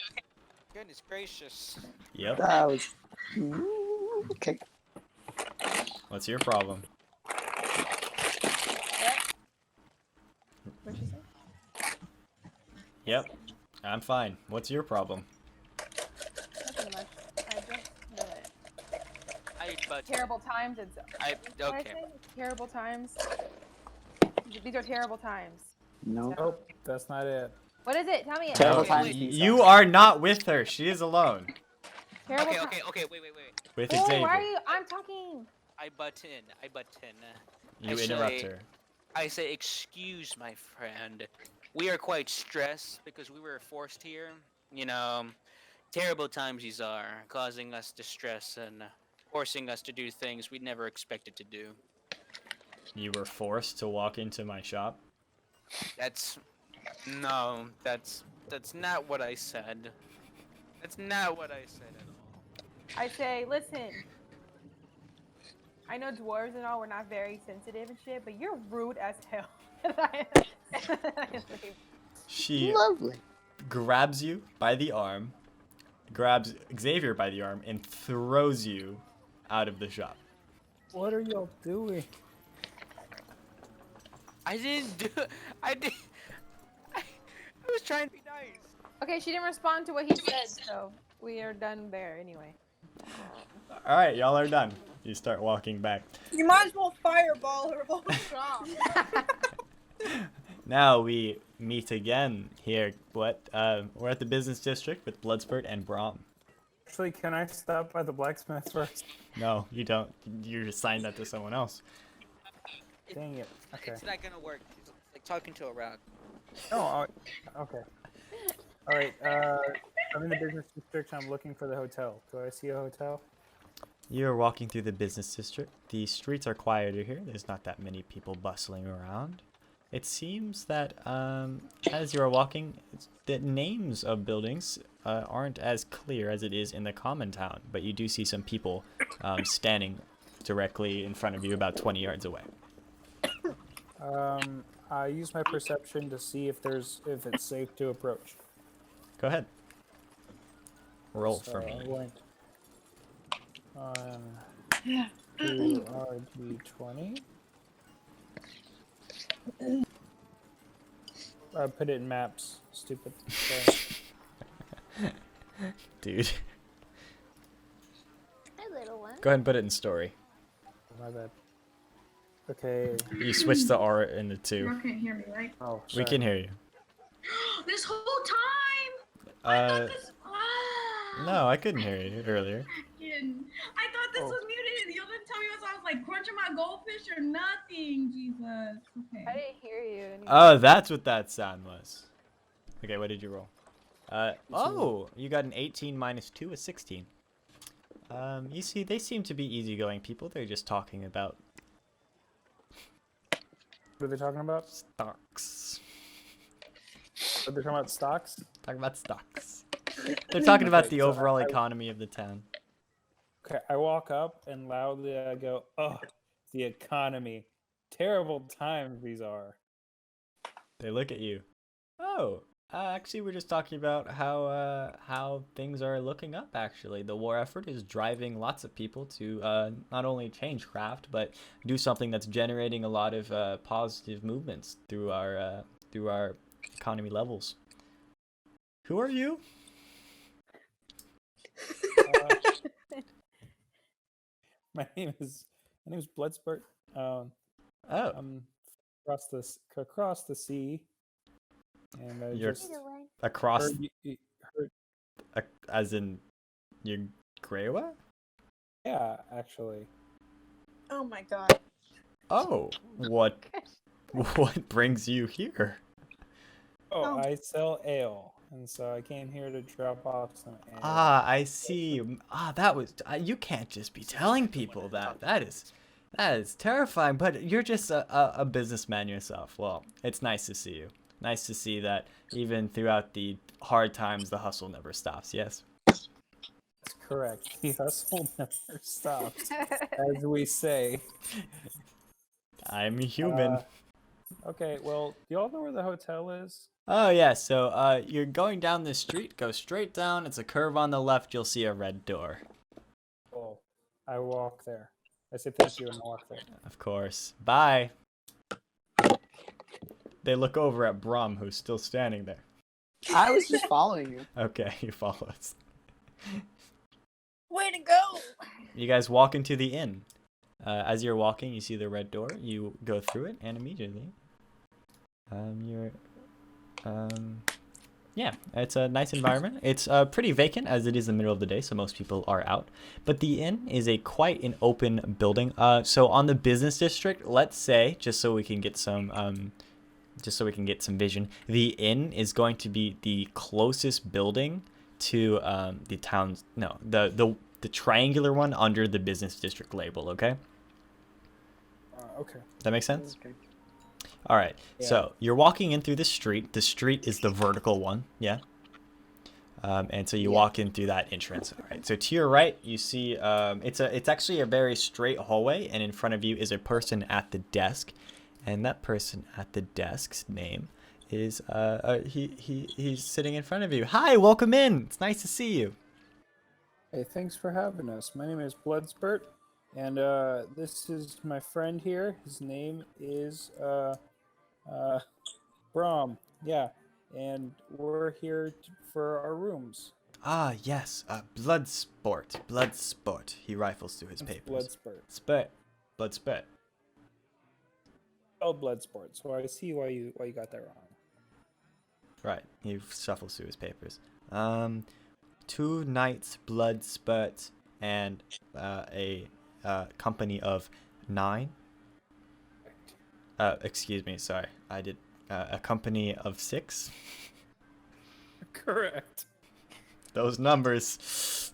Speaker 8: Goodness gracious.
Speaker 1: Yep.
Speaker 2: That was okay.
Speaker 1: What's your problem?
Speaker 7: What'd she say?
Speaker 1: Yep. I'm fine. What's your problem?
Speaker 7: Nothing much. I just
Speaker 8: But
Speaker 7: terrible times. It's what did I
Speaker 8: okay.
Speaker 7: say? Terrible times. These are terrible times.
Speaker 2: No.
Speaker 9: Nope, that's not it.
Speaker 7: What is it? Tell me it.
Speaker 2: Terrible
Speaker 8: Okay,
Speaker 2: times.
Speaker 8: wait.
Speaker 1: You are not with her. She is alone.
Speaker 7: Terrible
Speaker 8: Okay, wait.
Speaker 1: With
Speaker 7: Oh,
Speaker 1: Xavier.
Speaker 7: why are you? I'm talking.
Speaker 8: I butt in.
Speaker 1: You
Speaker 8: I
Speaker 1: interrupt
Speaker 8: say-
Speaker 1: her.
Speaker 8: I say, excuse my friend. We are quite stressed because we were forced here. You know, terrible times these are, causing us distress and forcing us to do things we never expected to do.
Speaker 1: You were forced to walk into my shop?
Speaker 8: That's not what I said. That's not what I said at all.
Speaker 7: I say, listen. I know dwarves and all, we're not very sensitive and shit, but you're rude as hell.
Speaker 1: She
Speaker 2: Lovely.
Speaker 1: grabs you by the arm, grabs Xavier by the arm, and throws you out of the shop.
Speaker 9: What are y'all doing?
Speaker 8: I didn't do. I did. I was trying to be nice.
Speaker 7: Okay, she didn't respond to what he said, so we are done there anyway.
Speaker 1: All right, y'all are done. You start walking back.
Speaker 5: You might as well fireball her whole shop.
Speaker 1: Now we meet again here. We're at the business district with Bloodspurt and Braum.
Speaker 9: Actually, can I stop by the blacksmith first?
Speaker 1: No, you don't. You assigned that to someone else.
Speaker 9: Dang it. Okay.
Speaker 8: It's not gonna work. It's like talking to a rock.
Speaker 9: Oh, okay. All right. I'm in the business district. I'm looking for the hotel. Do I see a hotel?
Speaker 1: You are walking through the business district. The streets are quieter here. There's not that many people bustling around. It seems that as you are walking, the names of buildings aren't as clear as it is in the common town, but you do see some people standing directly in front of you about 20 yards away.
Speaker 9: I use my perception to see if it's safe to approach.
Speaker 1: Go ahead. Roll
Speaker 9: So
Speaker 1: for
Speaker 9: I
Speaker 1: me.
Speaker 9: went to RD20. I put it in maps. Stupid. Sorry.
Speaker 1: Dude.
Speaker 7: A little one.
Speaker 1: Go ahead and put it in story.
Speaker 9: My bad. Okay.
Speaker 1: You switch the R into
Speaker 4: You
Speaker 1: 2.
Speaker 4: all can't hear me, right?
Speaker 9: Oh,
Speaker 1: We can hear you.
Speaker 4: This whole time! I thought this.
Speaker 1: No, I couldn't hear you earlier.
Speaker 4: I thought this was muted. You didn't tell me what, so I was like crunching my goldfish or nothing. Jesus. Okay.
Speaker 7: I didn't hear you.
Speaker 1: Oh, that's what that sound was. Okay, what did you roll? Oh, you got an 18 minus 2 is 16. You see, they seem to be easygoing people. They're just talking about
Speaker 9: What are they talking about?
Speaker 1: stocks.
Speaker 9: Are they talking about stocks?
Speaker 1: Talking about stocks. They're talking about
Speaker 9: Okay,
Speaker 1: the
Speaker 9: so
Speaker 1: overall economy of the town.
Speaker 9: Okay, I walk up and loudly I go, "Oh, the economy. Terrible times these are."
Speaker 1: They look at you. Oh, actually, we're just talking about how things are looking up. Actually, the war effort is driving lots of people to not only change craft, but do something that's generating a lot of positive movements through our economy levels. Who are you?
Speaker 9: My name is Bloodspurt.
Speaker 1: Oh,
Speaker 9: I'm across the sea, and I
Speaker 1: You're
Speaker 9: just
Speaker 1: across,
Speaker 9: heard heard,
Speaker 1: as in, you Grewa?
Speaker 9: yeah, actually.
Speaker 5: Oh my god.
Speaker 1: Oh, what brings you here?
Speaker 9: Oh, I sell ale, and so I came here to drop off some ale.
Speaker 1: Ah, I see. That was you can't just be telling people that. That is terrifying. But you're just a businessman yourself. Well, it's nice to see you. Nice to see that even throughout the hard times, the hustle never stops. Yes.
Speaker 9: That's correct. The hustle never stops, as we say.
Speaker 1: I'm human.
Speaker 9: Okay, well, do y'all know where the hotel is?
Speaker 1: Oh yeah. So you're going down this street. Go straight down. It's a curve on the left. You'll see a red door.
Speaker 9: Oh, I walk there. I say thank you and I walk there.
Speaker 1: Of course. Bye. They look over at Brum, who's still standing there.
Speaker 2: I was just following you.
Speaker 1: Okay, you follow us.
Speaker 5: Way to go!
Speaker 1: You guys walk into the inn. As you're walking, you see the red door. You go through it, and immediately, yeah, it's a nice environment. It's pretty vacant as it is the middle of the day, so most people are out. But the inn is quite an open building. So on the business district, let's say, just so we can get some vision, the inn is going to be the closest building to the town's the triangular one under the business district label. Okay.
Speaker 9: Okay.
Speaker 1: That makes sense.
Speaker 2: Okay.
Speaker 1: All right.
Speaker 9: Yeah.
Speaker 1: So you're walking in through the street. The street is the vertical one. Yeah. And so you walk in through that entrance. All right. So to your right, you see it's actually a very straight hallway, and in front of you is a person at the desk, and that person at the desk's name is he's sitting in front of you. Hi, welcome in. It's nice to see you.
Speaker 9: Hey, thanks for having us. My name is Bloodspurt, and this is my friend here. His name is Brom. Yeah, and we're here for our rooms.
Speaker 1: Ah, yes. Bloodsport. He rifles through his papers.
Speaker 9: Bloodspurt.
Speaker 1: Bloodspurt.
Speaker 9: Oh, Bloodsport. So I see why you got that wrong.
Speaker 1: Right. He shuffles through his papers. 2 knights, Bloodspurt, and a company of 9. Excuse me. Sorry. I did a company of 6.
Speaker 9: Correct.
Speaker 1: Those numbers.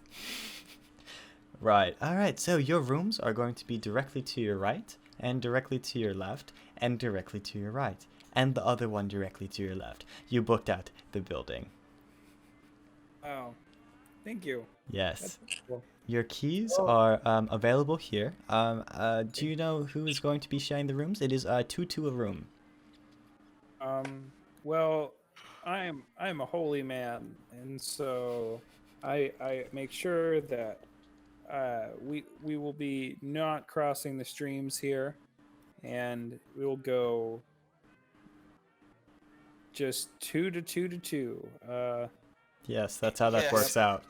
Speaker 1: Right. All right. So your rooms are going to be directly to your right, and directly to your left, and directly to your right, and the other one directly to your left. You booked out the building.
Speaker 9: Oh, thank you.
Speaker 1: Yes.
Speaker 9: That's cool.
Speaker 1: Your keys are available here. Do you know who is going to be sharing the rooms? It is 2 to a room.
Speaker 9: Well, I'm a holy man, and so I make sure that we will be not crossing the streams here, and we will go just 2 to 2 to 2.
Speaker 1: Yes, that's how that
Speaker 8: Yes.
Speaker 1: works out.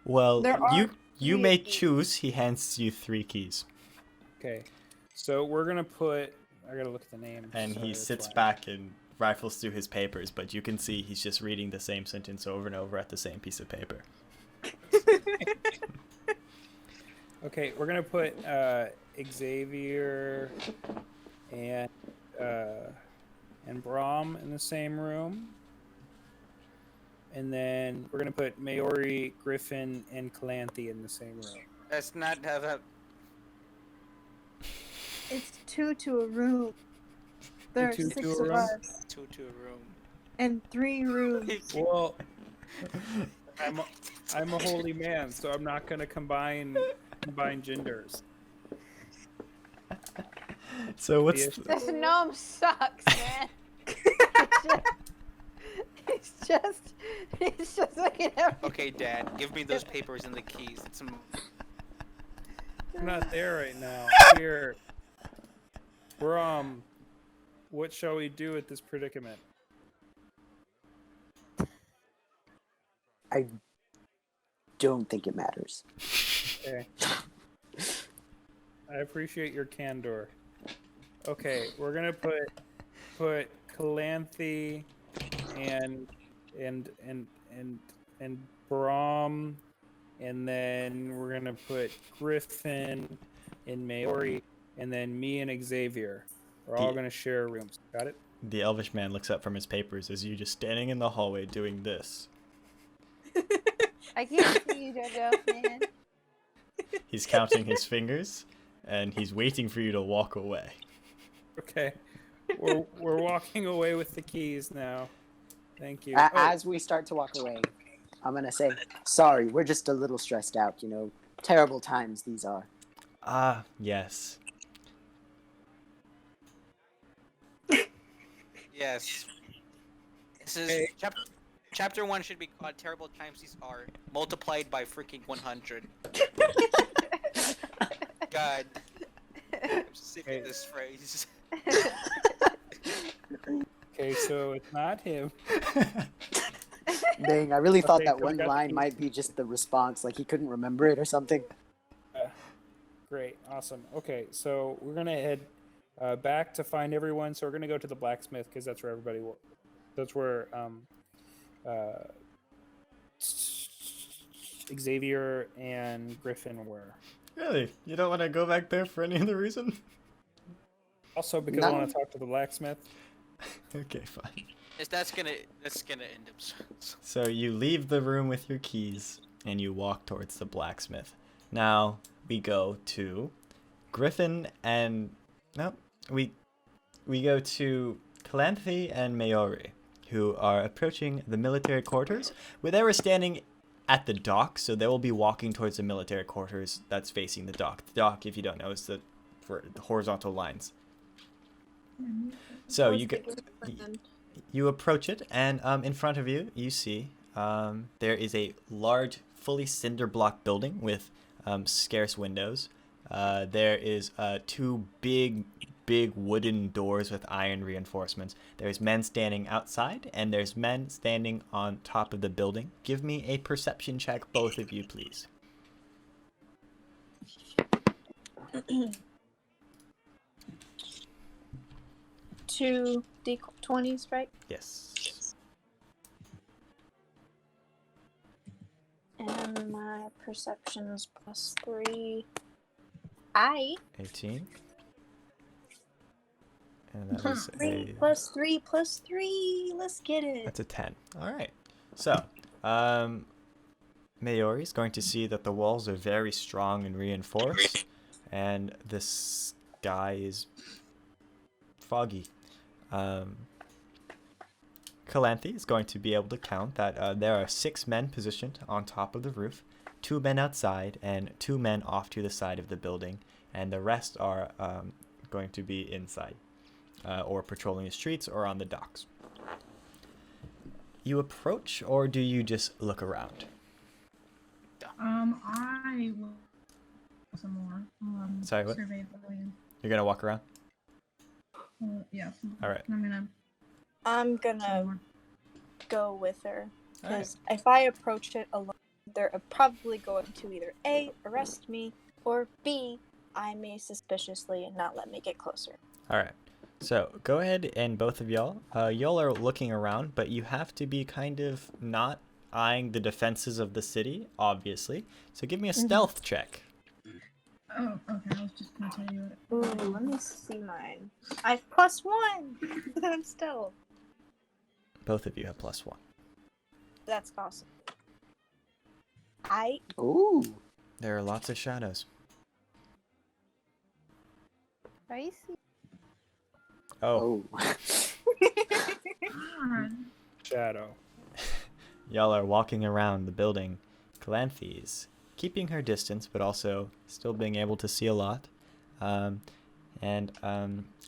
Speaker 1: Well,
Speaker 5: There are
Speaker 1: you
Speaker 5: 3
Speaker 1: may
Speaker 5: of these.
Speaker 1: choose. He hands you 3 keys.
Speaker 9: Okay, so we're gonna put. I gotta look at the name.
Speaker 1: And
Speaker 9: Sorry,
Speaker 1: he
Speaker 9: that's
Speaker 1: sits
Speaker 9: why.
Speaker 1: back and rifles through his papers, but you can see he's just reading the same sentence over and over at the same piece of paper.
Speaker 9: Okay, we're gonna put Xavier and Brahm in the same room, and then we're gonna put Maori, Griffin, and Calanthe in the same room.
Speaker 8: That's not how that.
Speaker 5: It's 2 to a room. There are
Speaker 9: Two
Speaker 5: 6
Speaker 9: to a
Speaker 5: of
Speaker 9: room?
Speaker 5: us.
Speaker 8: 2 to a room.
Speaker 5: And 3 rooms.
Speaker 9: Well, I'm a holy man, so I'm not gonna combine genders.
Speaker 1: So what's
Speaker 7: This gnome sucks, man. It's just looking at me.
Speaker 8: Okay, Dad, give me those papers and the keys. It's some.
Speaker 9: I'm not there right now. Here, what shall we do with this predicament?
Speaker 2: I don't think it matters.
Speaker 9: Okay. I appreciate your candor. Okay, we're gonna put Calanthe and Brahm, and then we're gonna put Griffin and Maori, and then me and Xavier. We're all gonna share rooms. Got it?
Speaker 1: The elvish man looks up from his papers as you just standing in the hallway doing this.
Speaker 7: I can't see you, Jojo, man.
Speaker 1: He's counting his fingers, and he's waiting for you to walk away.
Speaker 9: Okay. We're walking away with the keys now. Thank you.
Speaker 2: As we start to walk away, I'm gonna say, sorry, we're just a little stressed out, you know. Terrible times these are.
Speaker 1: Ah, yes.
Speaker 8: Yes. This is chapter 1 should be called "Terrible Times These Are" multiplied by freaking 100. God, I'm sick of this phrase.
Speaker 9: Okay, so it's not him.
Speaker 2: Dang, I really thought
Speaker 9: Okay,
Speaker 2: that
Speaker 9: so we
Speaker 2: one
Speaker 9: got the
Speaker 2: line
Speaker 9: keys.
Speaker 2: might be just the response, like he couldn't remember it or something.
Speaker 9: Great, awesome. Okay, so we're gonna head back to find everyone. So we're gonna go to the blacksmith because that's where everybody. That's where Xavier and Griffin were.
Speaker 1: Really? You don't want to go back there for any other reason?
Speaker 9: Also, because I want to talk to the blacksmith.
Speaker 1: Okay, fine.
Speaker 8: That's gonna end up.
Speaker 1: So you leave the room with your keys, and you walk towards the blacksmith. Now we go to Griffin and we go to Calanthe and Maori, who are approaching the military quarters, where they were standing at the dock. So they will be walking towards the military quarters that's facing the dock. The dock, if you don't know, is for the horizontal lines. So you approach it, and in front of you, you see there is a large, fully cinder block building with scarce windows. There is 2 big wooden doors with iron reinforcements. There's men standing outside, and there's men standing on top of the building. Give me a perception check, both of you, please.
Speaker 5: 2 D20s, right?
Speaker 1: Yes.
Speaker 5: And my perception's +3.
Speaker 1: 18. And that is
Speaker 5: 3 + 3 + 3. Let's get it.
Speaker 1: That's a 10. All right. So, Maori is going to see that the walls are very strong and reinforced, and the sky is foggy. Calanthe is going to be able to count that there are 6 men positioned on top of the roof, 2 men outside, and 2 men off to the side of the building, and the rest are going to be inside, or patrolling the streets or on the docks. You approach, or do you just look around?
Speaker 4: I will some more.
Speaker 1: Sorry, what?
Speaker 4: Survey the building.
Speaker 1: You're gonna walk around?
Speaker 4: Yeah.
Speaker 1: All right.
Speaker 5: I'm gonna go with her
Speaker 1: All right.
Speaker 5: because if I approach it alone, they're probably going to either A, arrest me, or B, eye me suspiciously and not let me get closer.
Speaker 1: All right. So go ahead, and both of y'all are looking around, but you have to be kind of not eyeing the defenses of the city, obviously. So give me a stealth check.
Speaker 4: Oh, okay. I was just gonna tell you it.
Speaker 5: Ooh, let me see mine. I've +1. I'm still.
Speaker 1: Both of you have +1.
Speaker 5: That's awesome.
Speaker 2: Ooh.
Speaker 1: There are lots of shadows.
Speaker 7: Spicy.
Speaker 1: Oh,
Speaker 4: God.
Speaker 9: Shadow.
Speaker 1: y'all are walking around the building. Calanthes keeping her distance, but also still being able to see a lot.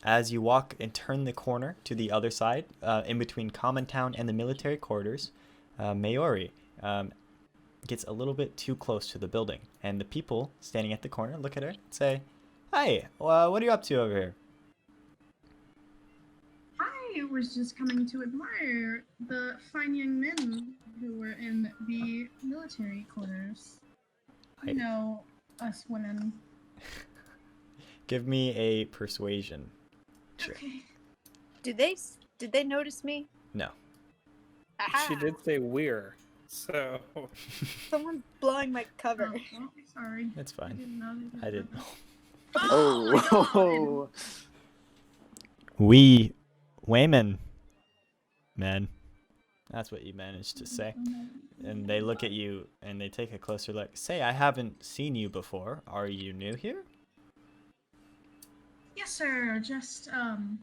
Speaker 1: As you walk and turn the corner to the other side, in between Common Town and the military quarters, Maori gets a little bit too close to the building, and the people standing at the corner look at her and say, "Hi, what are you up to over here?"
Speaker 4: I was just coming to admire the fine young men who were in the military quarters. You know, us women.
Speaker 1: Give me a persuasion. Sure.
Speaker 4: Okay.
Speaker 5: Did they notice me?
Speaker 1: No.
Speaker 5: Aha!
Speaker 9: She did say we're. So.
Speaker 5: Someone's blowing my cover.
Speaker 4: Oh, sorry.
Speaker 1: It's
Speaker 4: I
Speaker 1: fine.
Speaker 4: didn't know. They did
Speaker 1: I didn't
Speaker 4: that.
Speaker 1: know.
Speaker 2: Oh.
Speaker 1: We women, man. That's what you managed to say. And they look at you and they take a closer look. Say, I haven't seen you before. Are you new here?
Speaker 4: Yes, sir. Just in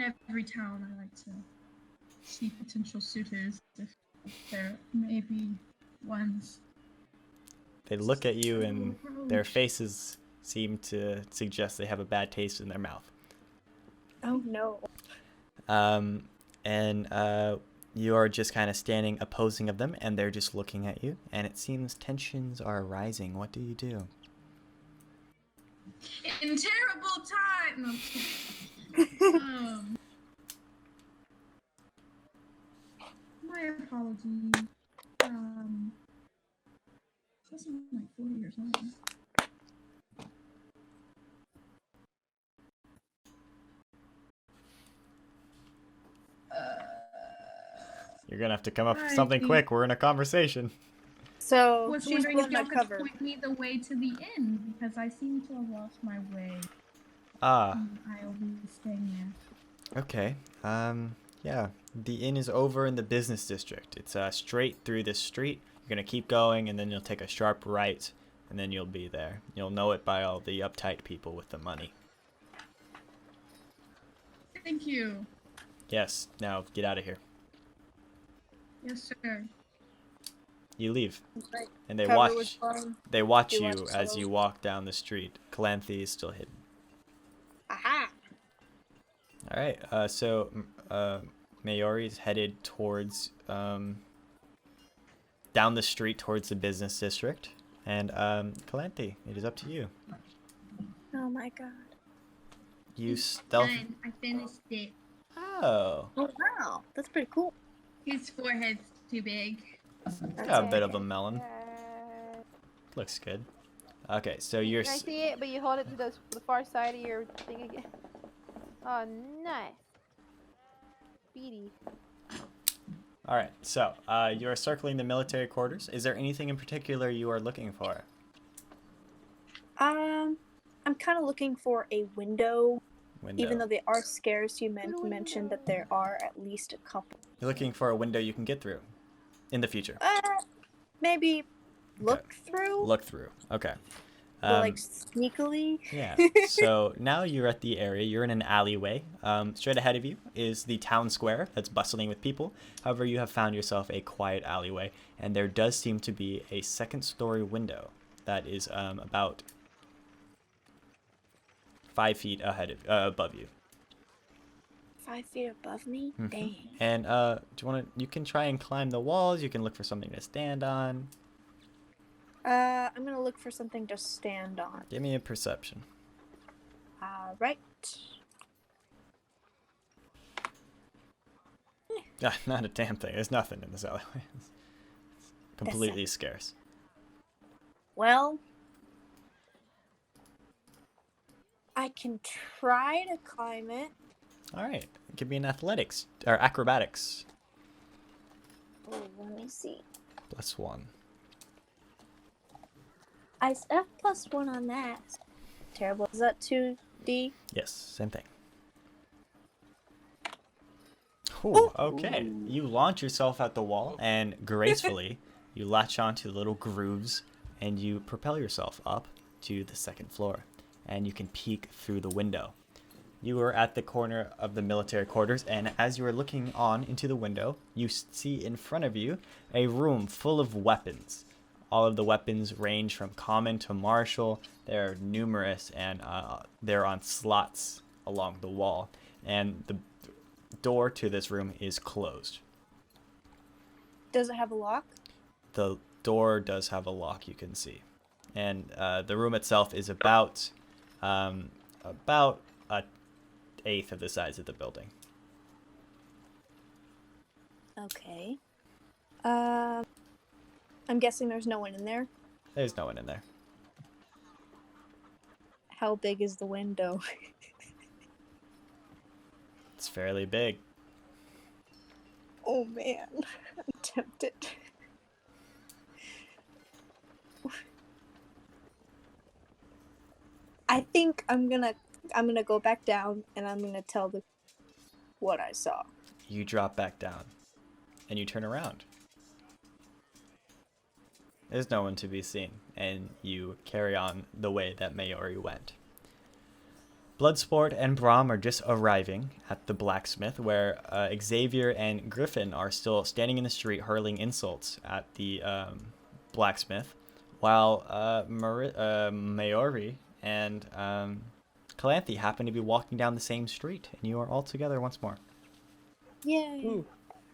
Speaker 4: every town, I like to see potential suitors if there may be ones.
Speaker 1: They look at you and their faces seem to suggest they have a bad taste in their mouth.
Speaker 5: Oh no.
Speaker 1: You are just kind of standing opposing of them, and they're just looking at you, and it seems tensions are rising. What do you do?
Speaker 4: In terrible time. No, I'm just kidding. My apologies. Says I'm like 40 years old.
Speaker 1: You're gonna have to come up with something quick. We're in a conversation.
Speaker 5: So
Speaker 4: Was
Speaker 5: she's
Speaker 4: wondering
Speaker 5: blowing
Speaker 4: if
Speaker 5: my
Speaker 4: y'all could
Speaker 5: cover.
Speaker 4: point me the way to the inn because I seem to have lost my way.
Speaker 1: Ah,
Speaker 4: I'll be staying there.
Speaker 1: okay. Yeah. The inn is over in the business district. It's straight through this street. You're gonna keep going, and then you'll take a sharp right, and then you'll be there. You'll know it by all the uptight people with the money.
Speaker 4: Thank you.
Speaker 1: Yes. Now get out of here.
Speaker 4: Yes, sir.
Speaker 1: You leave,
Speaker 5: Right.
Speaker 1: and they
Speaker 5: Cover was
Speaker 1: watch.
Speaker 5: blowing.
Speaker 1: They watch
Speaker 5: You
Speaker 1: you
Speaker 5: watch
Speaker 1: as
Speaker 5: so-
Speaker 1: you walk down the street. Calanthe is still hidden.
Speaker 5: Aha!
Speaker 1: All right. So Maori's headed towards down the street towards the business district, and Calanthe, it is up to you.
Speaker 5: Oh my god.
Speaker 1: You stealth.
Speaker 4: Done. I finished it.
Speaker 1: Oh,
Speaker 5: Oh wow, that's pretty cool.
Speaker 4: His forehead's too big.
Speaker 1: got a bit of a melon. Looks good. Okay, so you're.
Speaker 7: Can I see it? But you hold it to the far side of your thing again. Oh, nice. Speedy.
Speaker 1: All right. So you are circling the military quarters. Is there anything in particular you are looking for?
Speaker 5: I'm kind of looking for a window.
Speaker 1: Window.
Speaker 5: Even though they are scarce, you mentioned that there are at least a couple.
Speaker 1: You're looking for a window you can get through in the future.
Speaker 5: Maybe look through.
Speaker 1: Look through. Okay.
Speaker 5: But like sneakily.
Speaker 1: Yeah. So now you're at the area. You're in an alleyway. Straight ahead of you is the town square that's bustling with people. However, you have found yourself a quiet alleyway, and there does seem to be a second-story window that is about 5 feet above you.
Speaker 5: 5 feet above me.
Speaker 1: Mhm.
Speaker 5: Dang.
Speaker 1: And do you want to? You can try and climb the walls. You can look for something to stand on.
Speaker 5: I'm gonna look for something to stand on.
Speaker 1: Give me a perception.
Speaker 5: Right.
Speaker 1: Not a damn thing. There's nothing in this alleyway. It's completely scarce.
Speaker 5: Well, I can try to climb it.
Speaker 1: All right. Give me an athletics or acrobatics.
Speaker 5: Oh, let me see.
Speaker 1: +1.
Speaker 5: I have +1 on that. Terrible. Is that 2D?
Speaker 1: Yes, same thing. Ooh, okay.
Speaker 2: Ooh.
Speaker 1: You launch yourself at the wall, and gracefully, you latch onto the little grooves, and you propel yourself up to the second floor, and you can peek through the window. You are at the corner of the military quarters, and as you are looking on into the window, you see in front of you a room full of weapons. All of the weapons range from common to martial. They're numerous, and they're on slots along the wall. And the door to this room is closed.
Speaker 5: Does it have a lock?
Speaker 1: The door does have a lock, you can see. And the room itself is about a eighth of the size of the building.
Speaker 5: Okay. I'm guessing there's no one in there.
Speaker 1: There's no one in there.
Speaker 5: How big is the window?
Speaker 1: It's fairly big.
Speaker 5: Oh man, I'm tempted. I think I'm gonna go back down and I'm gonna tell what I saw.
Speaker 1: You drop back down, and you turn around. There's no one to be seen, and you carry on the way that Maori went. Bloodsport and Brahm are just arriving at the blacksmith, where Xavier and Griffin are still standing in the street hurling insults at the blacksmith, while Maori and Calanthe happen to be walking down the same street, and you are all together once more.
Speaker 5: Yay!
Speaker 9: Ooh.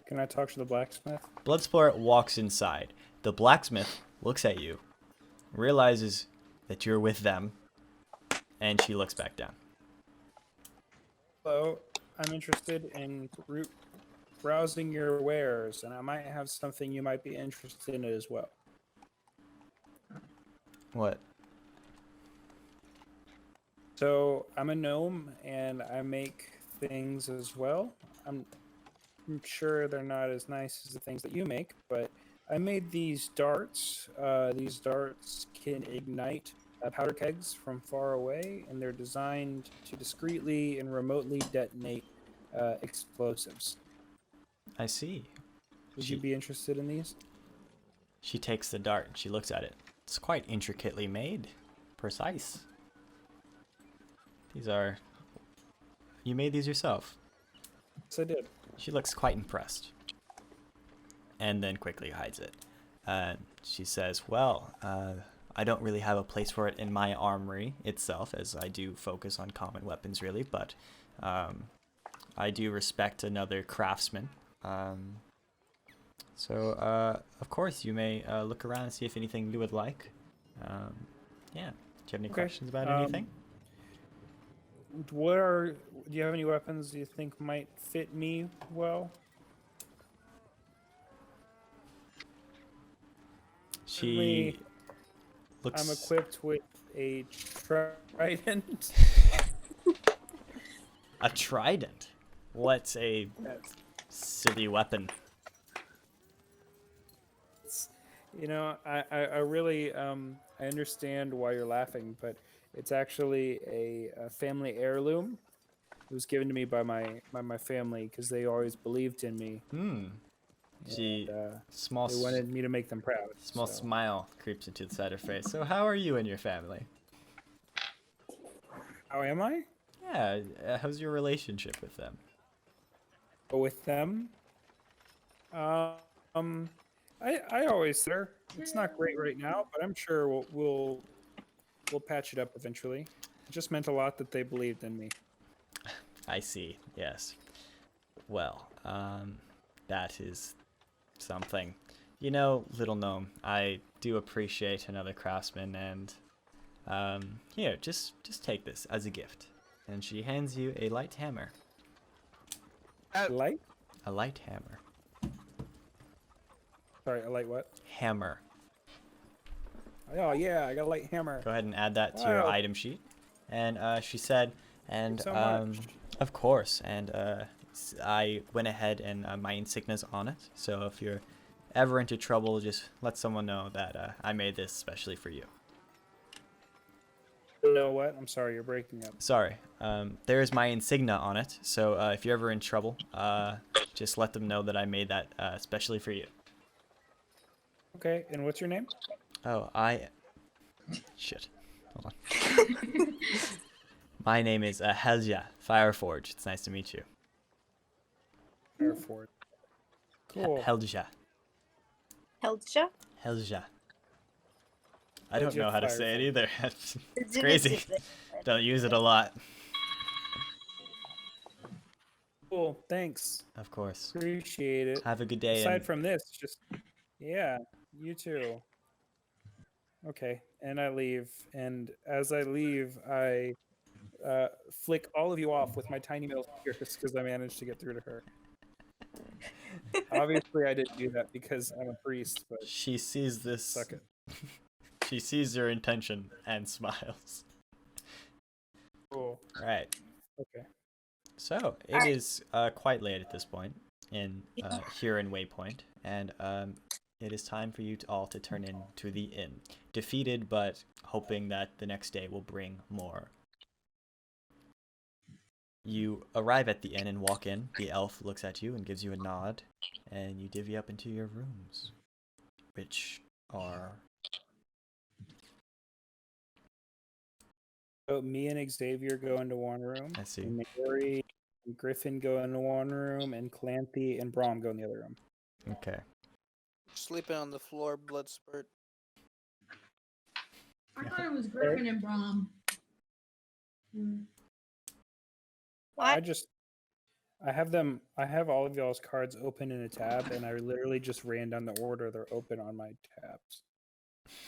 Speaker 9: Can I talk to the blacksmith?
Speaker 1: Bloodsport walks inside. The blacksmith looks at you, realizes that you're with them, and she looks back down.
Speaker 9: Hello, I'm interested in browsing your wares, and I might have something you might be interested in as well.
Speaker 1: What?
Speaker 9: So, I'm a gnome, and I make things as well. I'm sure they're not as nice as the things that you make, but I made these darts. These darts can ignite powder kegs from far away, and they're designed to discreetly and remotely detonate explosives.
Speaker 1: I see.
Speaker 9: Would you be interested in these?
Speaker 1: She takes the dart and she looks at it. It's quite intricately made. Precise. These are... You made these yourself?
Speaker 9: Yes, I did.
Speaker 1: She looks quite impressed. And then quickly hides it. She says, well, I don't really have a place for it in my armory itself, as I do focus on common weapons, really, but I do respect another craftsman. So, of course, you may look around and see if anything you would like. Yeah. Do you have any questions about anything?
Speaker 9: Do you have any weapons you think might fit me well?
Speaker 1: She looks...
Speaker 9: I'm equipped with a trident.
Speaker 1: A trident? What's a silly weapon?
Speaker 9: You know, I really I understand why you're laughing, but it's actually a family heirloom. It was given to me by my family because they always believed in me.
Speaker 1: She
Speaker 9: They wanted me to make them proud.
Speaker 1: Small smile creeps into the side of her face. So how are you and your family?
Speaker 9: How am I?
Speaker 1: Yeah, how's your relationship with them?
Speaker 9: With them? I always there. It's not great right now, but I'm sure we'll patch it up eventually. It just meant a lot that they believed in me.
Speaker 1: I see. Yes. Well, that is something. You know, little gnome, I do appreciate another craftsman, and here, just take this as a gift. And she hands you a light hammer.
Speaker 9: Light?
Speaker 1: A light hammer.
Speaker 9: Sorry, a light what?
Speaker 1: Hammer.
Speaker 9: Oh yeah, I got a light hammer.
Speaker 1: Go ahead and add that to your
Speaker 9: Wow.
Speaker 1: item sheet. And she said, and
Speaker 9: Thank you so much.
Speaker 1: of course, and I went ahead and my insignia's on it. So if you're ever into trouble, just let someone know that I made this especially for you.
Speaker 9: know what? I'm sorry, you're breaking up.
Speaker 1: Sorry. There is my insignia on it. So if you're ever in trouble, just let them know that I made that especially for you.
Speaker 9: Okay, and what's your name?
Speaker 1: Oh, shit. Hold on. My name is Helja Fireforge. It's nice to meet you.
Speaker 9: Fireforge. Cool.
Speaker 1: Helja.
Speaker 5: Heldja?
Speaker 1: Helja. I don't
Speaker 9: Helja
Speaker 1: know how to say it
Speaker 9: Fireforge.
Speaker 1: either. It's crazy. Don't use it a lot.
Speaker 9: Cool, thanks.
Speaker 1: Of course.
Speaker 9: Appreciate it.
Speaker 1: Have a good day.
Speaker 9: Aside
Speaker 1: And
Speaker 9: from this, just yeah, you too. Okay, and I leave. And as I leave, I flick all of you off with my tiny middle fingers because I managed to get through to her. Obviously, I didn't do that because I'm a priest, but
Speaker 1: she sees this.
Speaker 9: suck it.
Speaker 1: She sees your intention and smiles.
Speaker 9: Cool.
Speaker 1: Right.
Speaker 9: Okay.
Speaker 1: So it is quite late at this point in here in Waypoint, and it is time for you all to turn in to the inn. Defeated, but hoping that the next day will bring more. You arrive at the inn and walk in. The elf looks at you and gives you a nod, and you divvy up into your rooms, which are...
Speaker 9: So me and Xavier go into one room.
Speaker 1: I see.
Speaker 9: And Mary and Griffin go into one room, and Clancy and Brom go in the other room.
Speaker 1: Okay.
Speaker 3: Sleeping on the floor, blood spurt.
Speaker 4: I thought it was Griffin and Brom.
Speaker 9: I have all of y'all's cards open in a tab, and I literally just ran down the order they're open on my tabs.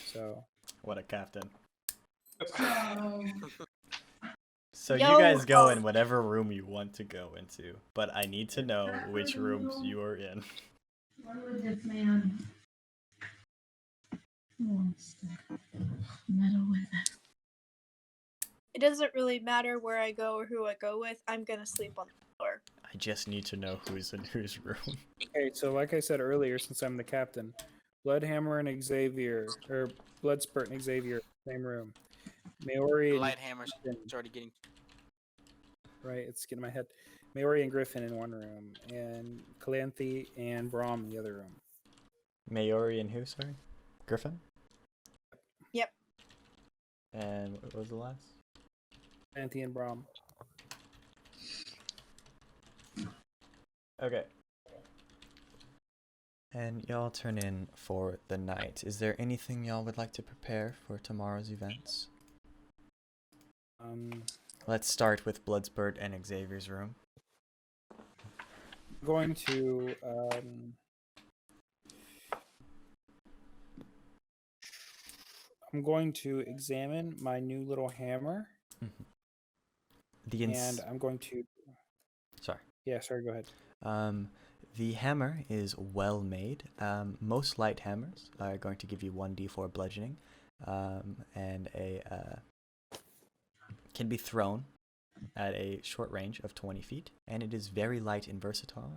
Speaker 9: So.
Speaker 1: What a captain.
Speaker 4: So,
Speaker 1: So you guys go in whatever room you want to go into, but I need to know which rooms you are in.
Speaker 4: what would this man wants to meddle with it?
Speaker 5: It doesn't really matter where I go or who I go with. I'm gonna sleep on the floor.
Speaker 1: I just need to know who's in whose room.
Speaker 9: Okay, so like I said earlier, since I'm the captain, Bloodhammer and Xavier, or Bloodspurt and Xavier, same room. Maori and
Speaker 8: Lighthammer's already getting.
Speaker 9: right, it's getting in my head. Maori and Griffin in one room, and Calanthe and Brom in the other room.
Speaker 1: Maori and who, sorry? Griffin?
Speaker 5: Yep.
Speaker 1: And what was the last?
Speaker 9: Calanthe and Brom.
Speaker 1: Okay. And y'all turn in for the night. Is there anything y'all would like to prepare for tomorrow's events? Let's start with Bloodspurt and Xavier's room.
Speaker 9: Going to I'm going to examine my new little hammer. And I'm going to.
Speaker 1: Sorry.
Speaker 9: Yeah, sorry. Go ahead.
Speaker 1: The hammer is well made. Most light hammers are going to give you 1d4 bludgeoning, and can be thrown at a short range of 20 feet, and it is very light and versatile.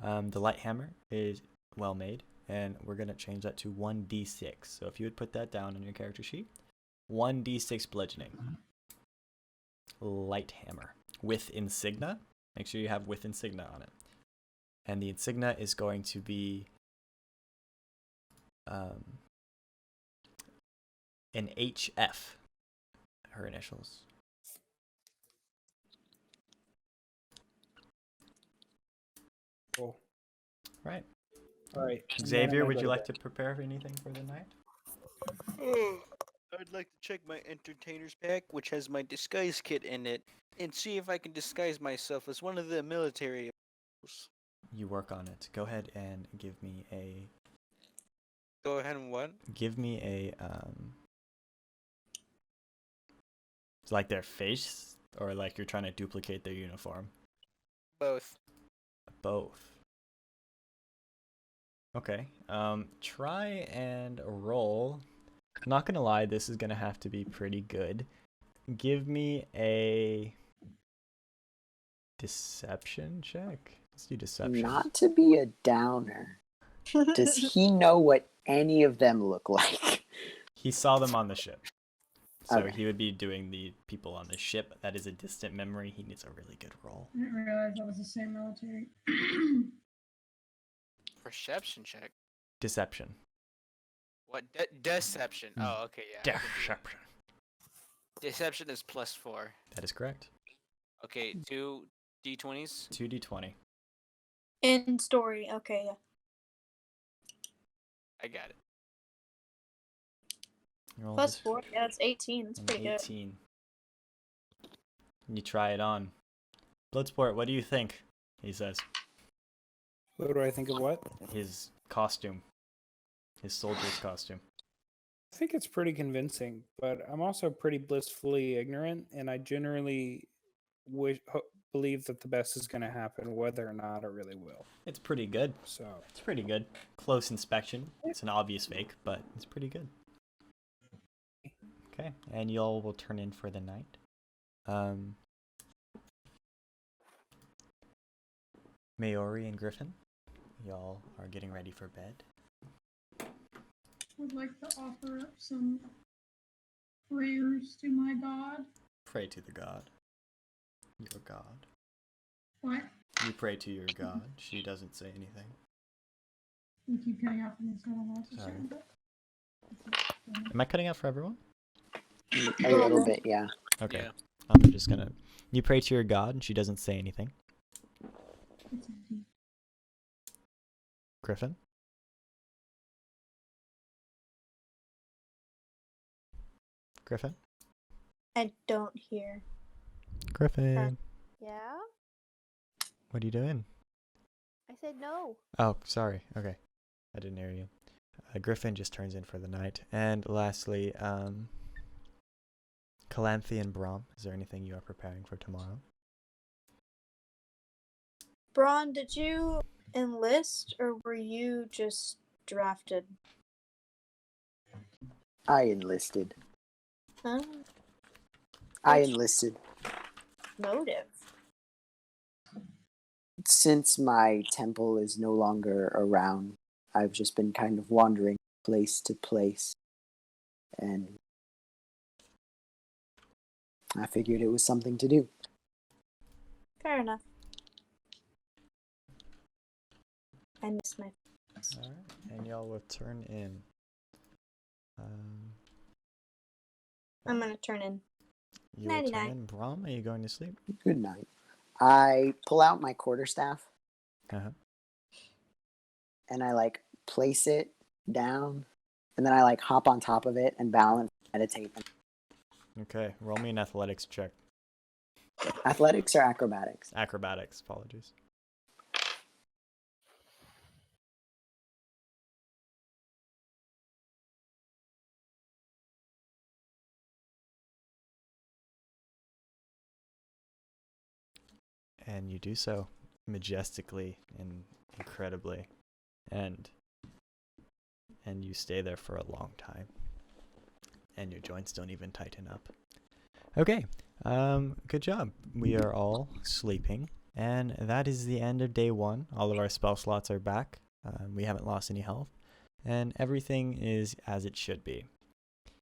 Speaker 1: The light hammer is well made, and we're going to change that to 1d6. So if you would put that down on your character sheet, 1d6 bludgeoning. Light hammer with insignia. Make sure you have with insignia on it. And the insignia is going to be an HF, her initials.
Speaker 9: Cool.
Speaker 1: Right.
Speaker 9: All right.
Speaker 1: Xavier, would you like to prepare anything for the night?
Speaker 3: I'd like to check my entertainer's pack, which has my disguise kit in it, and see if I can disguise myself as one of the military.
Speaker 1: You work on it. Go ahead and give me a.
Speaker 3: Go ahead and what?
Speaker 1: Give me a It's like their face, or like you're trying to duplicate their uniform.
Speaker 3: Both.
Speaker 1: Both. Okay. Try and roll. Not gonna lie, this is gonna have to be pretty good. Give me a deception check. Let's do deception.
Speaker 2: Not to be a downer. Does he know what any of them look like?
Speaker 1: He saw them on the ship. So
Speaker 2: Okay.
Speaker 1: he would be doing the people on the ship. That is a distant memory. He needs a really good roll.
Speaker 4: I didn't realize that was the same military.
Speaker 8: Perception check.
Speaker 1: Deception.
Speaker 8: What? Deception.
Speaker 1: Mm.
Speaker 8: Oh, okay, yeah. I can do that.
Speaker 1: Deception.
Speaker 8: Deception is +4.
Speaker 1: That is correct.
Speaker 8: Okay, 2 d20s.
Speaker 1: 2d20.
Speaker 5: In story. Okay, yeah.
Speaker 8: I got it.
Speaker 1: Roll
Speaker 5: Plus
Speaker 1: this-
Speaker 5: 4. Yeah, that's 18. That's
Speaker 1: an
Speaker 5: pretty good.
Speaker 1: 18. You try it on. Bloodsport, what do you think? He says.
Speaker 6: What do I think of what?
Speaker 1: His costume. His soldier's costume.
Speaker 6: I think it's pretty convincing, but I'm also pretty blissfully ignorant, and I generally believe that the best is going to happen, whether or not it really will.
Speaker 1: It's pretty good.
Speaker 6: So
Speaker 1: It's pretty good. Close inspection. It's an obvious fake, but it's pretty good. Okay, and y'all will turn in for the night. Maori and Griffin, y'all are getting ready for bed.
Speaker 4: Would like to offer up some prayers to my God.
Speaker 1: Pray to the god. Your god.
Speaker 4: What?
Speaker 1: You pray to your god. She doesn't say anything.
Speaker 4: You keep cutting out from this one.
Speaker 1: Sorry. Am I cutting out for everyone?
Speaker 2: A little bit, yeah.
Speaker 1: Okay.
Speaker 8: Yeah.
Speaker 1: I'm just gonna. You pray to your god, and she doesn't say anything. Griffin? Griffin?
Speaker 5: I don't hear.
Speaker 1: Griffin.
Speaker 10: Yeah?
Speaker 1: What are you doing?
Speaker 10: I said no.
Speaker 1: Oh, sorry. Okay. I didn't hear you. Griffin just turns in for the night. And lastly, Calanthe and Brahm, is there anything you are preparing for tomorrow?
Speaker 5: Braun, did you enlist or were you just drafted?
Speaker 2: I enlisted.
Speaker 5: Huh?
Speaker 2: I enlisted.
Speaker 5: Motive.
Speaker 2: Since my temple is no longer around, I've just been kind of wandering place to place. And I figured it was something to do.
Speaker 5: Fair enough. I miss my friends.
Speaker 1: Alright. And y'all will turn in.
Speaker 5: I'm gonna turn in.
Speaker 1: You will turn
Speaker 5: Nighty-night.
Speaker 1: in. Brahm, are you going to sleep?
Speaker 2: Good night. I pull out my quarterstaff
Speaker 1: Uh-huh.
Speaker 2: and I like place it down, and then I like hop on top of it and balance, meditate.
Speaker 1: Okay. Roll me an athletics check.
Speaker 2: Athletics or acrobatics?
Speaker 1: Acrobatics, apologies. And you do so majestically and incredibly, and you stay there for a long time, and your joints don't even tighten up. Okay, good job. We are all sleeping, and that is the end of day 1. All of our spell slots are back. We haven't lost any health, and everything is as it should be.